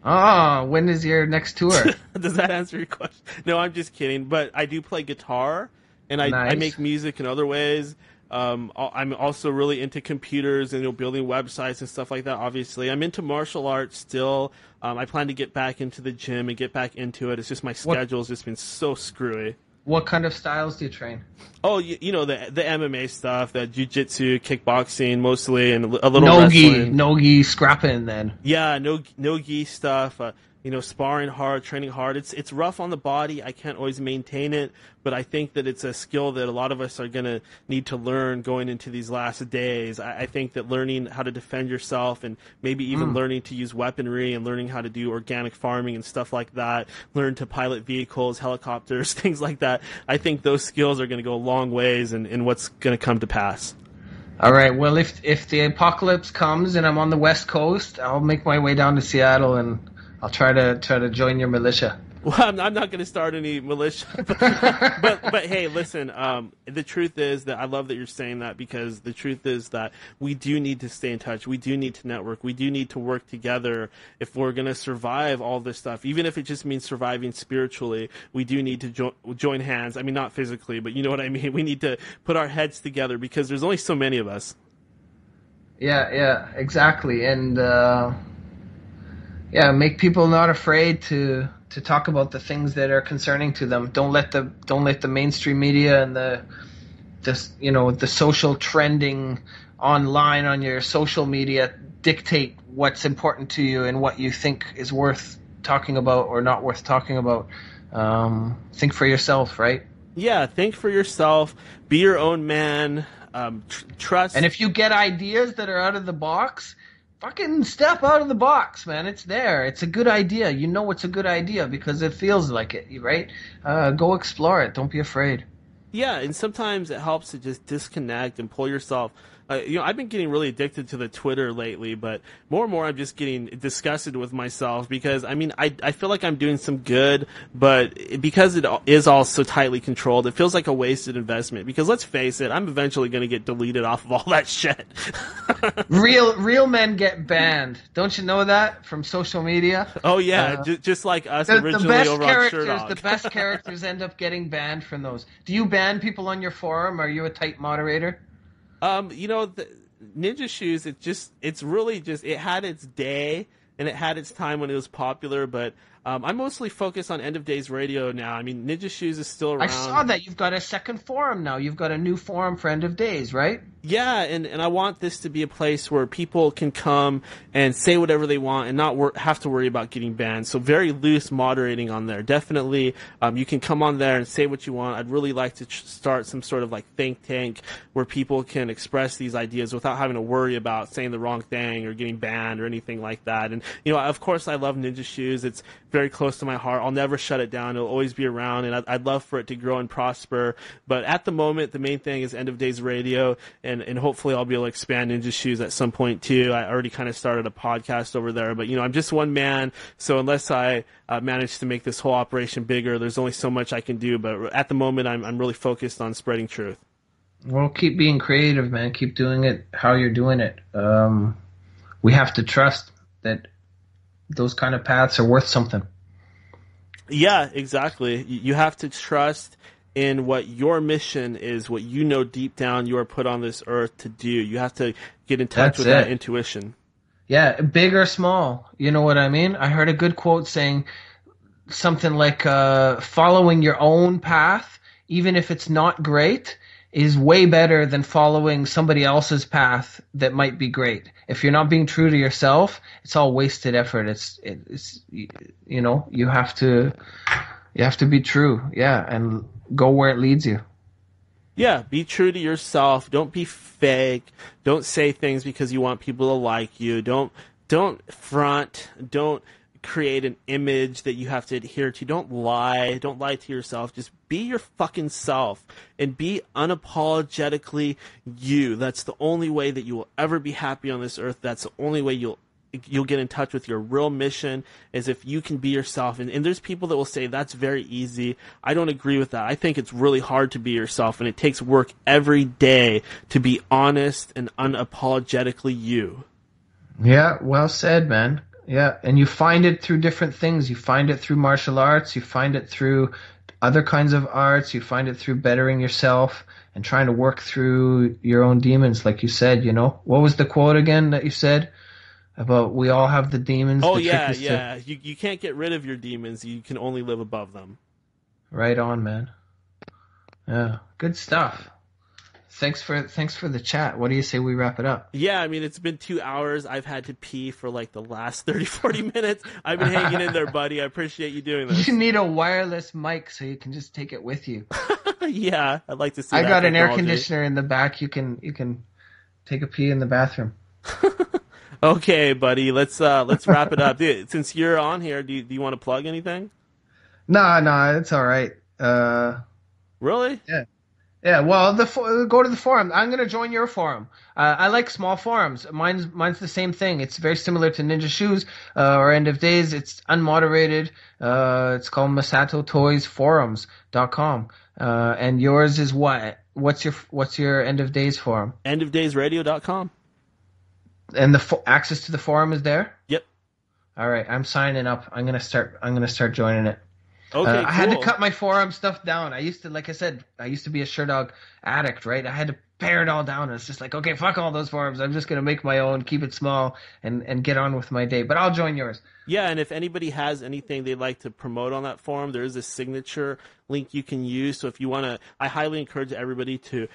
Oh, when is your next tour? Does that answer your question? No, I'm just kidding. But I do play guitar, and I make music in other ways. I'm also really into computers and building websites and stuff like that, obviously. I'm into martial arts still. I plan to get back into the gym and get back into it. It's just my schedule's just been so screwy. What kind of styles do you train? Oh, you know, the MMA stuff, the jiu-jitsu, kickboxing mostly, and a little No-gi, wrestling. no-gi scrapping then. Yeah, no gi stuff. You know, sparring hard, training hard. It's rough on the body. I can't always maintain it, but I think that it's a skill that a lot of us are going to need to learn going into these last days. I think that learning how to defend yourself and maybe even learning to use weaponry and learning how to do organic farming and stuff like that, learn to pilot vehicles, helicopters, things like that. I think those skills are going to go a long ways in what's going to come to pass. All right. Well, if the apocalypse comes and I'm on the West Coast, I'll make my way down to Seattle and I'll try to join your militia. Well, I'm not going to start any militia, but hey, listen. The truth is that I love that you're saying that, because the truth is that we do need to stay in touch. We do need to network. We do need to work together if we're going to survive all this stuff. Even if it just means surviving spiritually, we do need to join hands. I mean, not physically, but you know what I mean. We need to put our heads together because there's only so many of us. Yeah, exactly, and make people not afraid to talk about the things that are concerning to them. Don't let the mainstream media and the social trending online on your social media dictate what's important to you and what you think is worth talking about or not worth talking about. Think for yourself, right? Yeah, think for yourself. Be your own man. Trust. And if you get ideas that are out of the box, fucking step out of the box, man. It's there. It's a good idea. You know it's a good idea because it feels like it, right? Go explore it. Don't be afraid. Yeah, and sometimes it helps to just disconnect and pull yourself. I've been getting really addicted to the Twitter lately, but more and more I'm just getting disgusted with myself because, I mean, I feel like I'm doing some good, but because it is all so tightly controlled, it feels like a wasted investment because let's face it, I'm eventually going to get deleted off of all that shit. Real men get banned. Don't you know that from social media? Oh, yeah, just like us originally over on Sherdog. The best characters end up getting banned from those. Do you ban people on your forum? Are you a tight moderator? The Ninja Shoes, it's really just, it had its day and it had its time when it was popular, but I'm mostly focused on End of Days Radio now. I mean, Ninja Shoes is still around. I saw that you've got a second forum now. You've got a new forum for End of Days, right? Yeah, and I want this to be a place where people can come and say whatever they want and not have to worry about getting banned. So very loose moderating on there. Definitely, you can come on there and say what you want. I'd really like to start some sort of like think tank where people can express these ideas without having to worry about saying the wrong thing or getting banned or anything like that. And, of course, I love Ninja Shoes. It's very close to my heart. I'll never shut it down. It'll always be around, and I'd love for it to grow and prosper. But at the moment, the main thing is End of Days Radio, and hopefully I'll be able to expand Ninja Shoes at some point too. I already kind of started a podcast over there, but I'm just one man, so unless I manage to make this whole operation bigger, there's only so much I can do. But at the moment, I'm really focused on spreading truth. Well, keep being creative, man. Keep doing it how you're doing it. We have to trust that those kind of paths are worth something. Yeah, exactly. You have to trust in what your mission is, what you know deep down you are put on this earth to do. You have to get in touch with that intuition. Yeah, big or small. You know what I mean? I heard a good quote saying something like, following your own path, even if it's not great, is way better than following somebody else's path that might be great. If you're not being true to yourself, it's all wasted effort. You have to be true. Yeah. And go where it leads you. Yeah, be true to yourself. Don't be fake. Don't say things because you want people to like you. Don't front. Don't create an image that you have to adhere to. Don't lie. Don't lie to yourself. Just be your fucking self and be unapologetically you. That's the only way that you will ever be happy on this earth. That's the only way you'll get in touch with your real mission, is if you can be yourself. And there's people that will say that's very easy. I don't agree with that. I think it's really hard to be yourself, and it takes work every day to be honest and unapologetically you. Yeah, well said, man. Yeah, and you find it through different things. You find it through martial arts. You find it through other kinds of arts. You find it through bettering yourself and trying to work through your own demons, like you said, What was the quote again that you said? About we all have the demons. Oh, yeah. You can't get rid of your demons. You can only live above them. Right on, man. Yeah, good stuff. Thanks for the chat. What do you say we wrap it up? Yeah, I mean, it's been 2 hours. I've had to pee for like the last 30, 40 minutes. I've been hanging in there, buddy. I appreciate you doing this. You need a wireless mic so you can just take it with you. Yeah, I'd like to see I that got an air technology. conditioner in the back. You can take a pee in the bathroom. Okay, buddy. Let's wrap it up. Dude, since you're on here, do you want to plug anything? No, it's all right. Really? Yeah. Yeah, well, go to the forum. I'm going to join your forum. I like small forums. Mine's the same thing. It's very similar to Ninja Shoes or End of Days. It's unmoderated. It's called Masato Toys Forums.com. And yours is what? What's your End of Days forum? Endofdaysradio.com. And the access to the forum is there? Yep. All right, I'm signing up. I'm gonna start joining it. Okay, I had to cool. cut my forum stuff down. I used to, like I said, be a Sherdog addict, right? I had to pare it all down. It's just like, okay, fuck all those forums. I'm just going to make my own, keep it small, and get on with my day. But I'll join yours. Yeah, and if anybody has anything they'd like to promote on that forum, there is a signature link you can use. So if you want to, I highly encourage everybody to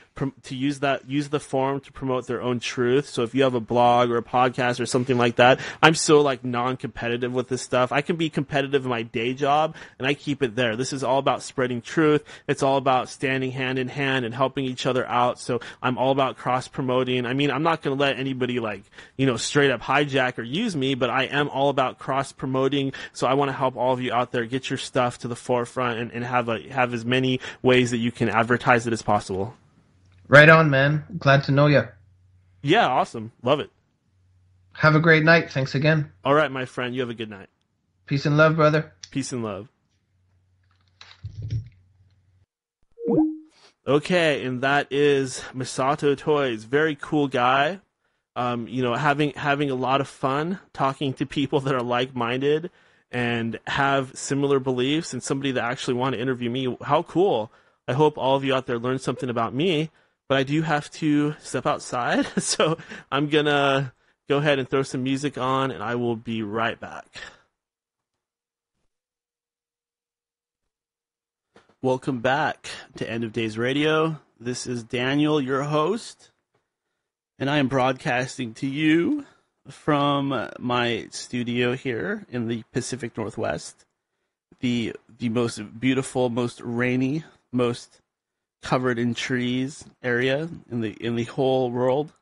use the forum to promote their own truth. So if you have a blog or a podcast or something like that, I'm so like non-competitive with this stuff. I can be competitive in my day job, and I keep it there. This is all about spreading truth. It's all about standing hand in hand and helping each other out. So I'm all about cross-promoting. I mean, I'm not going to let anybody straight up hijack or use me, but I am all about cross-promoting. So I want to help all of you out there get your stuff to the forefront and have as many ways that you can advertise it as possible. Right on, man. Glad to know you. Yeah, awesome. Love it. Have a great night. Thanks again. All right, my friend. You have a good night. Peace and love, brother. Peace and love. Okay, and that is Masato Toys. Very cool guy. Having a lot of fun talking to people that are like-minded and have similar beliefs, and somebody that actually want to interview me. How cool. I hope all of you out there learn something about me, but I do have to step outside, so I'm going to go ahead and throw some music on, and I will be right back. Welcome back to End of Days Radio. This is Daniel, your host, and I am broadcasting to you from my studio here in the Pacific Northwest, the most beautiful, most rainy, most covered in trees area in the whole world.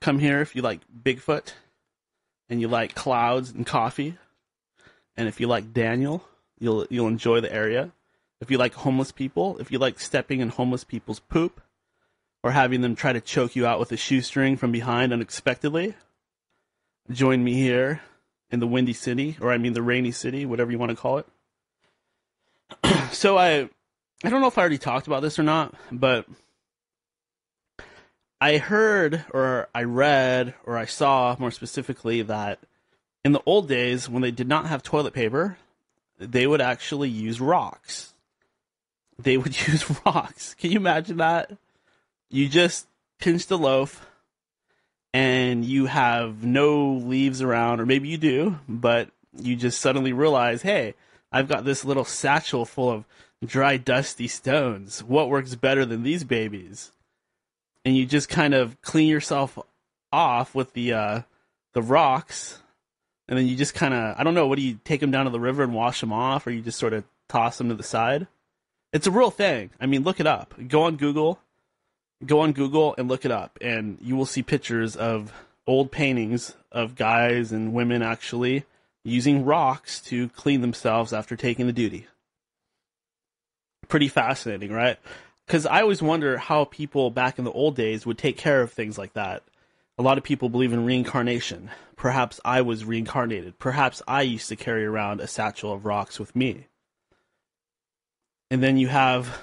Come here if you like Bigfoot, and you like clouds and coffee, and if you like Daniel, you'll enjoy the area. If you like homeless people, if you like stepping in homeless people's poop, or having them try to choke you out with a shoestring from behind unexpectedly, join me here in the Windy City, or the Rainy City, whatever you want to call it. So I don't know if I already talked about this or not, but I heard, or I read, or I saw more specifically that in the old days, when they did not have toilet paper, they would actually use rocks. They would use rocks. Can you imagine that? You just pinch the loaf, and you have no leaves around, or maybe you do, but you just suddenly realize, hey, I've got this little satchel full of dry, dusty stones. What works better than these babies? And you just kind of clean yourself off with the rocks, and then you just kind of, I don't know, what do you take them down to the river and wash them off, or you just sort of toss them to the side? It's a real thing. I mean, look it up. Go on Google and look it up, and you will see pictures of old paintings of guys and women actually using rocks to clean themselves after taking the duty. Pretty fascinating, right? Because I always wonder how people back in the old days would take care of things like that. A lot of people believe in reincarnation. Perhaps I was reincarnated. Perhaps I used to carry around a satchel of rocks with me. And then you have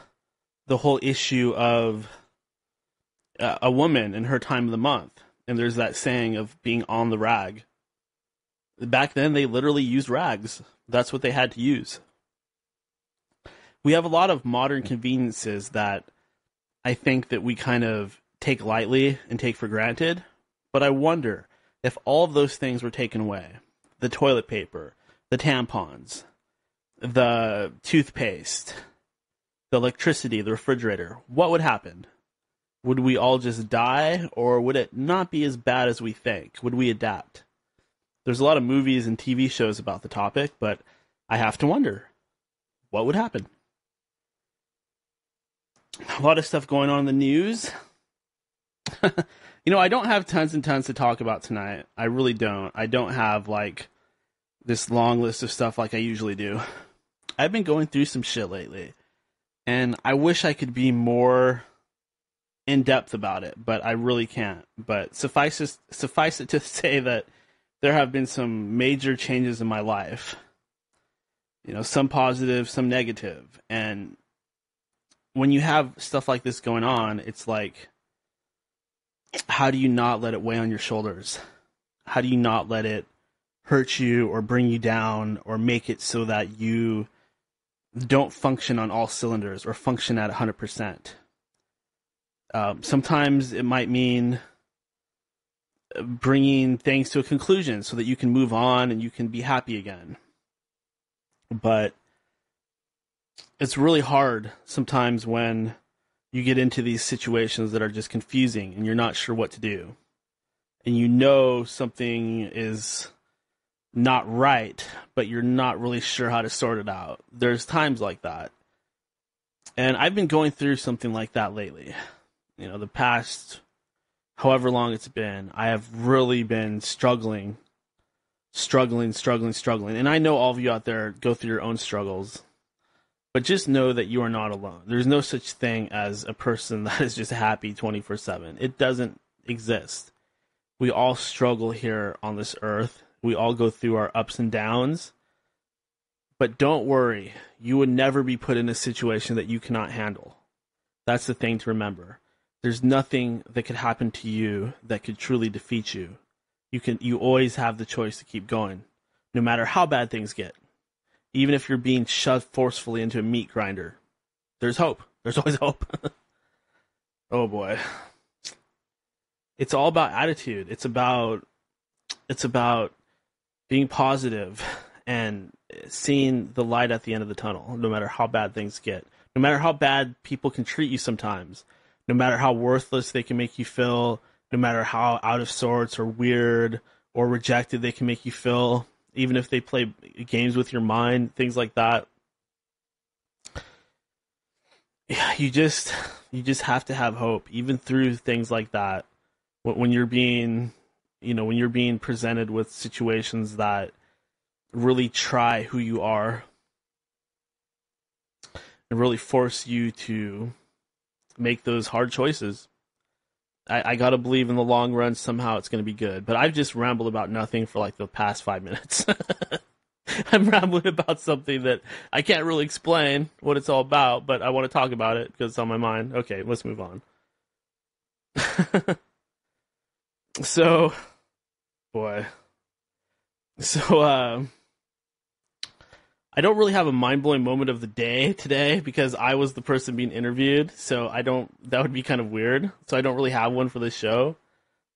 the whole issue of a woman in her time of the month. And there's that saying of being on the rag. Back then, they literally used rags. That's what they had to use. We have a lot of modern conveniences that I think that we kind of take lightly and take for granted. But I wonder if all of those things were taken away. The toilet paper, the tampons, the toothpaste, the electricity, the refrigerator, what would happen? Would we all just die, or would it not be as bad as we think? Would we adapt? There's a lot of movies and TV shows about the topic, but I have to wonder, what would happen? A lot of stuff going on in the news. I don't have tons and tons to talk about tonight. I really don't. I don't have, like, this long list of stuff like I usually do. I've been going through some shit lately, and I wish I could be more in-depth about it, but I really can't. But suffice it to say that there have been some major changes in my life. Some positive, some negative. And when you have stuff like this going on, it's like, how do you not let it weigh on your shoulders? How do you not let it hurt you or bring you down or make it so that you don't function on all cylinders or function at 100%? Sometimes it might mean bringing things to a conclusion so that you can move on and you can be happy again. But it's really hard sometimes when you get into these situations that are just confusing and you're not sure what to do. And something is not right, but you're not really sure how to sort it out. There's times like that. And I've been going through something like that lately. The past however long it's been, I have really been struggling. And I know all of you out there go through your own struggles, but just know that you are not alone. There's no such thing as a person that is just happy 24/7. It doesn't exist. We all struggle here on this earth. We all go through our ups and downs. But don't worry, you would never be put in a situation that you cannot handle. That's the thing to remember. There's nothing that could happen to you that could truly defeat you. You always have the choice to keep going, no matter how bad things get. Even if you're being shoved forcefully into a meat grinder, there's hope. There's always hope. Oh boy. It's all about attitude. It's about being positive and seeing the light at the end of the tunnel, no matter how bad things get. No matter how bad people can treat you sometimes. No matter how worthless they can make you feel, no matter how out of sorts or weird or rejected they can make you feel, even if they play games with your mind, things like that. You just have to have hope, even through things like that. When you're being presented with situations that really try who you are and really force you to make those hard choices. I gotta believe in the long run somehow it's gonna be good. But I've just rambled about nothing for like the past 5 minutes. I'm rambling about something that I can't really explain what it's all about, but I want to talk about it because it's on my mind. Okay, let's move on. So, I don't really have a mind-blowing moment of the day today because I was the person being interviewed, so that would be kind of weird. So I don't really have one for this show.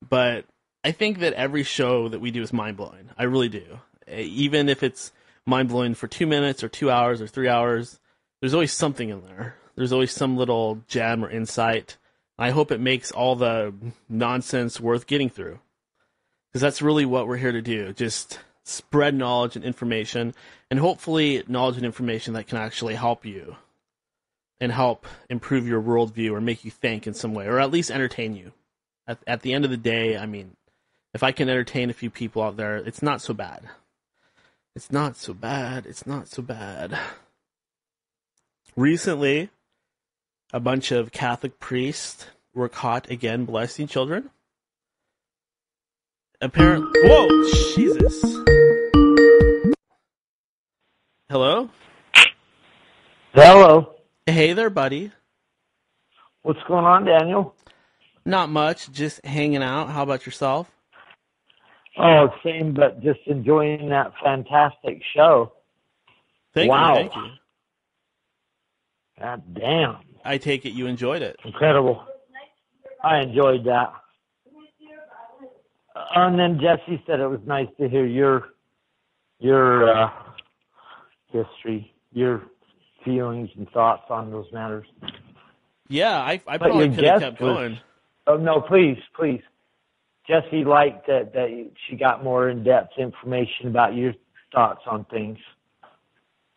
But I think that every show that we do is mind-blowing. I really do. Even if it's mind-blowing for 2 minutes or 2 hours or 3 hours, there's always something in there. There's always some little gem or insight. I hope it makes all the nonsense worth getting through. Because that's really what we're here to do. Just spread knowledge and information, and hopefully knowledge and information that can actually help you and help improve your worldview or make you think in some way, or at least entertain you. At the end of the day, I mean, if I can entertain a few people out there, it's not so bad. It's not so bad. It's not so bad. Recently, a bunch of Catholic priests were caught again molesting children. Apparently, whoa, Jesus. Hello? Hello. Hey there, buddy. What's going on, Daniel? Not much, just hanging out. How about yourself? Oh, same, but just enjoying that fantastic show. Thank you. God damn. I take it you enjoyed it. Incredible. I enjoyed that. And then Jesse said it was nice to hear your history, your feelings and thoughts on those matters. Yeah, I But probably your could have guest kept going. Oh, no, please. Jessie liked that she got more in-depth information about your thoughts on things.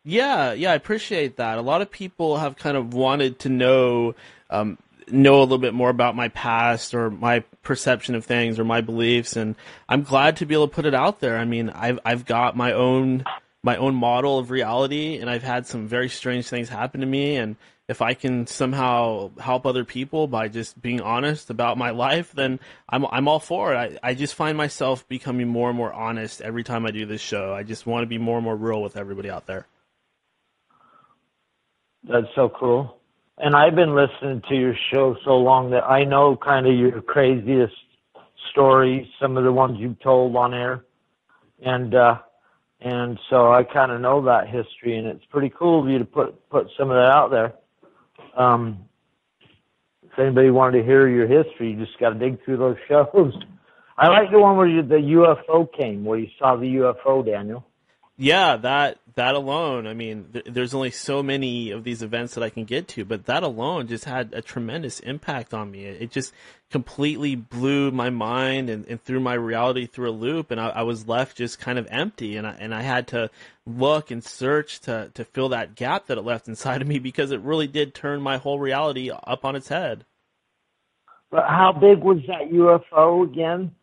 Yeah, I appreciate that. A lot of people have kind of wanted to know a little bit more about my past or my perception of things or my beliefs, and I'm glad to be able to put it out there. I mean, I've got my own model of reality, and I've had some very strange things happen to me, and if I can somehow help other people by just being honest about my life, then I'm all for it. I just find myself becoming more and more honest every time I do this show. I just want to be more and more real with everybody out there. That's so cool. And I've been listening to your show so long that I know kind of your craziest stories, some of the ones you've told on air. And so I kind of know that history, and it's pretty cool of you to put some of that out there. If anybody wanted to hear your history, you just got to dig through those shows. I like the one where the UFO came, where you saw the UFO, Daniel. Yeah, that alone, I mean, there's only so many of these events that I can get to, but that alone just had a tremendous impact on me. It just completely blew my mind and threw my reality through a loop, and I was left just kind of empty, and I had to look and search to fill that gap that it left inside of me, because it really did turn my whole reality up on its head. But how big was that UFO again?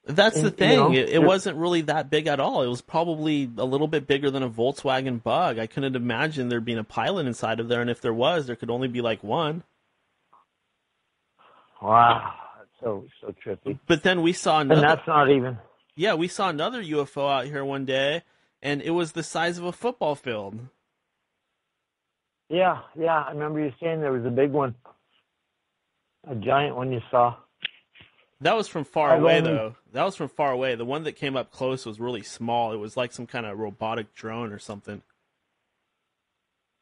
That's the thing. It wasn't really that big at all. It was probably a little bit bigger than a Volkswagen Bug. I couldn't imagine there being a pilot inside of there, and if there was, there could only be like one. Wow, that's so trippy. But then we saw another. And that's not even. Yeah, we saw another UFO out here one day, and it was the size of a football field. Yeah, I remember you saying there was a big one, a giant one you saw. That was from far away, though. That was from far away. The one that came up close was really small. It was like some kind of robotic drone or something.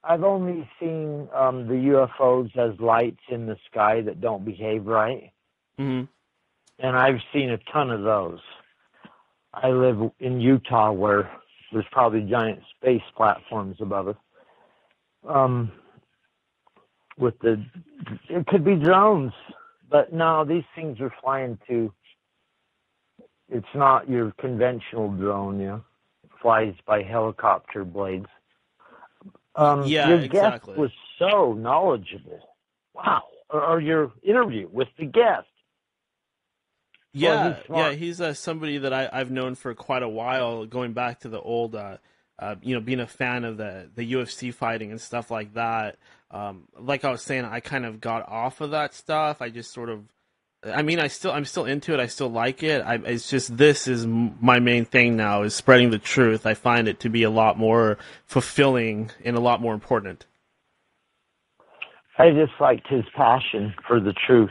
I've only seen the UFOs as lights in the sky that don't behave right. Mm-hmm. And I've seen a ton of those. I live in Utah, where there's probably giant space platforms above us. It could be drones. But no, these things are flying too. It's not your conventional drone, It flies by helicopter blades. Your exactly. guest was so knowledgeable. Wow. Or your interview with the guest. Yeah, he's somebody that I've known for quite a while, going back to the old, being a fan of the UFC fighting and stuff like that. Like I was saying, I kind of got off of that stuff. I just sort of, I'm still into it. I still like it. It's just, this is my main thing now, is spreading the truth. I find it to be a lot more fulfilling and a lot more important. I just liked his passion for the truth.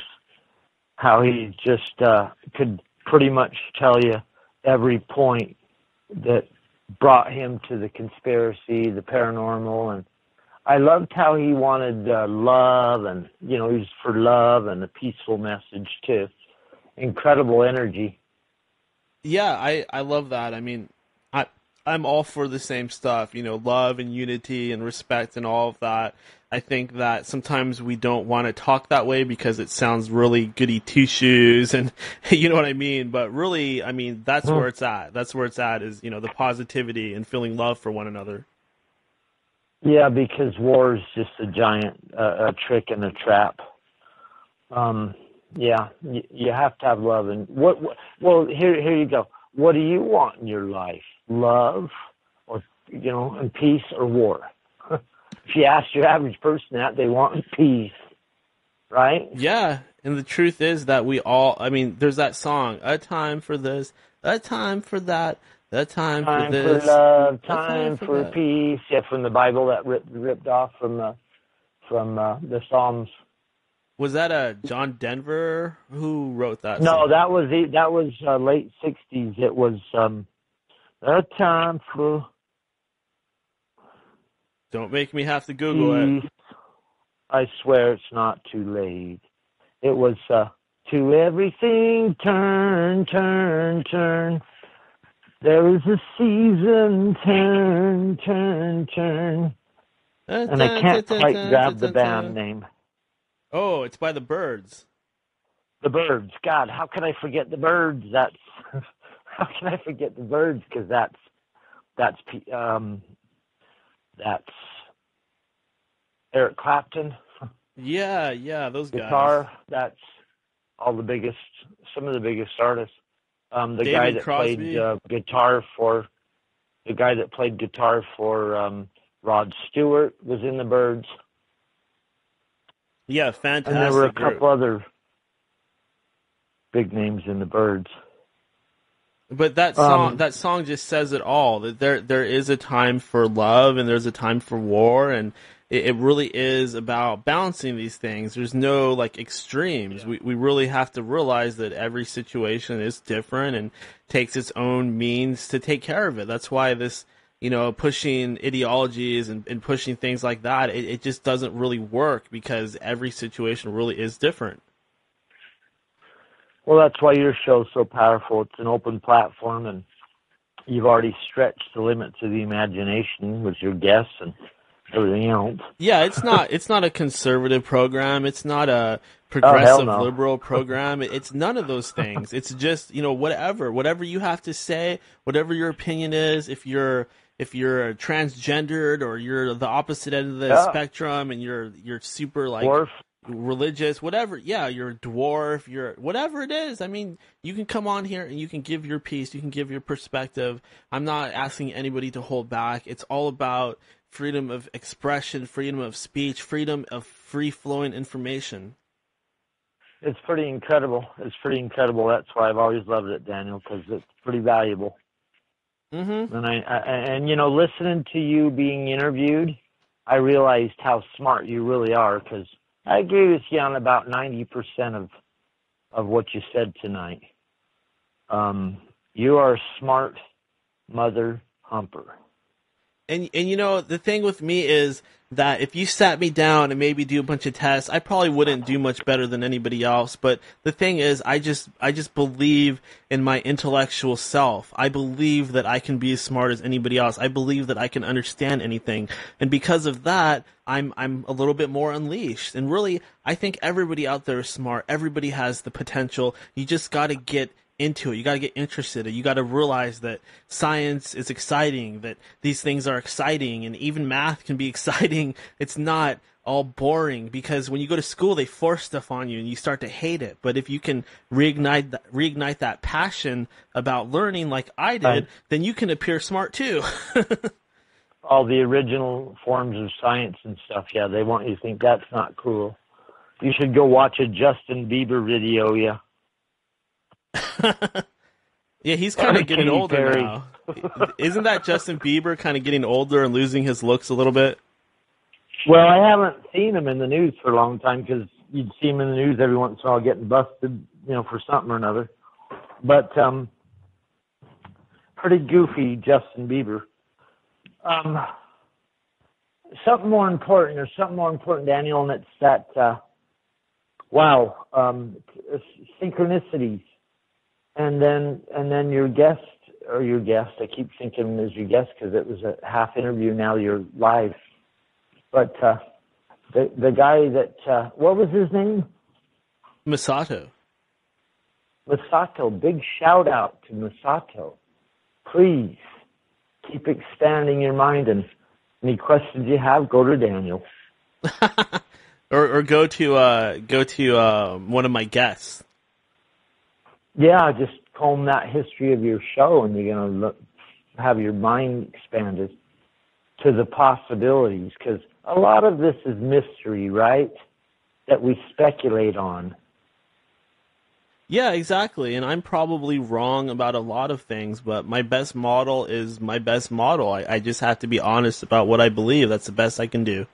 How he just could pretty much tell you every point that brought him to the conspiracy, the paranormal, and I loved how he wanted love, and he was for love and a peaceful message too. Incredible energy. Yeah, I love that. I mean, I'm all for the same stuff, love and unity and respect and all of that. I think that sometimes we don't want to talk that way because it sounds really goody two-shoes, and you know what I mean? But really, I mean, that's where it's at. That's where it's at, is, the positivity and feeling love for one another. Yeah, because war is just a giant a trick and a trap. Yeah, you have to have love. And well, here you go. What do you want in your life? Love, or and peace, or war? If you ask your average person that, they want peace, right? Yeah, and the truth is that we all, there's that song, a time for this, a time for that, a time for this. For love, time for peace. Yeah, from the Bible, that ripped off from the Psalms. Was that John Denver? Who wrote that No, song? that was late 60s. It was a time for... Don't make me have to Google it. I swear it's not too late. It was to everything turn, turn, turn. There is a season, turn, turn, turn. And I can't quite grab the band name. Oh, it's by the Byrds. The Byrds. God, how can I forget the Byrds? How can I forget the Byrds? Because that's Eric Clapton. Yeah, those Guitar. guys. That's all the biggest, some of the biggest artists. The David guy that Crosby. played guitar for Rod Stewart was in the Byrds. Yeah, fantastic. And there were a group. couple other big names in the Byrds. But that song just says it all. That there is a time for love and there's a time for war, and it really is about balancing these things. There's no like extremes. Yeah. We really have to realize that every situation is different and takes its own means to take care of it. That's why this, pushing ideologies and pushing things like that, it just doesn't really work because every situation really is different. Well, that's why your show's so powerful. It's an open platform, and you've already stretched the limits of the imagination with your guests and everything else. Yeah, it's not a conservative program. It's not a progressive liberal program. It's none of those things. It's just, whatever you have to say, whatever your opinion is, if you're transgendered or you're the opposite end of the spectrum and you're super like Dwarf. Religious, whatever. Yeah, you're a dwarf, you're whatever it is. I mean, you can come on here and you can give your piece, you can give your perspective. I'm not asking anybody to hold back. It's all about freedom of expression, freedom of speech, freedom of free-flowing information. It's pretty incredible. That's why I've always loved it, Daniel, because it's pretty valuable. Mm-hmm. And listening to you being interviewed, I realized how smart you really are, because I agree with you on about 90% of what you said tonight. You are a smart mother humper. And the thing with me is that if you sat me down and maybe do a bunch of tests, I probably wouldn't do much better than anybody else. But the thing is, I just believe in my intellectual self. I believe that I can be as smart as anybody else. I believe that I can understand anything. And because of that, I'm a little bit more unleashed. And really, I think everybody out there is smart. Everybody has the potential. You just got to get into it. You got to get interested. You got to realize that science is exciting, that these things are exciting, and even math can be exciting. It's not all boring, because when you go to school, they force stuff on you and you start to hate it. But if you can reignite that passion about learning like I did, then you can appear smart too. All the original forms of science and stuff, yeah, they want you to think that's not cool. You should go watch a Justin Bieber video, yeah. Yeah, he's kind of getting older now. Isn't that Justin Bieber kind of getting older and losing his looks a little bit? Well, I haven't seen him in the news for a long time, because you'd see him in the news every once in a while getting busted, for something or another. But pretty goofy Justin Bieber. Something more important, Daniel, and it's that, synchronicities. And then your guest, I keep thinking as your guest because it was a half interview, now you're live. But the guy that, what was his name? Masato. Masato, big shout out to Masato. Please keep expanding your mind, and any questions you have, go to Daniel. or go to one of my guests. Yeah, just comb that history of your show, and you're going to have your mind expanded to the possibilities, because a lot of this is mystery, right, that we speculate on. Yeah, exactly, and I'm probably wrong about a lot of things, but my best model is my best model. I just have to be honest about what I believe. That's the best I can do.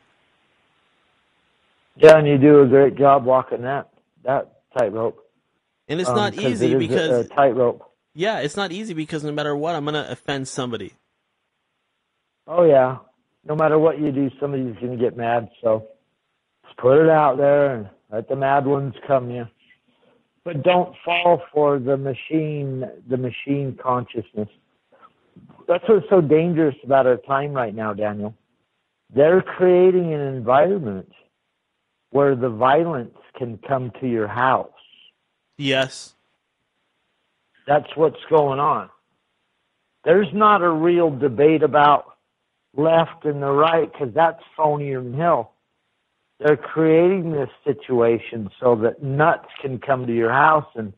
Yeah, and you do a great job walking that tightrope. And it's not easy because a tightrope. Yeah, it's not easy because no matter what, I'm going to offend somebody. Oh yeah, no matter what you do, somebody's going to get mad. So just put it out there and let the mad ones come you. But don't fall for the machine consciousness. That's what's so dangerous about our time right now, Daniel. They're creating an environment where the violence can come to your house. Yes. That's what's going on. There's not a real debate about left and the right, because that's phonier than hell. They're creating this situation so that nuts can come to your house, and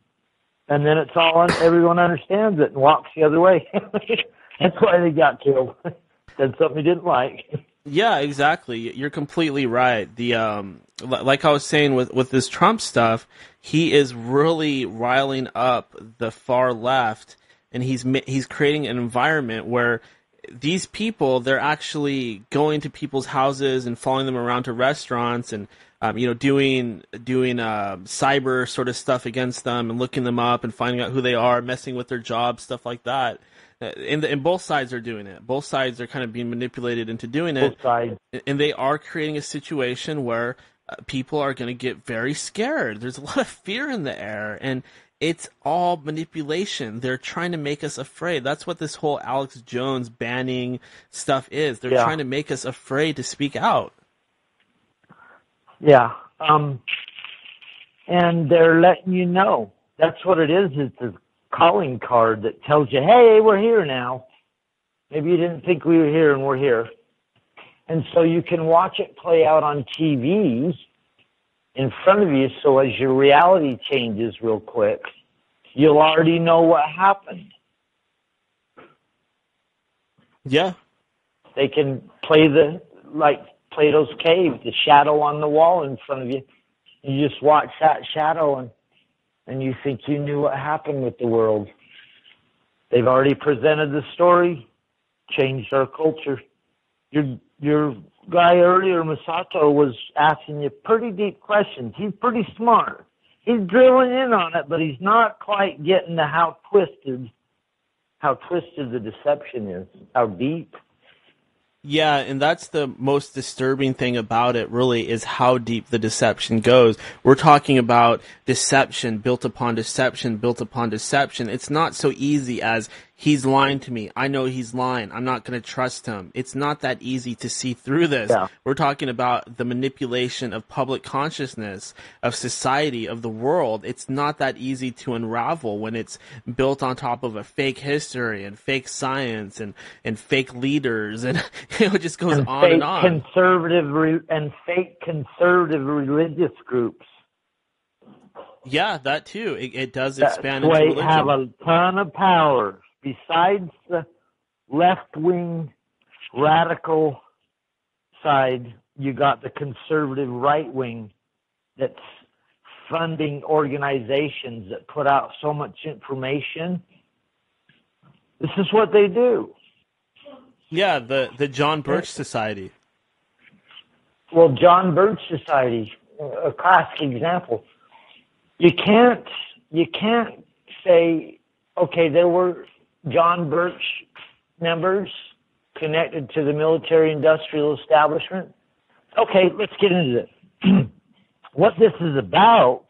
then it's all everyone understands it and walks the other way. That's why they got killed. Said something he didn't like. Yeah, exactly. You're completely right. The like I was saying with this Trump stuff, he is really riling up the far left, and he's creating an environment where these people, they're actually going to people's houses and following them around to restaurants and doing cyber sort of stuff against them and looking them up and finding out who they are, messing with their jobs, stuff like that. And both sides are doing it. Both sides are kind of being manipulated into doing it. Both sides. And they are creating a situation where people are going to get very scared. There's a lot of fear in the air, and it's all manipulation. They're trying to make us afraid. That's what this whole Alex Jones banning stuff is. They're trying to make us afraid to speak out. Yeah. And they're letting you know. That's what it is. It's a calling card that tells you, hey, we're here now. Maybe you didn't think we were here, and we're here. And so you can watch it play out on TV in front of you, so as your reality changes real quick, you'll already know what happened. Yeah. They can play like Plato's cave, the shadow on the wall in front of you. You just watch that shadow, and you think you knew what happened with the world. They've already presented the story, changed our culture. Your guy earlier, Masato, was asking you pretty deep questions. He's pretty smart. He's drilling in on it, but he's not quite getting to how twisted the deception is, how deep. Yeah, and that's the most disturbing thing about it, really, is how deep the deception goes. We're talking about deception built upon deception built upon deception. It's not so easy as, he's lying to me. I know he's lying. I'm not going to trust him. It's not that easy to see through this. Yeah. We're talking about the manipulation of public consciousness, of society, of the world. It's not that easy to unravel when it's built on top of a fake history and fake science and fake leaders, and it just goes on and on. Fake conservative religious groups. Yeah, that too. It does expand That's into why religion. have a ton of power. Besides the left-wing radical side, you got the conservative right-wing that's funding organizations that put out so much information. This is what they do. Yeah, the John Birch Society. Well, John Birch Society, a classic example. You can't say, okay, there were John Birch members connected to the military-industrial establishment. Okay, let's get into this. What this is about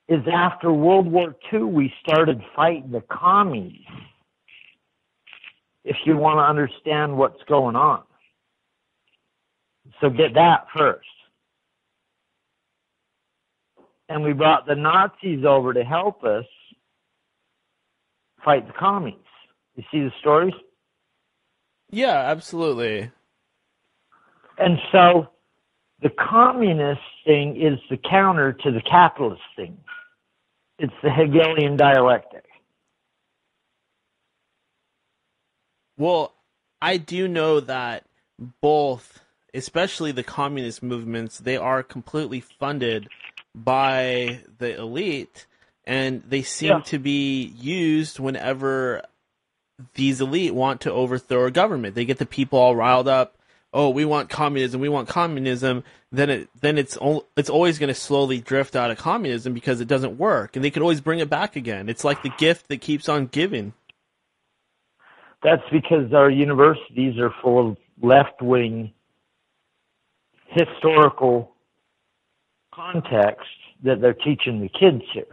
is after World War II, we started fighting the commies, if you want to understand what's going on. So get that first. And we brought the Nazis over to help us fight the commies. You see the stories? Yeah, absolutely. And so the communist thing is the counter to the capitalist thing. It's the Hegelian dialectic. Well, I do know that both, especially the communist movements, they are completely funded by the elite, and they seem to be used whenever these elite want to overthrow a government. They get the people all riled up. Oh, we want communism. We want communism. Then it's always going to slowly drift out of communism because it doesn't work, and they could always bring it back again. It's like the gift that keeps on giving. That's because our universities are full of left-wing historical context that they're teaching the kids here.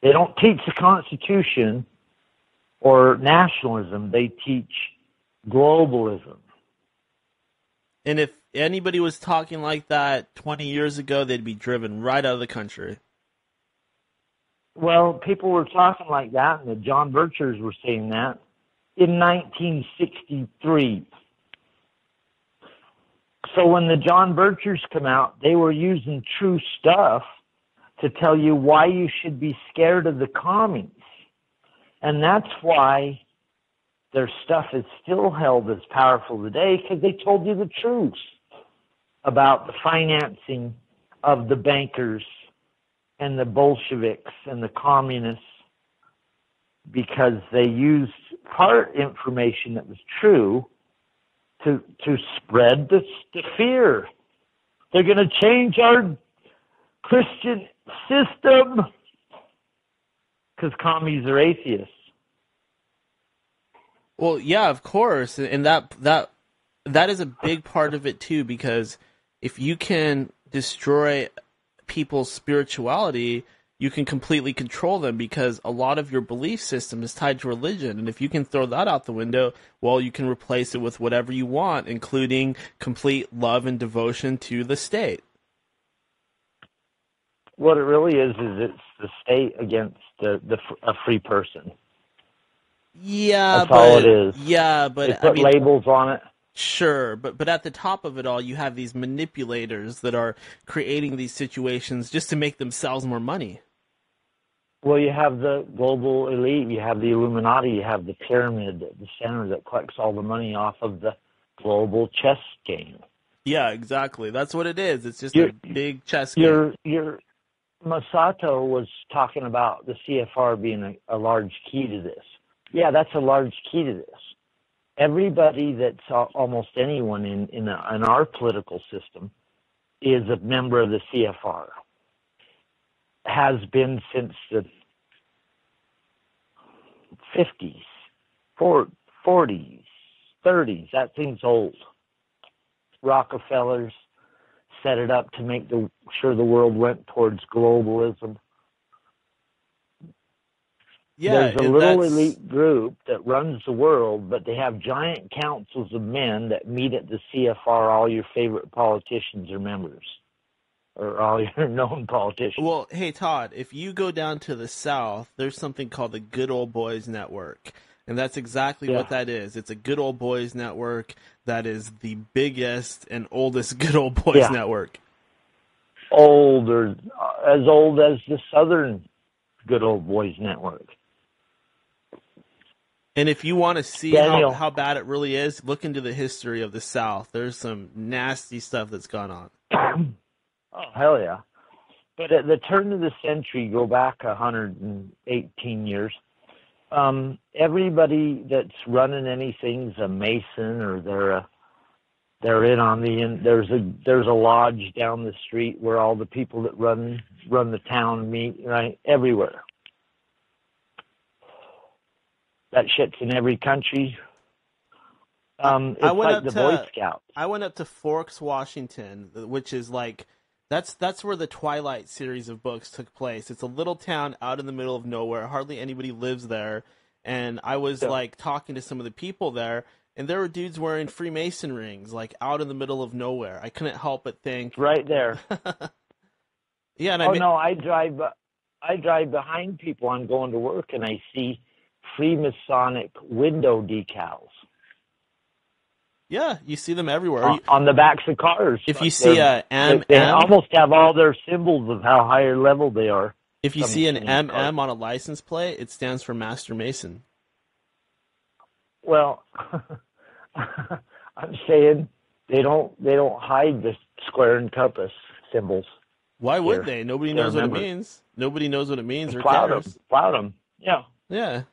They don't teach the Constitution or nationalism. They teach globalism. And if anybody was talking like that 20 years ago, they'd be driven right out of the country. Well, people were talking like that, and the John Birchers were saying that in 1963. So when the John Birchers come out, they were using true stuff to tell you why you should be scared of the commies. And that's why their stuff is still held as powerful today, because they told you the truth about the financing of the bankers and the Bolsheviks and the communists, because they used part information that was true to spread the fear. They're going to change our Christian system because commies are atheists. Well, yeah, of course, and that is a big part of it too, because if you can destroy people's spirituality, you can completely control them, because a lot of your belief system is tied to religion, and if you can throw that out the window, well, you can replace it with whatever you want, including complete love and devotion to the state. What it really is it's the state against a free person. Yeah, that's all it is. Yeah, but they put labels on it. Sure, but at the top of it all, you have these manipulators that are creating these situations just to make themselves more money. Well, you have the global elite, you have the Illuminati, you have the pyramid at the center that collects all the money off of the global chess game. Yeah, exactly. That's what it is. It's just a big chess game. Your Masato was talking about the CFR being a large key to this. Yeah, that's a large key to this. Everybody that's almost anyone in our political system is a member of the CFR. Has been since the 50s, 40s, 30s. That thing's old. Rockefellers set it up to make sure the world went towards globalism. Yeah, there's a little elite group that runs the world, but they have giant councils of men that meet at the CFR. All your favorite politicians are members, or all your known politicians. Well, hey, Todd, if you go down to the South, there's something called the Good Old Boys Network, and that's exactly what that is. It's a Good Old Boys Network that is the biggest and oldest Good Old Boys Network. Older, as old as the Southern Good Old Boys Network. And if you want to see how bad it really is, look into the history of the South. There's some nasty stuff that's gone on. Oh, hell yeah. But at the turn of the century, go back 118 years, everybody that's running anything's a Mason, or they're in on there's a lodge down the street where all the people that run the town meet, right? Everywhere. That shit's in every country. It's like the Boy Scouts. I went up to Forks, Washington, which is like, that's where the Twilight series of books took place. It's a little town out in the middle of nowhere. Hardly anybody lives there. And I was like talking to some of the people there, and there were dudes wearing Freemason rings, like out in the middle of nowhere. I couldn't help but think, right there. Yeah. And I drive behind people. I'm going to work, and I see Freemasonic window decals. Yeah, you see them everywhere. On the backs of cars. If you see a MM... They almost have all their symbols of how higher level they are. If you see an MM on a license plate, it stands for Master Mason. Well, I'm saying they don't hide the square and compass symbols. Why would they? Nobody knows what it means. Nobody knows what it means or cares. Plowed them. Yeah. Yeah.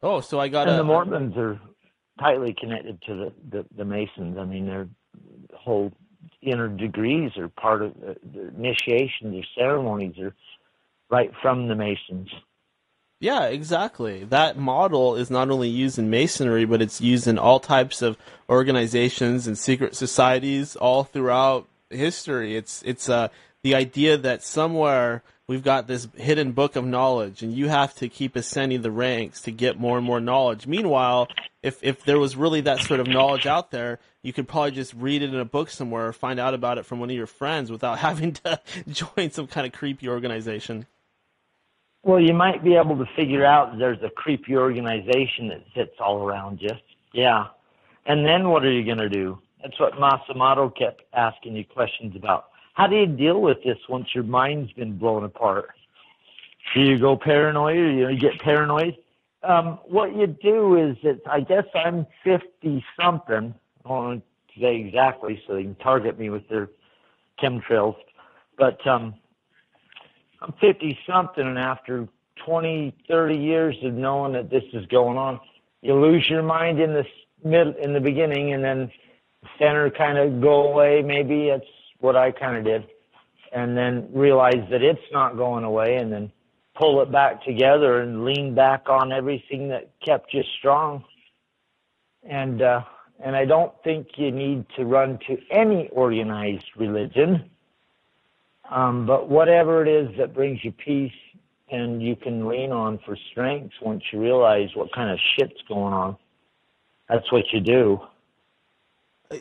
Oh, so I got And the Mormons are tightly connected to the Masons. I mean, their whole inner degrees are part of the initiation. Their ceremonies are right from the Masons. Yeah, exactly. That model is not only used in Masonry, but it's used in all types of organizations and secret societies all throughout history. It's the idea that somewhere we've got this hidden book of knowledge, and you have to keep ascending the ranks to get more and more knowledge. Meanwhile, if there was really that sort of knowledge out there, you could probably just read it in a book somewhere or find out about it from one of your friends without having to join some kind of creepy organization. Well, you might be able to figure out there's a creepy organization that sits all around you. Yeah. And then what are you going to do? That's what Masato kept asking you questions about. How do you deal with this once your mind's been blown apart? Do you go paranoid or you get paranoid? What you do is that I guess I'm 50-something. I don't want to say exactly so they can target me with their chemtrails. But I'm 50-something, and after 20, 30 years of knowing that this is going on, you lose your mind in the beginning, and then the center kind of go away. Maybe it's what I kind of did, and then realize that it's not going away, and then pull it back together and lean back on everything that kept you strong. And I don't think you need to run to any organized religion, but whatever it is that brings you peace and you can lean on for strength once you realize what kind of shit's going on. That's what you do.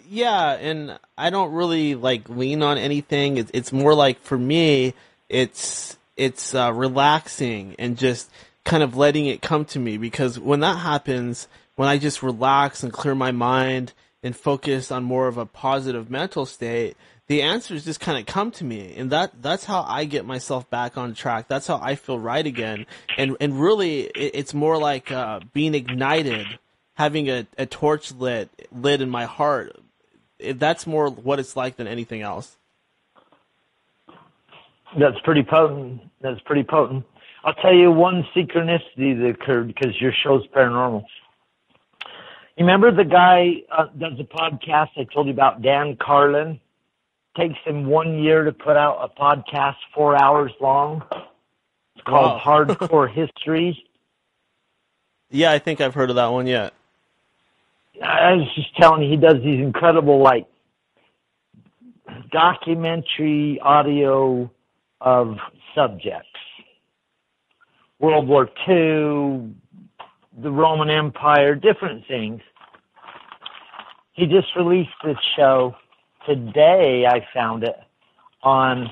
Yeah, and I don't really lean on anything. It's more like, for me, it's relaxing and just kind of letting it come to me, because when that happens, when I just relax and clear my mind and focus on more of a positive mental state, the answers just kind of come to me, and that's how I get myself back on track. That's how I feel right again. And really, it's more like being ignited, having a torch lit in my heart. That's more what it's like than anything else. That's pretty potent. I'll tell you one synchronicity that occurred, because your show's paranormal. You remember the guy does a podcast I told you about, Dan Carlin? Takes him 1 year to put out a podcast 4 hours long. It's called Hardcore History. Yeah, I think I've heard of that one yet. I was just telling you, he does these incredible, documentary audio of subjects. World War II, the Roman Empire, different things. He just released this show today. I found it on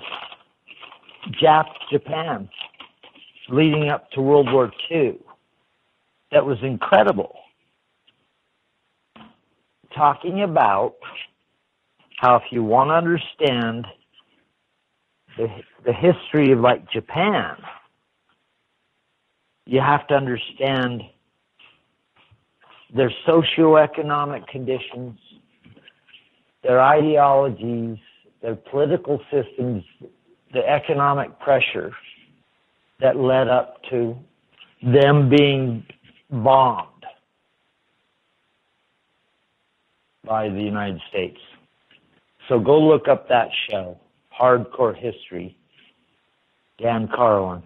Japan, leading up to World War II. That was incredible. Talking about how, if you want to understand the history of Japan, you have to understand their socioeconomic conditions, their ideologies, their political systems, the economic pressure that led up to them being bombed by the United States. So go look up that show, Hardcore History, Dan Carlin.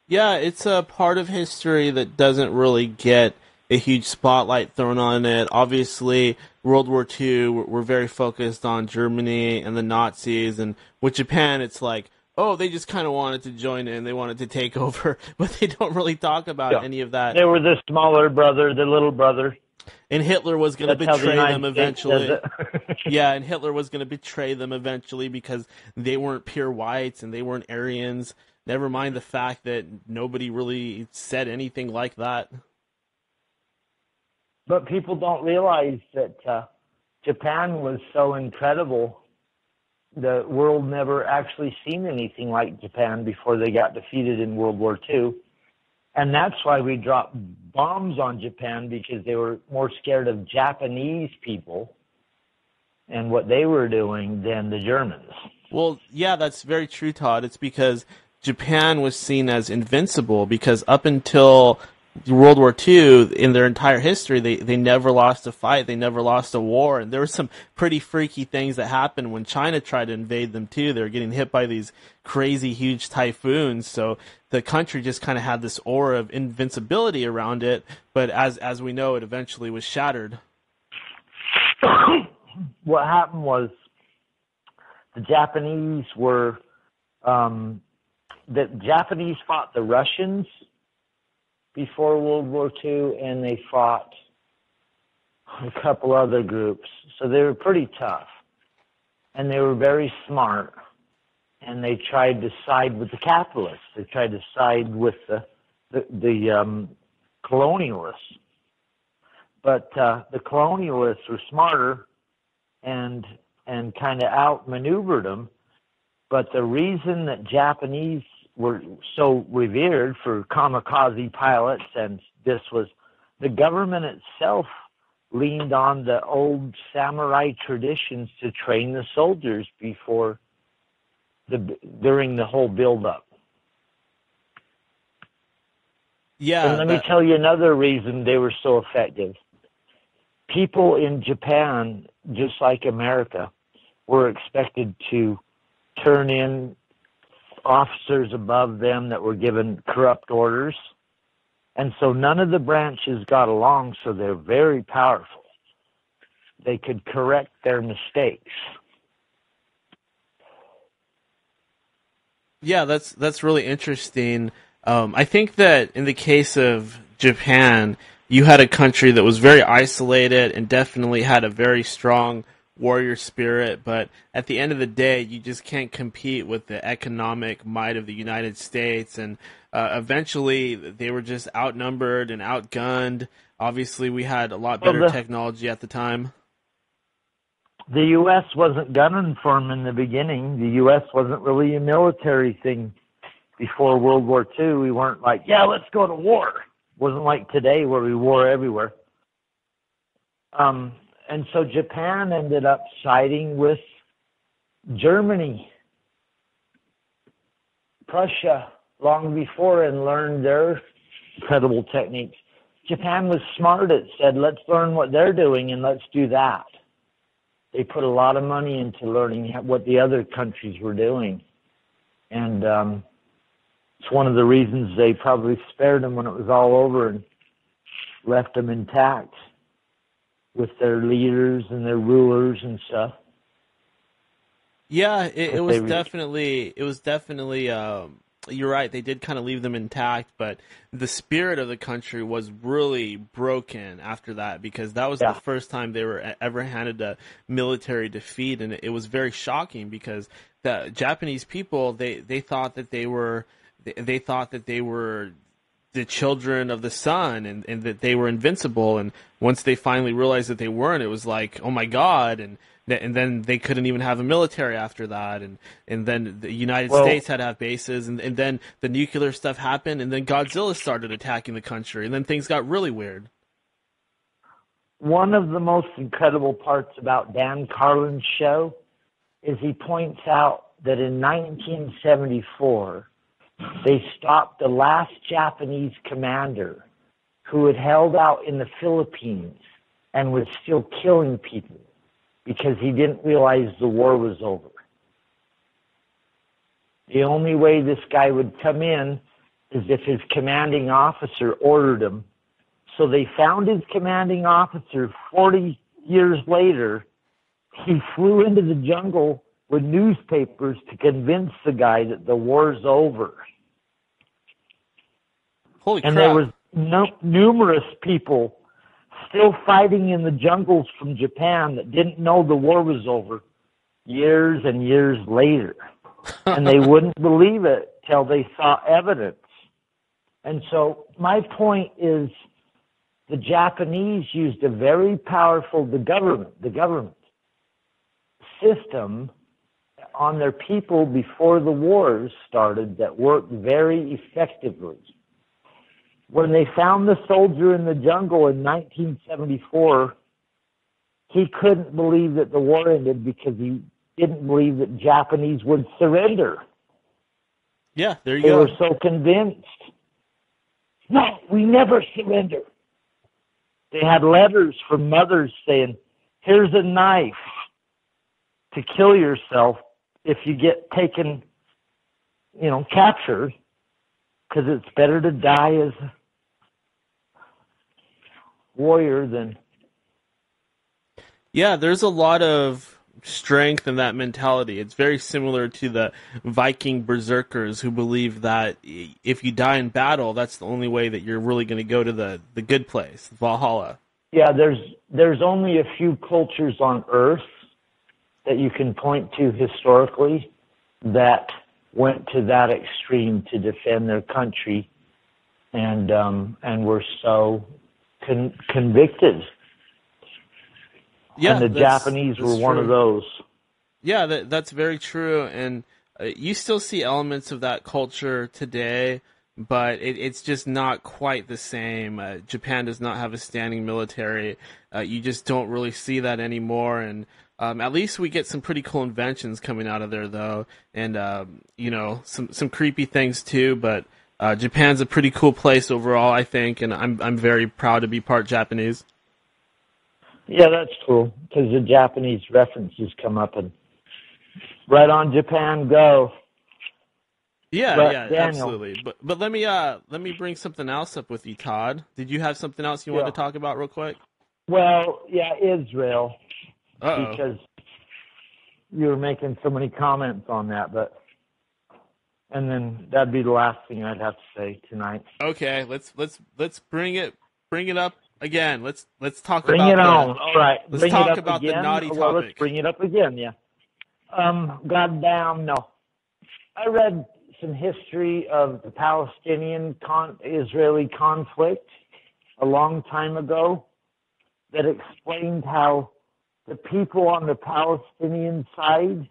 Yeah, it's a part of history that doesn't really get a huge spotlight thrown on it. Obviously, World War II, we're very focused on Germany and the Nazis, and with Japan, it's they just kind of wanted to join in, they wanted to take over, but they don't really talk about any of that. They were the smaller brother, the little brother. And Hitler was going to betray them eventually. Yeah, and Hitler was going to betray them eventually because they weren't pure whites and they weren't Aryans. Never mind the fact that nobody really said anything like that. But people don't realize that Japan was so incredible. The world never actually seen anything like Japan before they got defeated in World War II. And that's why we dropped bombs on Japan, because they were more scared of Japanese people and what they were doing than the Germans. Well, yeah, that's very true, Todd. It's because Japan was seen as invincible, because up until World War II, in their entire history, they never lost a fight. They never lost a war. And there were some pretty freaky things that happened when China tried to invade them, too. They were getting hit by these crazy, huge typhoons. So the country just kind of had this aura of invincibility around it. But as we know, it eventually was shattered. What happened was the Japanese were the Japanese fought the Russians before World War II, and they fought a couple other groups. So they were pretty tough, and they were very smart, and they tried to side with the capitalists. They tried to side with the colonialists. But the colonialists were smarter and kind of outmaneuvered them. But the reason that Japanese were so revered for kamikaze pilots, and this was the government itself leaned on the old samurai traditions to train the soldiers during the whole build-up. Yeah. And let me tell you another reason they were so effective. People in Japan, just like America, were expected to turn in officers above them that were given corrupt orders. And so none of the branches got along, so they're very powerful. They could correct their mistakes. Yeah, that's really interesting. I think that in the case of Japan, you had a country that was very isolated and definitely had a very strong warrior spirit, but at the end of the day, you just can't compete with the economic might of the United States, and eventually they were just outnumbered and outgunned. Obviously, we had a lot better technology at the time. The U.S. wasn't gunning for them in the beginning. The U.S. wasn't really a military thing before World War II. We weren't like, yeah, let's go to war. It wasn't like today where we war everywhere. And so Japan ended up siding with Germany, Prussia, long before, and learned their incredible techniques. Japan was smart. It said, let's learn what they're doing and let's do that. They put a lot of money into learning what the other countries were doing. And it's one of the reasons they probably spared them when it was all over and left them intact with their leaders and their rulers and stuff. Yeah, it was definitely, you're right, they did kind of leave them intact, but the spirit of the country was really broken after that, because that was the first time they were ever handed a military defeat, and it was very shocking because the Japanese people, they thought that they were the children of the sun, and that they were invincible, and once they finally realized that they weren't, it was like, oh my God, and then they couldn't even have a military after that, and then the United States had to have bases, and then the nuclear stuff happened, and then Godzilla started attacking the country, and then things got really weird. One of the most incredible parts about Dan Carlin's show is he points out that in 1974, they stopped the last Japanese commander who had held out in the Philippines and was still killing people because he didn't realize the war was over. The only way this guy would come in is if his commanding officer ordered him. So they found his commanding officer 40 years later. He flew into the jungle with newspapers to convince the guy that the war's over. Holy and crap. There was numerous people still fighting in the jungles from Japan that didn't know the war was over years and years later. And they wouldn't believe it till they saw evidence. And so my point is the Japanese used a very powerful, the government system on their people before the wars started that worked very effectively. When they found the soldier in the jungle in 1974, he couldn't believe that the war ended because he didn't believe that Japanese would surrender. Yeah, there you go. They go. were so convinced. No, we never surrender. They had letters from mothers saying, here's a knife to kill yourself if you get taken, captured, because it's better to die as a warrior than... Yeah, there's a lot of strength and that mentality. It's very similar to the Viking berserkers who believe that if you die in battle, that's the only way that you're really going to go to the good place, Valhalla. Yeah, there's only a few cultures on Earth that you can point to historically that went to that extreme to defend their country, and were so convicted. Yeah, and the Japanese were one of those. Yeah, that's very true, and you still see elements of that culture today, but it's just not quite the same. Japan does not have a standing military. You just don't really see that anymore, and at least we get some pretty cool inventions coming out of there, though, and some creepy things too. But Japan's a pretty cool place overall, I think, and I'm very proud to be part Japanese. Yeah, that's cool, because the Japanese references come up, and right on Japan, go. Yeah, but yeah, Daniel, absolutely. But let me bring something else up with you, Todd. Did you have something else you wanted to talk about real quick? Well, yeah, Israel. Uh-oh. Because you were making so many comments on that, and then that'd be the last thing I'd have to say tonight. Okay, let's bring it up again. Let's talk bring about it on. All right, let's bring talk it up about again. the naughty topic. Well, let's bring it up again. Yeah. Goddamn no. I read some history of the Palestinian-Israeli conflict a long time ago that explained how the people on the Palestinian side,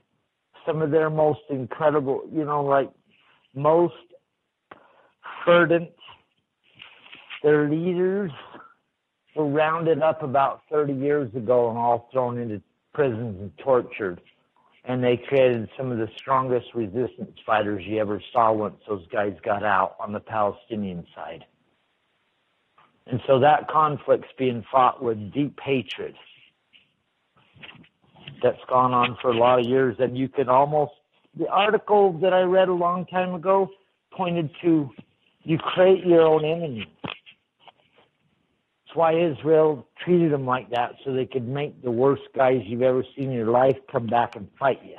some of their most incredible, most fervent, their leaders were rounded up about 30 years ago and all thrown into prisons and tortured. And they created some of the strongest resistance fighters you ever saw once those guys got out on the Palestinian side. And so that conflict's being fought with deep hatred that's gone on for a lot of years. And you can almost, the article that I read a long time ago pointed to, you create your own enemy. That's why Israel treated them like that, so they could make the worst guys you've ever seen in your life come back and fight you.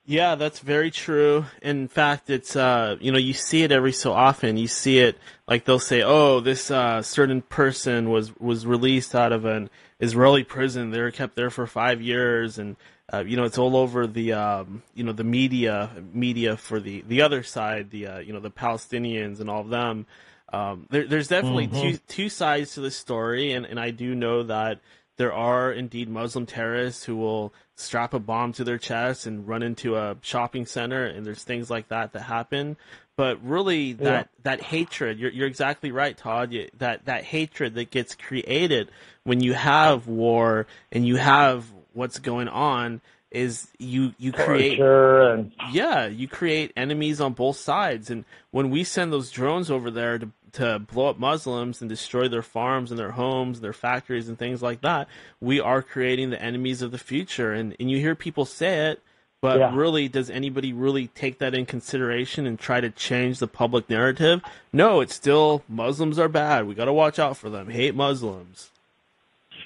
Yeah, that's very true. In fact, it's you see it every so often. You see it like they'll say, "Oh, this certain person was released out of an Israeli prison. They were kept there for 5 years," and it's all over the the media for the other side, the Palestinians and all of them. There's definitely two sides to the story, and I do know that there are indeed Muslim terrorists who will strap a bomb to their chest and run into a shopping center, and there's things like that happen. But really, that hatred, you're exactly right, Todd, that hatred that gets created when you have war and you have what's going on is you create you create enemies on both sides. And when we send those drones over there to blow up Muslims and destroy their farms and their homes and their factories and things like that, we are creating the enemies of the future. And you hear people say it, but really, does anybody really take that in consideration and try to change the public narrative? No, it's still Muslims are bad. We got to watch out for them. Hate Muslims.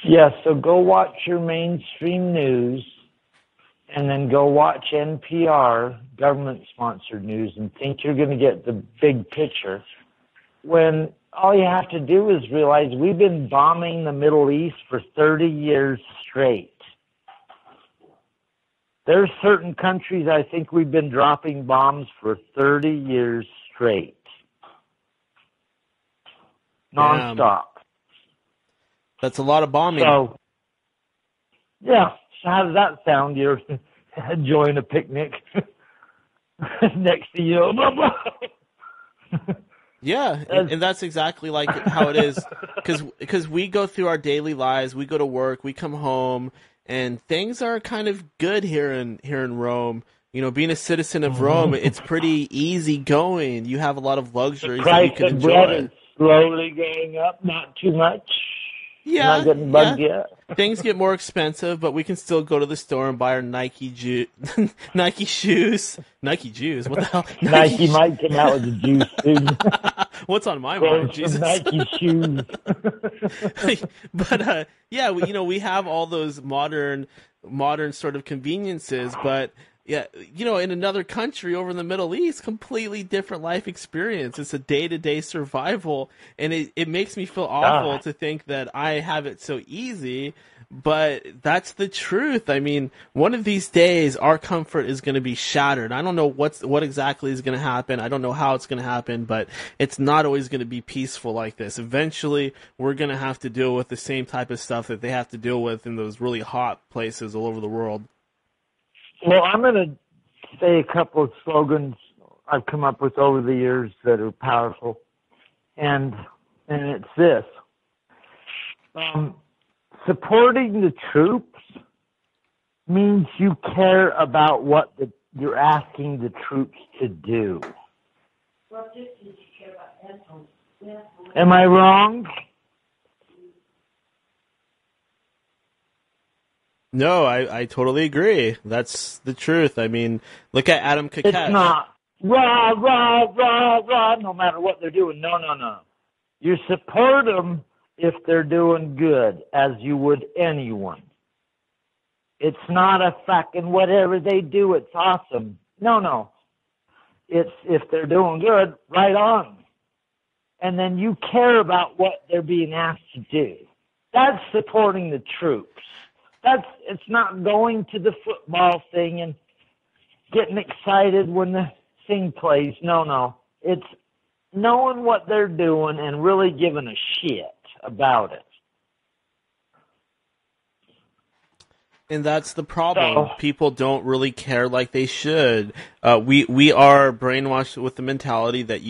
Yeah, so go watch your mainstream news and then go watch NPR, government-sponsored news, and think you're going to get the big picture, when all you have to do is realize we've been bombing the Middle East for 30 years straight. There's certain countries I think we've been dropping bombs for 30 years straight. Nonstop. That's a lot of bombing. So, yeah. So how does that sound? You're enjoying a picnic next to you. Yeah, and that's exactly like how it is. Because we go through our daily lives, we go to work, we come home, and things are kind of good here in Rome. Being a citizen of Rome, it's pretty easy going. You have a lot of luxuries that you can enjoy. The price of bread is slowly going up, not too much. Yeah, Not getting bugged yeah. yet? Things get more expensive, but we can still go to the store and buy our Nike Nike shoes. Nike Jews? What the hell? Nike might come out with a juice soon. What's on my Grow mind, some Jesus? Nike shoes. But yeah, we have all those modern sort of conveniences, but yeah, in another country over in the Middle East, completely different life experience. It's a day-to-day survival, and it makes me feel awful to think that I have it so easy, but that's the truth. I mean, one of these days, our comfort is going to be shattered. I don't know what exactly is going to happen. I don't know how it's going to happen, but it's not always going to be peaceful like this. Eventually, we're going to have to deal with the same type of stuff that they have to deal with in those really hot places all over the world. Well, I'm going to say a couple of slogans I've come up with over the years that are powerful, and it's this. Supporting the troops means you care about what you're asking the troops to do. Am I wrong? No, I totally agree. That's the truth. I mean, look at Adam Kakesh. It's not rah, rah, rah, rah, no matter what they're doing. No. You support them if they're doing good, as you would anyone. It's not a fucking whatever they do, it's awesome. No. It's if they're doing good, right on. And then you care about what they're being asked to do. That's supporting the troops. It's not going to the football thing and getting excited when the thing plays. No. It's knowing what they're doing and really giving a shit about it. And that's the problem. People don't really care like they should. We are brainwashed with the mentality that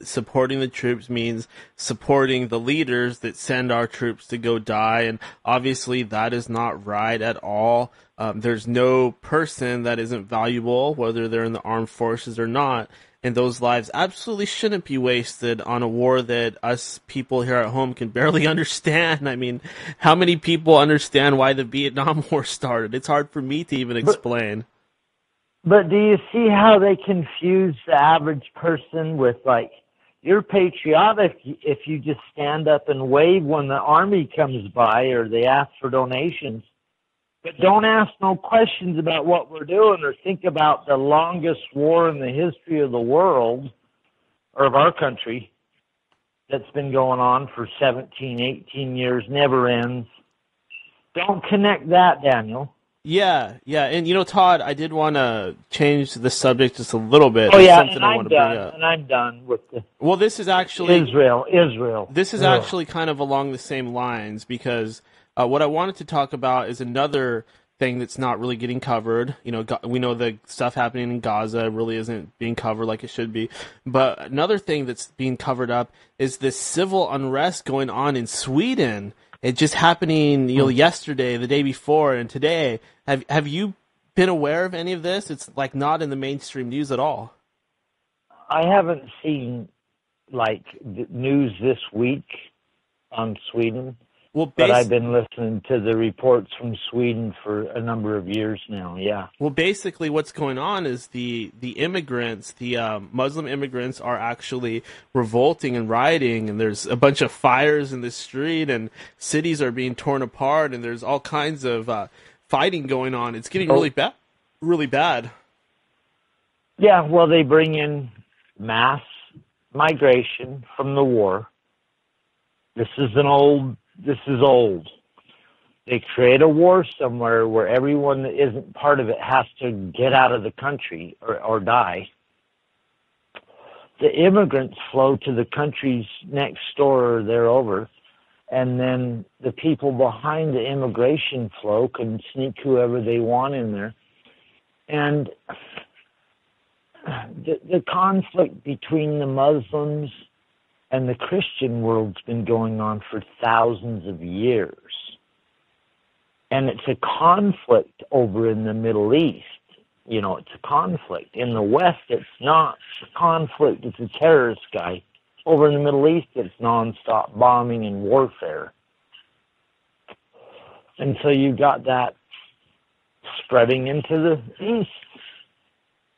supporting the troops means supporting the leaders that send our troops to go die, and obviously that is not right at all. There's no person that isn't valuable, whether they're in the armed forces or not, and those lives absolutely shouldn't be wasted on a war that us people here at home can barely understand. I mean, how many people understand why the Vietnam War started? It's hard for me to even explain. But do you see how they confuse the average person with, like, you're patriotic if you just stand up and wave when the army comes by or they ask for donations. But don't ask no questions about what we're doing or think about the longest war in the history of the world or of our country that's been going on for 17, 18 years, never ends. Don't connect that, Daniel. Yeah. And, Todd, I did want to change the subject just a little bit. Oh, yeah, something I want to bring up. And I'm done with the... Well, this is actually... Israel. This is actually kind of along the same lines because what I wanted to talk about is another thing that's not really getting covered. We know the stuff happening in Gaza really isn't being covered like it should be. But another thing that's being covered up is this civil unrest going on in Sweden. It's just happening, yesterday, the day before, and today. Have you been aware of any of this? It's like not in the mainstream news at all. I haven't seen the news this week on Sweden, but I've been listening to the reports from Sweden for a number of years now. Yeah. Well, basically, what's going on is the immigrants, the Muslim immigrants, are actually revolting and rioting, and there's a bunch of fires in the street, and cities are being torn apart, and there's all kinds of fighting going on. It's getting really bad. Really bad. Yeah. Well, they bring in mass migration from the war. This is old. They create a war somewhere where everyone that isn't part of it has to get out of the country or die. The immigrants flow to the countries next door or they're over, and then the people behind the immigration flow can sneak whoever they want in there. And the conflict between the Muslims and the Christian world's been going on for thousands of years. And it's a conflict over in the Middle East. It's a conflict. In the West, it's not a conflict. It's a terrorist guy. Over in the Middle East, it's nonstop bombing and warfare. And so you got that spreading into the east.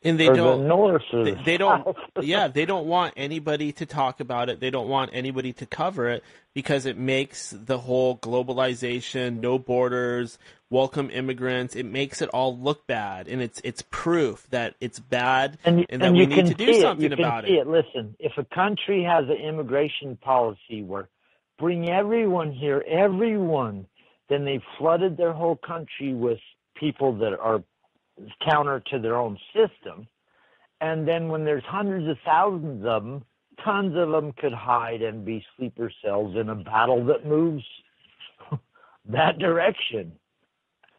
And they or don't, the north or the they don't, south. yeah, they don't want anybody to talk about it. They don't want anybody to cover it because it makes the whole globalization, no borders, welcome immigrants. It makes it all look bad, and it's proof that it's bad and that we you need can to do see something it. You about can see it. it. Listen, if a country has an immigration policy where bring everyone here, everyone, then they've flooded their whole country with people that are counter to their own system. And then when there's hundreds of thousands of them, tons of them could hide and be sleeper cells in a battle that moves that direction.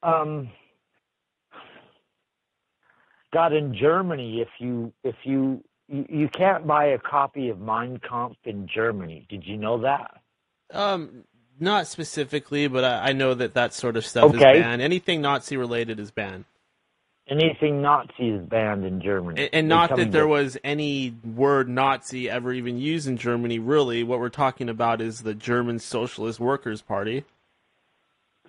God, in Germany, if you can't buy a copy of Mein Kampf in Germany. Did you know that? Not specifically, but I know that sort of stuff is Okay. banned. Anything Nazi related is banned. Anything Nazi is banned in Germany. And not that there was any word Nazi ever even used in Germany, really. What we're talking about is the German Socialist Workers' Party.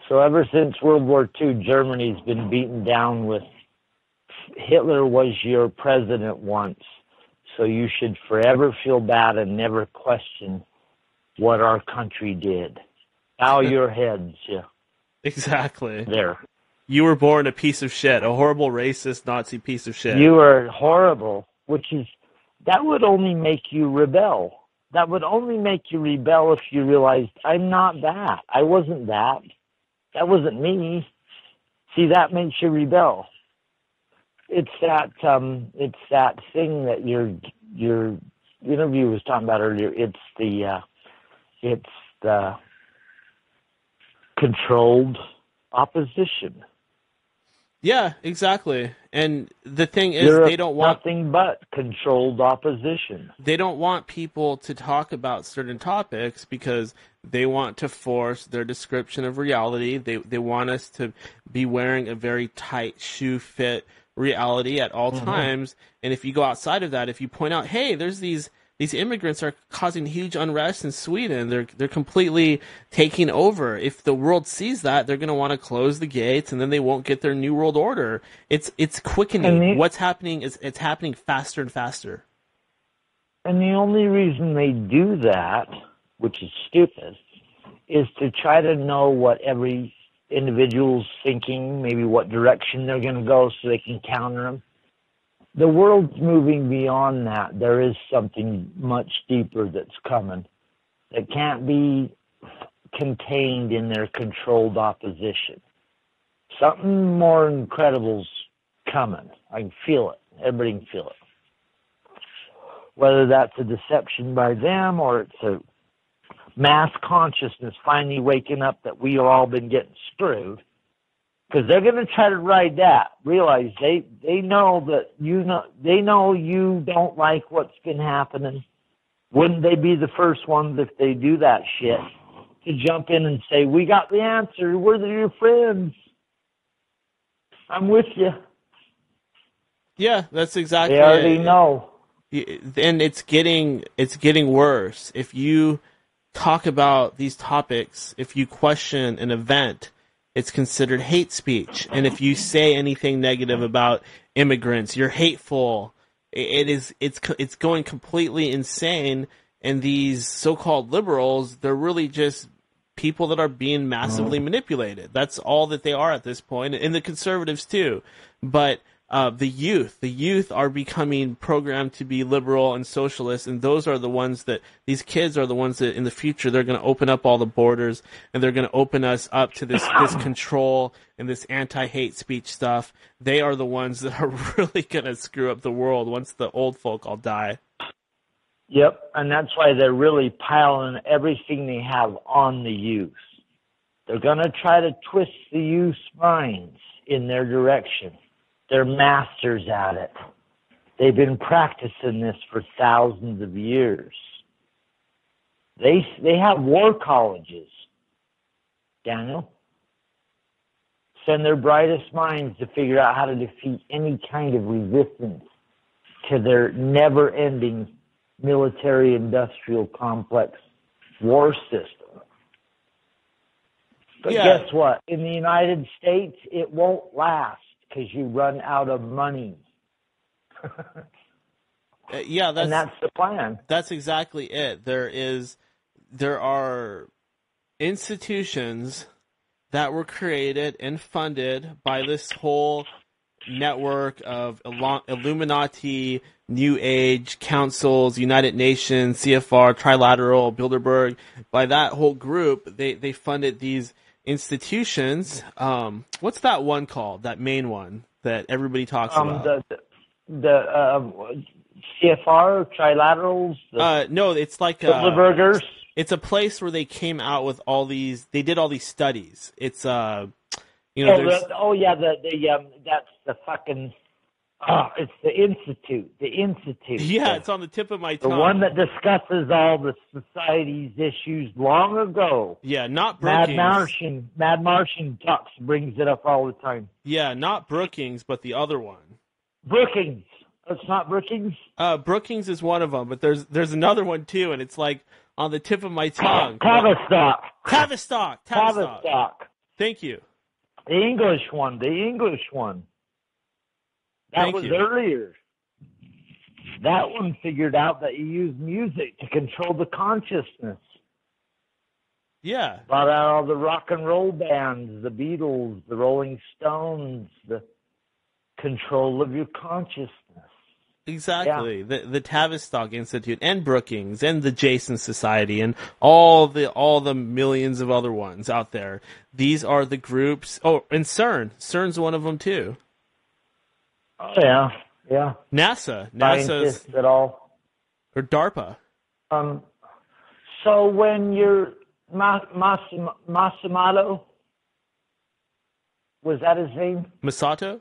So ever since World War II, Germany's been beaten down with Hitler was your president once, so you should forever feel bad and never question what our country did. Bow your heads, yeah. Exactly. There. You were born a piece of shit, a horrible racist Nazi piece of shit. You are horrible, that would only make you rebel. That would only make you rebel if you realized, I'm not that. I wasn't that. That wasn't me. See, that makes you rebel. It's that thing that your interview was talking about earlier. It's the controlled opposition. Yeah, exactly. And the thing is, You're they don't want nothing but controlled opposition. They don't want people to talk about certain topics because they want to force their description of reality. They want us to be wearing a very tight shoe fit reality at all times. And if you go outside of that, if you point out, hey, there's these immigrants are causing huge unrest in Sweden. They're completely taking over. If the world sees that, they're going to want to close the gates, and then they won't get their new world order. It's quickening. What's happening is it's happening faster and faster. And the only reason they do that, which is stupid, is to try to know what every individual's thinking, maybe what direction they're going to go so they can counter them. The world's moving beyond that. There is something much deeper that's coming that can't be contained in their controlled opposition. Something more incredible's coming. I can feel it. Everybody can feel it. Whether that's a deception by them or it's a mass consciousness finally waking up that we have all been getting screwed. Because they're going to try to ride that. Realize they know that they know you don't like what's been happening. Wouldn't they be the first ones if they do that shit to jump in and say, "We got the answer. We're your friends. I'm with you." Yeah, that's exactly. They already know. And it's getting worse. If you talk about these topics, if you question an event, it's considered hate speech. And if you say anything negative about immigrants, you're hateful. It's going completely insane. And these so-called liberals, they're really just people that are being massively manipulated. That's all that they are at this point. And the conservatives too. But the youth are becoming programmed to be liberal and socialist, and those are the ones that, these kids are the ones that in the future they're going to open up all the borders, and they're going to open us up to this control and this anti-hate speech stuff. They are the ones that are really going to screw up the world once the old folk all die. Yep, and that's why they're really piling everything they have on the youth. They're going to try to twist the youth's minds in their direction. They're masters at it. They've been practicing this for thousands of years. They have war colleges, Daniel. Send their brightest minds to figure out how to defeat any kind of resistance to their never-ending military-industrial complex war system. But Yeah. guess what? In the United States, it won't last because you run out of money. Yeah, And that's the plan. That's exactly it. There are institutions that were created and funded by this whole network of Illuminati, New Age, councils, United Nations, CFR, Trilateral, Bilderberg. By that whole group, they funded these institutions. What's that one called? That main one that everybody talks about? The CFR, Trilaterals? No, it's like Bilderbergers? It's a place where they came out with all these. They did all these studies. It's that's the fucking. It's the Institute. The Institute. Yeah, it's on the tip of my tongue. The one that discusses all the society's issues long ago. Yeah, not Brookings. Mad Martian brings it up all the time. Yeah, not Brookings, but the other one. Brookings. It's not Brookings? Brookings is one of them, but there's another one too, and it's like on the tip of my tongue. Tavistock. Thank you. The English one. That was earlier. That one figured out that you use music to control the consciousness. Yeah. Brought out all the rock and roll bands, the Beatles, the Rolling Stones, the control of your consciousness. Exactly. Yeah. The Tavistock Institute and Brookings and the Jason Society and all the millions of other ones out there. These are the groups. Oh, and CERN. CERN's one of them too. Oh yeah. Yeah. NASA's at all. Or DARPA. So when you're Masato, was that his name? Masato.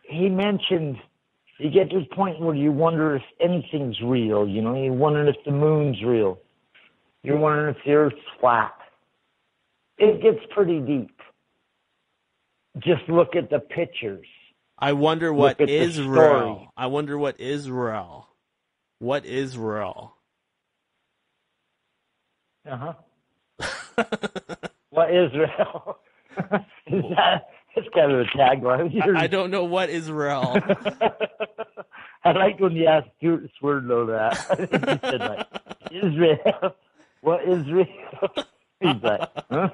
He mentioned you get to the point where you wonder if anything's real. You know, you're wondering if the moon's real. You're wondering if the Earth's flat. It gets pretty deep. Just look at the pictures. I wonder what is real. I wonder what is real. What is real? Uh-huh. What is real? That's kind of a tagline. I don't know what is real. I like when you asked Stuart Swerdlow that. He said, like, Israel. What is real? He's like, huh?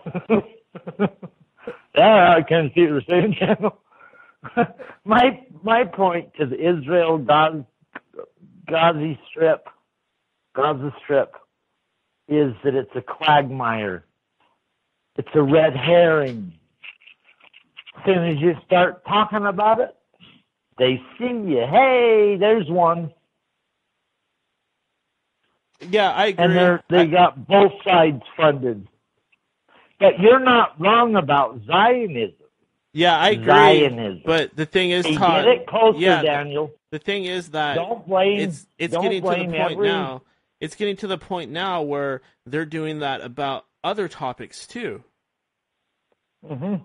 Yeah, I can see what you're saying, Channel. My point to the Israel Gaza Strip is that it's a quagmire. It's a red herring. As soon as you start talking about it, they see you. Hey, there's one. Yeah, I agree. And they got both sides funded. But you're not wrong about Zionism. Yeah, I agree. Zionism. But the thing is, Todd, get it closer, Daniel. The thing is that don't blame. It's getting to the point now. It's getting to the point now where they're doing that about other topics too. Mm-hmm.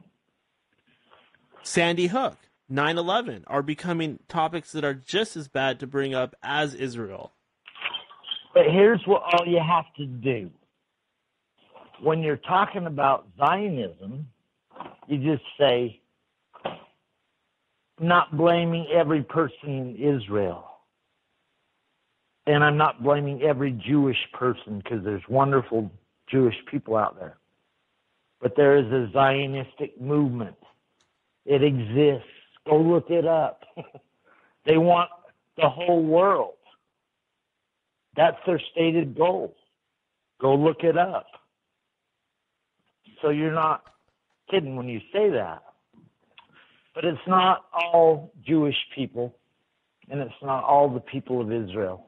Sandy Hook, 9/11 are becoming topics that are just as bad to bring up as Israel. But here's what all you have to do. When you're talking about Zionism, you just say, not blaming every person in Israel. And I'm not blaming every Jewish person because there's wonderful Jewish people out there. But there is a Zionistic movement. It exists. Go look it up. They want the whole world. That's their stated goal. Go look it up. So you're not kidding when you say that. But it's not all Jewish people, and it's not all the people of Israel.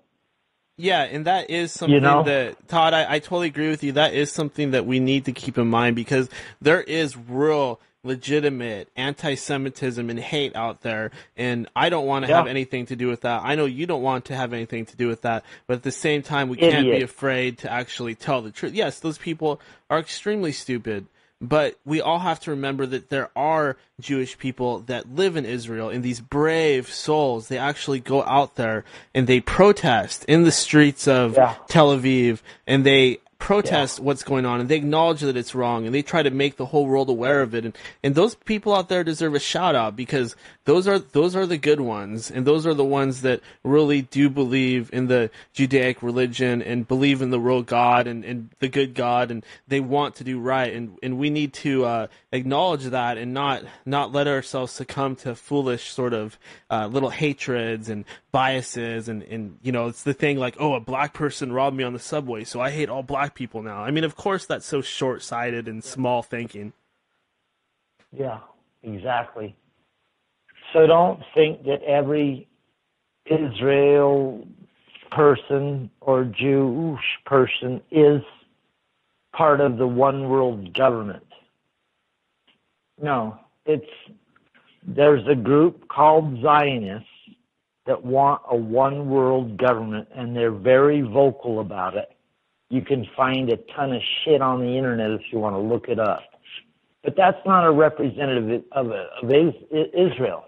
Yeah, and that is something that, Todd, I totally agree with you. That is something that we need to keep in mind because there is real, legitimate anti-Semitism and hate out there, and I don't want to have anything to do with that. I know you don't want to have anything to do with that, but at the same time, we can't be afraid to actually tell the truth. Yes, those people are extremely stupid, but we all have to remember that there are Jewish people that live in Israel, and these brave souls, they actually go out there and they protest in the streets of Tel Aviv, and they protest what's going on, and they acknowledge that it's wrong, and they try to make the whole world aware of it. And those people out there deserve a shout out, because those are the good ones, and those are the ones that really do believe in the Judaic religion and believe in the real God and the good God, and they want to do right. And we need to acknowledge that and not let ourselves succumb to foolish sort of little hatreds and biases, and you know, it's the thing like, oh, a black person robbed me on the subway, so I hate all black people now. I mean, of course, that's so short-sighted and small thinking. Yeah, exactly. So don't think that every Israel person or Jewish person is part of the one world government. No, there's a group called Zionists that want a one world government, and they're very vocal about it. You can find a ton of shit on the internet if you want to look it up. But that's not a representative of Israel.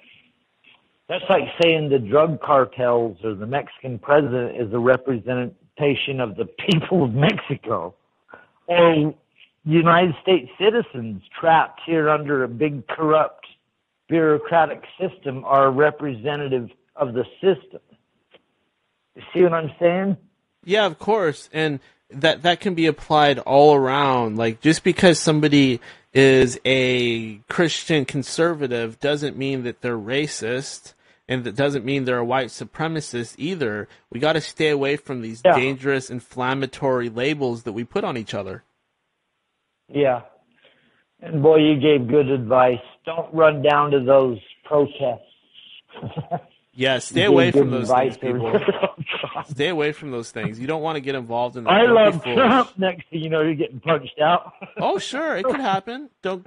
That's like saying the drug cartels or the Mexican president is a representation of the people of Mexico. Or United States citizens trapped here under a big corrupt bureaucratic system are representative of the system. You see what I'm saying? Yeah, of course. And that can be applied all around. Like, just because somebody is a Christian conservative doesn't mean that they're racist, and that doesn't mean they're a white supremacist either. We got to stay away from these dangerous, inflammatory labels that we put on each other. Yeah. And boy, you gave good advice. Don't run down to those protests. Yeah, stay away from those things, people. Stay away from those things. You don't want to get involved in that. I love Trump. Next thing you know, you're getting punched out. Oh, sure, it could happen. Don't.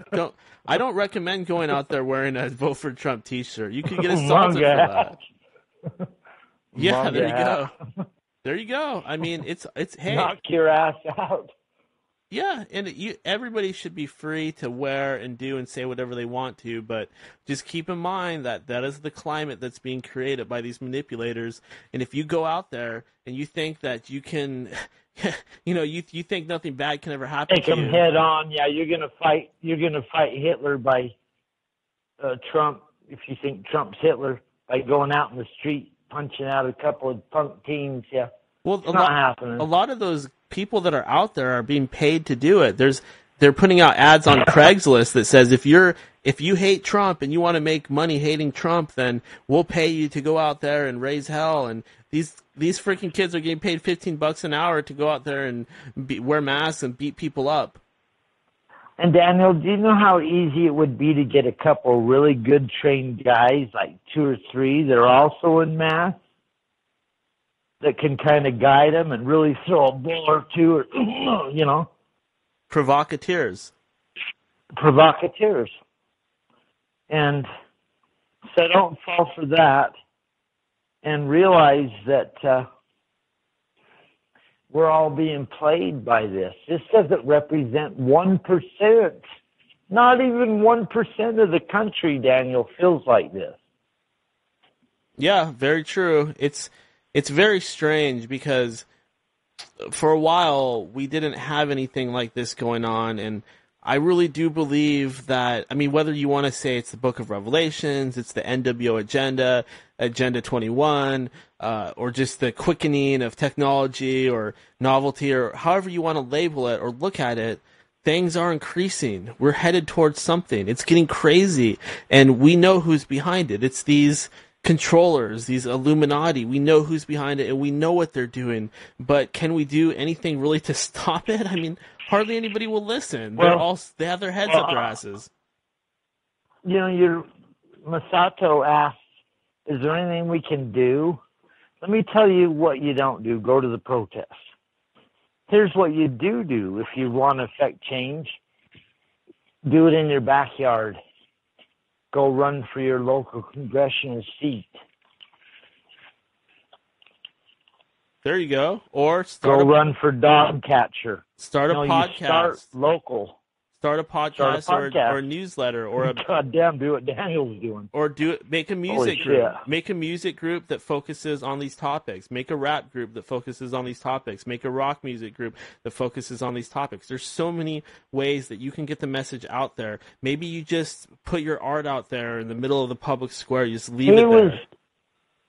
I don't recommend going out there wearing a "Vote for Trump" T-shirt. You could get assaulted for that. Yeah, there you go. There you go. I mean, it's hey, knock your ass out. Yeah, and everybody should be free to wear and do and say whatever they want to, but just keep in mind that that is the climate that's being created by these manipulators. And if you go out there and you think that you can, you know, you think nothing bad can ever happen Take to them you. head on. Yeah, you're gonna fight Hitler by Trump. If you think Trump's Hitler, by going out in the street punching out a couple of punk teens. Yeah, well, it's not happening. A lot of those people that are out there are being paid to do it. They're putting out ads on Craigslist that says if you hate Trump and you want to make money hating Trump, then we'll pay you to go out there and raise hell. And these freaking kids are getting paid $15 an hour to go out there and wear masks and beat people up. And Daniel, do you know how easy it would be to get a couple really good trained guys, like 2 or 3, that are also in masks, that can kind of guide them and really throw a bull or two, or, you know. Provocateurs. And so don't fall for that, and realize that we're all being played by this. This doesn't represent 1%. Not even 1% of the country, Daniel, feels like this. Yeah, very true. It's very strange because for a while we didn't have anything like this going on, and I really do believe that, I mean, whether you want to say it's the Book of Revelations, it's the NWO agenda, Agenda 21, or just the quickening of technology or novelty, or however you want to label it or look at it, things are increasing. We're headed towards something. It's getting crazy, and we know who's behind it. It's these controllers, these Illuminati. We know who's behind it, and we know what they're doing. But can we do anything really to stop it? I mean, hardly anybody will listen. They have their heads up their asses. You know, Masato asked, is there anything we can do? Let me tell you what you don't do. Go to the protest. Here's what you do if you want to affect change. Do it in your backyard. Go run for your local congressional seat. There you go. Or run for dog catcher. Start a podcast. You start local. Start a podcast, or a newsletter or a goddamn do what Daniel's doing. Or make a music group. Make a music group that focuses on these topics. Make a rap group that focuses on these topics. Make a rock music group that focuses on these topics. There's so many ways that you can get the message out there. Maybe you just put your art out there in the middle of the public square. You just leave it there.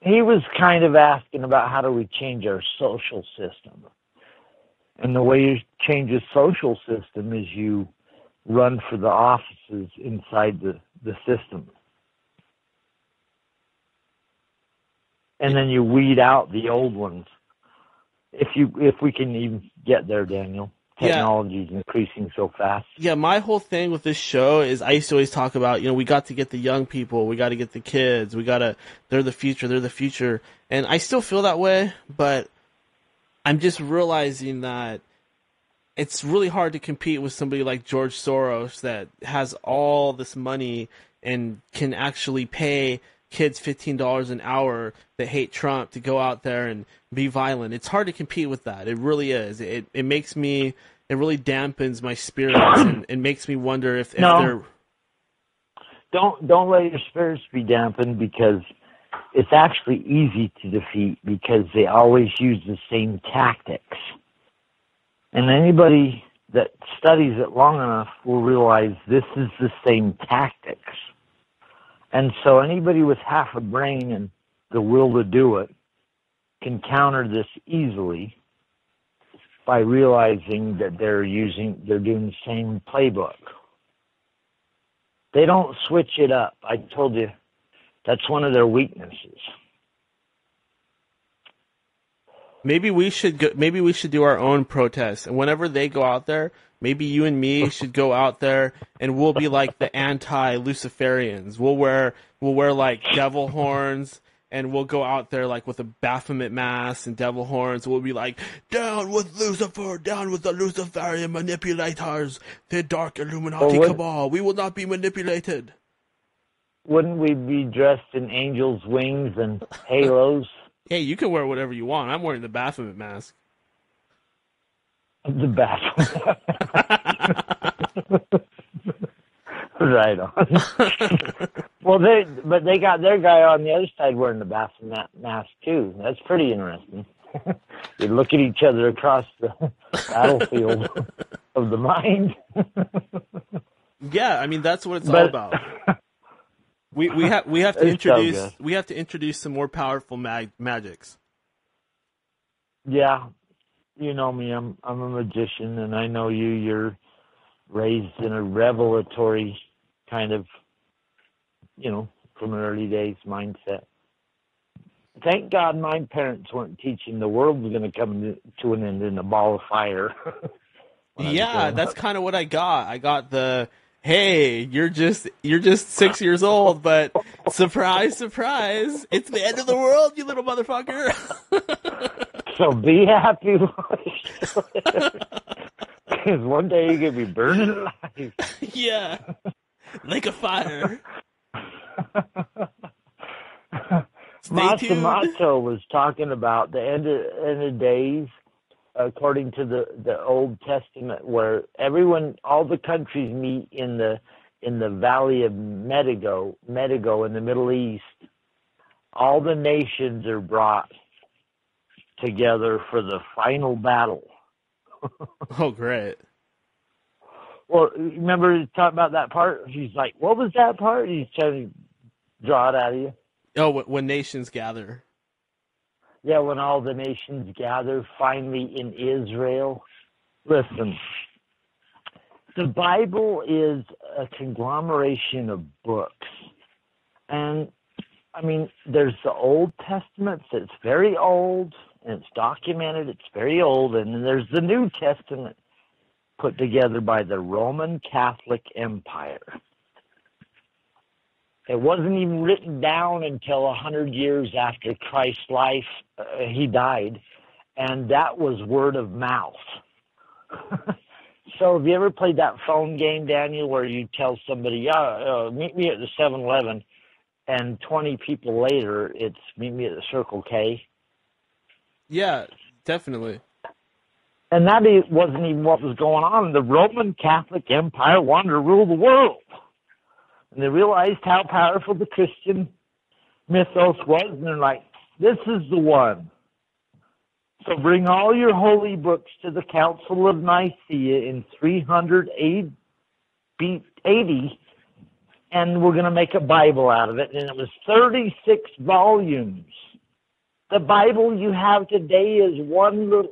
He was kind of asking about how do we change our social system. And the way you change a social system is you run for the offices inside the system. And then you weed out the old ones. If we can even get there, Daniel. Technology is increasing so fast. Yeah, my whole thing with this show is I used to always talk about, we got to get the young people, we got to get the kids, they're the future. And I still feel that way, but I'm just realizing that it's really hard to compete with somebody like George Soros that has all this money and can actually pay kids $15 an hour that hate Trump to go out there and be violent. It's hard to compete with that. It really is. It really dampens my spirits and it makes me wonder if they're... Don't let your spirits be dampened, because it's actually easy to defeat because they always use the same tactics. And anybody that studies it long enough will realize this is the same tactics. And so anybody with half a brain and the will to do it can counter this easily by realizing that they're doing the same playbook. They don't switch it up. I told you that's one of their weaknesses. Maybe we should do our own protests, and whenever they go out there, maybe you and me should go out there, and we'll be like the anti-Luciferians. We'll wear like devil horns, and we'll go out there like with a Baphomet mask and devil horns. We'll be like, down with Lucifer, down with the Luciferian manipulators, the dark Illuminati cabal. We will not be manipulated. Wouldn't we be dressed in angels' wings and halos? Hey, you can wear whatever you want. I'm wearing the Baphomet mask. The Baphomet. Right on. Well, they got their guy on the other side wearing the Baphomet mask too. That's pretty interesting. You look at each other across the battlefield of the mind. Yeah, I mean that's what it's all about. We have to introduce some more powerful magics. Yeah, you know me. I'm a magician, and I know you. You're raised in a revelatory kind of, from an early days mindset. Thank God my parents weren't teaching the world was going to come to an end in a ball of fire. Yeah, that's kind of what I got. I got the, hey, you're just 6 years old, but surprise, surprise, it's the end of the world, you little motherfucker. So be happy. Because one day you're going to be burning alive. Yeah, like a fire. Masato was talking about the end of days, according to the Old Testament, where all the countries meet in the valley of Medigo in the Middle East. All the nations are brought together for the final battle. Oh, great. Well, remember talking about that part? He's like, what was that part? He's trying to draw it out of you. Oh, when nations gather. Yeah, when all the nations gather finally in Israel. Listen, the Bible is a conglomeration of books. And, I mean, there's the Old Testament that's very old, and it's documented, it's very old, and then there's the New Testament put together by the Roman Catholic Empire. It wasn't even written down until 100 years after Christ's life. He died, and that was word of mouth. So have you ever played that phone game, Daniel, where you tell somebody, meet me at the 7-Eleven, and 20 people later, it's meet me at the Circle K? Yeah, definitely. And that wasn't even what was going on. The Roman Catholic Empire wanted to rule the world. And they realized how powerful the Christian mythos was, and they're like, this is the one. So bring all your holy books to the Council of Nicaea in 380, and we're going to make a Bible out of it. And it was 36 volumes. The Bible you have today is one little,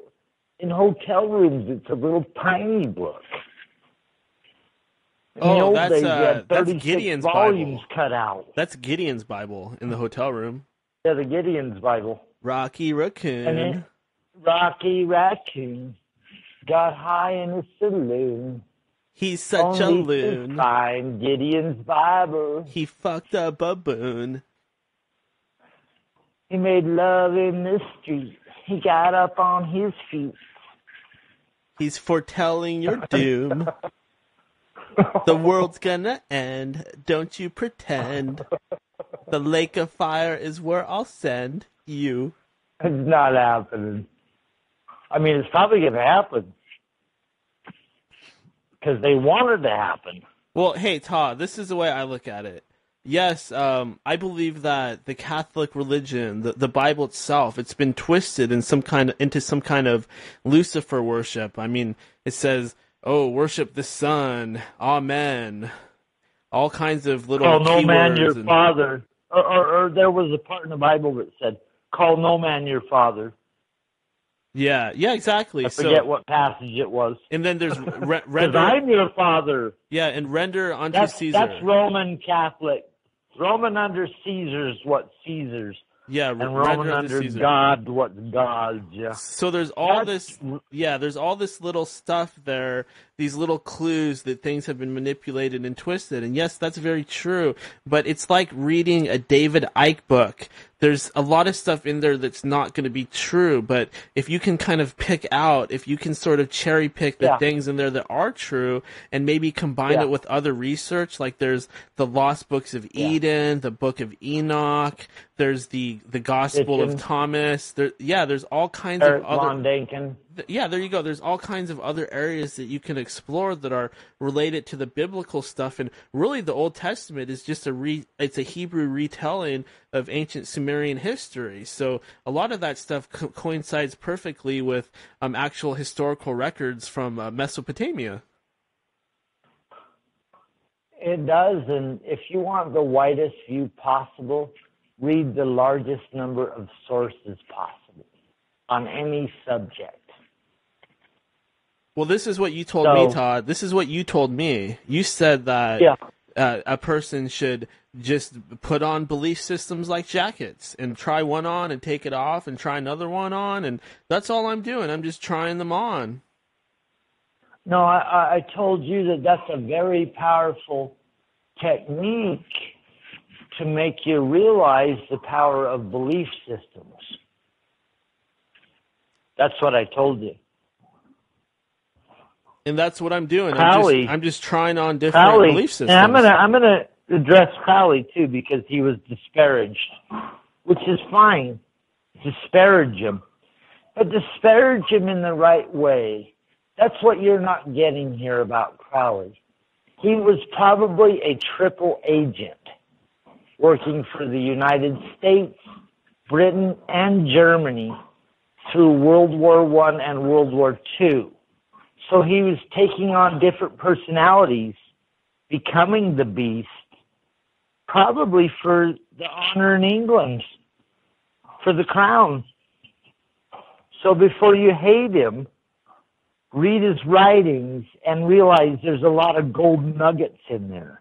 in hotel rooms, it's a little tiny book. In the old days, you had 36 Gideon's volumes Bible. cut out. That's Gideon's Bible in the hotel room. Yeah, the Gideon's Bible. Rocky Raccoon. And then Rocky Raccoon got high in a saloon. He's such a loon. Find Gideon's Bible. He fucked a baboon. He made love in the street. He got up on his feet. He's foretelling your doom. The world's gonna end. Don't you pretend. The lake of fire is where I'll send you. It's not happening. I mean, it's probably going to happen. Because they want it to happen. Well, hey, Todd, this is the way I look at it. Yes, I believe that the Catholic religion, the Bible itself, it's been twisted into some kind of Lucifer worship. I mean, it says, "Oh, worship the sun, amen." All kinds of little call no man your and... father. Or there was a part in the Bible that said, "Call no man your father." Yeah, exactly. I forget what passage it was. And then there's render. I'm your father. Yeah, and render unto Caesar. That's Roman Catholic. Roman under Caesar's what Caesar's. Yeah, and Roman under Caesar. God what God's. Yeah. So there's all this. Yeah, there's all this little stuff there. These little clues that things have been manipulated and twisted. And yes, that's very true. But it's like reading a David Icke book. There's a lot of stuff in there that's not going to be true, but if you can kind of pick out, if you can sort of cherry pick the things in there that are true and maybe combine it with other research, like there's the Lost Books of Eden, the Book of Enoch, there's the Gospel of Thomas, there's all kinds of other... Von Däniken. Yeah, there you go. There's all kinds of other areas that you can explore that are related to the biblical stuff, and really the Old Testament is just it's a Hebrew retelling of ancient Sumerian history. So a lot of that stuff coincides perfectly with actual historical records from Mesopotamia. It does, and if you want the widest view possible, read the largest number of sources possible on any subject. Well, this is what you told me, Todd. This is what you told me. You said that a person should just put on belief systems like jackets and try one on and take it off and try another one on, and that's all I'm doing. I'm just trying them on. No, I told you that that's a very powerful technique to make you realize the power of belief systems. That's what I told you. And that's what I'm doing. Crowley, I'm just trying on different belief systems. And I'm gonna address Crowley too, because he was disparaged, which is fine. Disparage him, but disparage him in the right way. That's what you're not getting here about Crowley. He was probably a triple agent, working for the United States, Britain, and Germany through World War I and World War II. So he was taking on different personalities, becoming the beast, probably for the honor in England, for the crown. So before you hate him, read his writings and realize there's a lot of gold nuggets in there.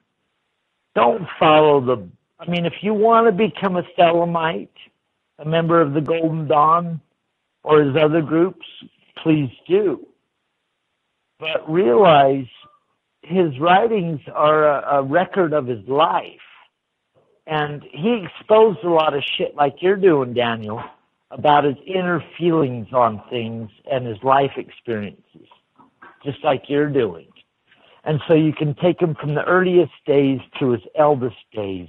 Don't follow if you want to become a Thelemite, a member of the Golden Dawn, or his other groups, please do. But realize his writings are a record of his life. And he exposed a lot of shit like you're doing, Daniel, about his inner feelings on things and his life experiences, just like you're doing. And so you can take him from the earliest days to his eldest days.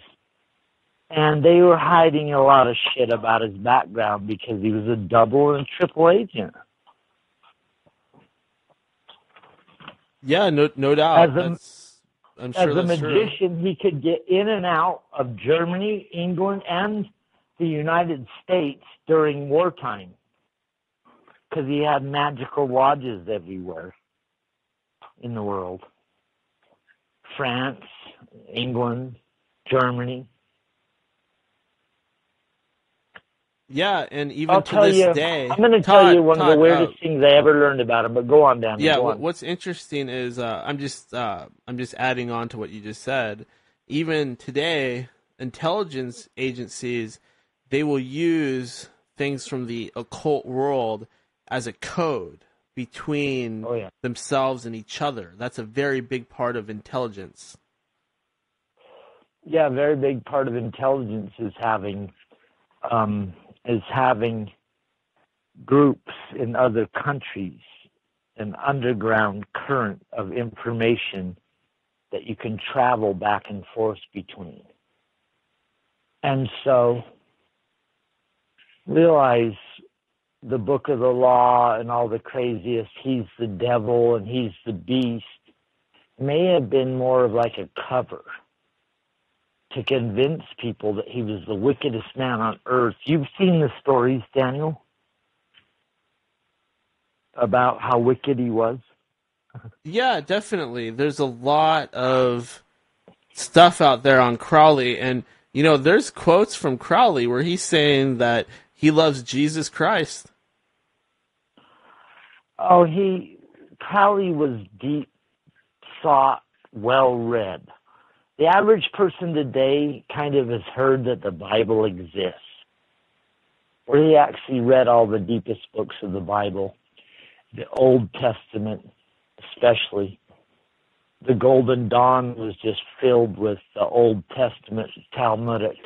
And they were hiding a lot of shit about his background because he was a double and triple agent. Yeah, no doubt. I'm sure As a that's true. magician, he could get in and out of Germany, England, and the United States during wartime because he had magical lodges everywhere in the world. France, England, Germany. Yeah, and even I'll to tell this you, day, I'm going to tell you one of the weirdest things I ever learned about him. But go on, Dan. Yeah, go on. what's interesting is I'm just adding on to what you just said. Even today, intelligence agencies, they will use things from the occult world as a code between themselves and each other. That's a very big part of intelligence. Yeah, a very big part of intelligence is having groups in other countries, an underground current of information that you can travel back and forth between. And so realize the book of the law and all the craziest, he's the devil and he's the beast, may have been more of like a cover to convince people that he was the wickedest man on earth. You've seen the stories, Daniel, about how wicked he was? Yeah, definitely. There's a lot of stuff out there on Crowley, and, you know, there's quotes from Crowley where he's saying that he loves Jesus Christ. Oh, Crowley was deep thought, well-read. The average person today kind of has heard that the Bible exists, where he actually read all the deepest books of the Bible, the Old Testament especially. The Golden Dawn was just filled with the Old Testament Talmudic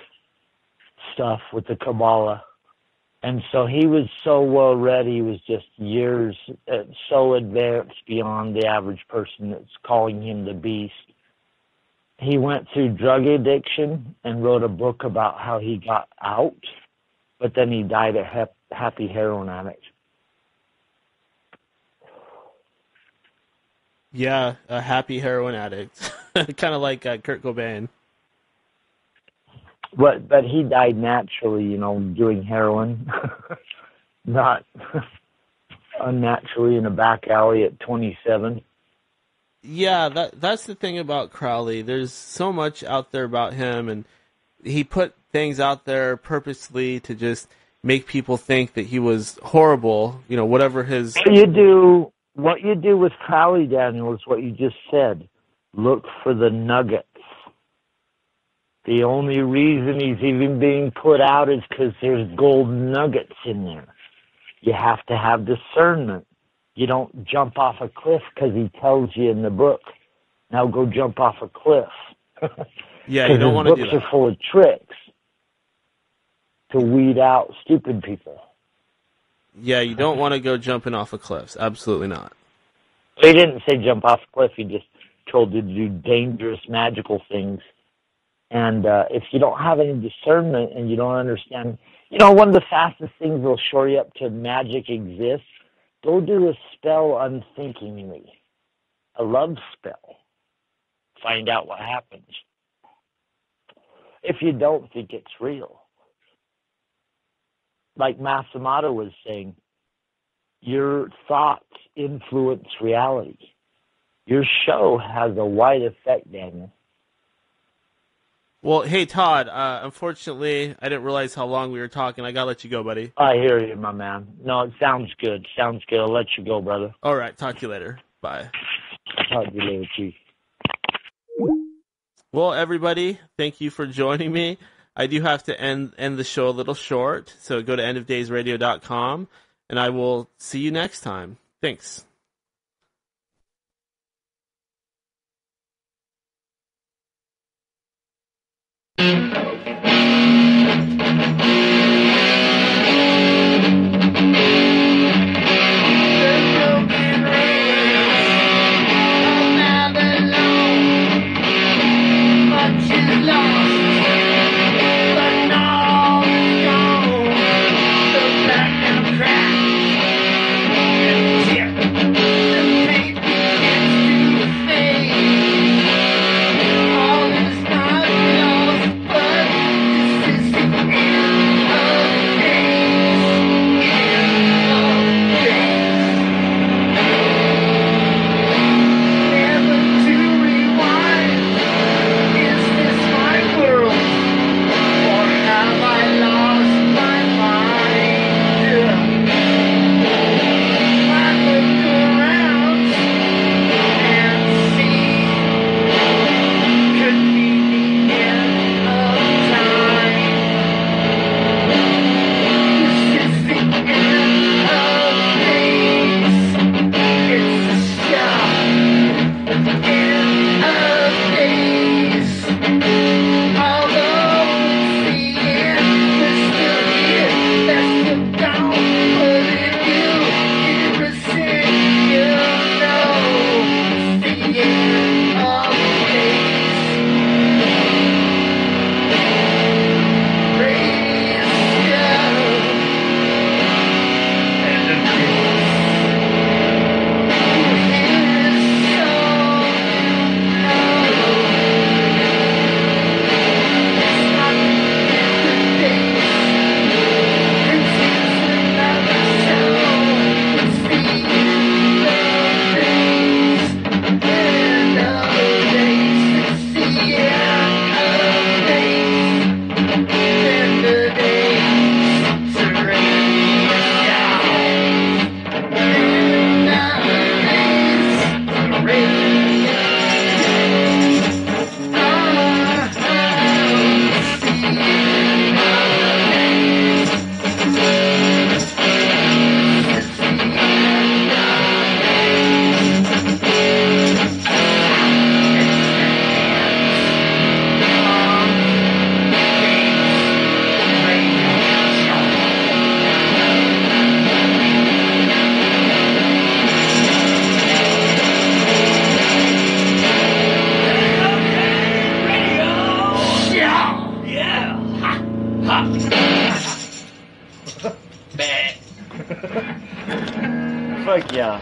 stuff with the Kabbalah. And so he was so well read, he was just years so advanced beyond the average person that's calling him the beast. He went through drug addiction and wrote a book about how he got out, but then he died a happy heroin addict. Yeah, a happy heroin addict. Kind of like Kurt Cobain. But he died naturally, you know, doing heroin, not unnaturally in a back alley at 27. Yeah, that's the thing about Crowley. There's so much out there about him, and he put things out there purposely to just make people think that he was horrible, you know, whatever his... What you do with Crowley, Daniel, is what you just said. Look for the nuggets. The only reason he's even being put out is because there's gold nuggets in there. You have to have discernment. You don't jump off a cliff because he tells you in the book, now go jump off a cliff. Yeah, you don't want to do that. Books are full of tricks to weed out stupid people. Yeah, you don't want to go jumping off of cliffs. Absolutely not. He didn't say jump off a cliff. He just told you to do dangerous, magical things. And if you don't have any discernment and you don't understand, you know, one of the fastest things that'll shore you up to magic exists, go do a spell unthinkingly, a love spell. Find out what happens. If you don't think it's real. Like Masato was saying, your thoughts influence reality. Your show has a wide effect, Daniel. Well, hey, Todd, unfortunately, I didn't realize how long we were talking. I got to let you go, buddy. I hear you, my man. No, it sounds good. Sounds good. I'll let you go, brother. All right. Talk to you later. Bye. Talk to you later, Chief. Well, everybody, thank you for joining me. I do have to end the show a little short, so go to endofdaysradio.com, and I will see you next time. Thanks. Fuck yeah.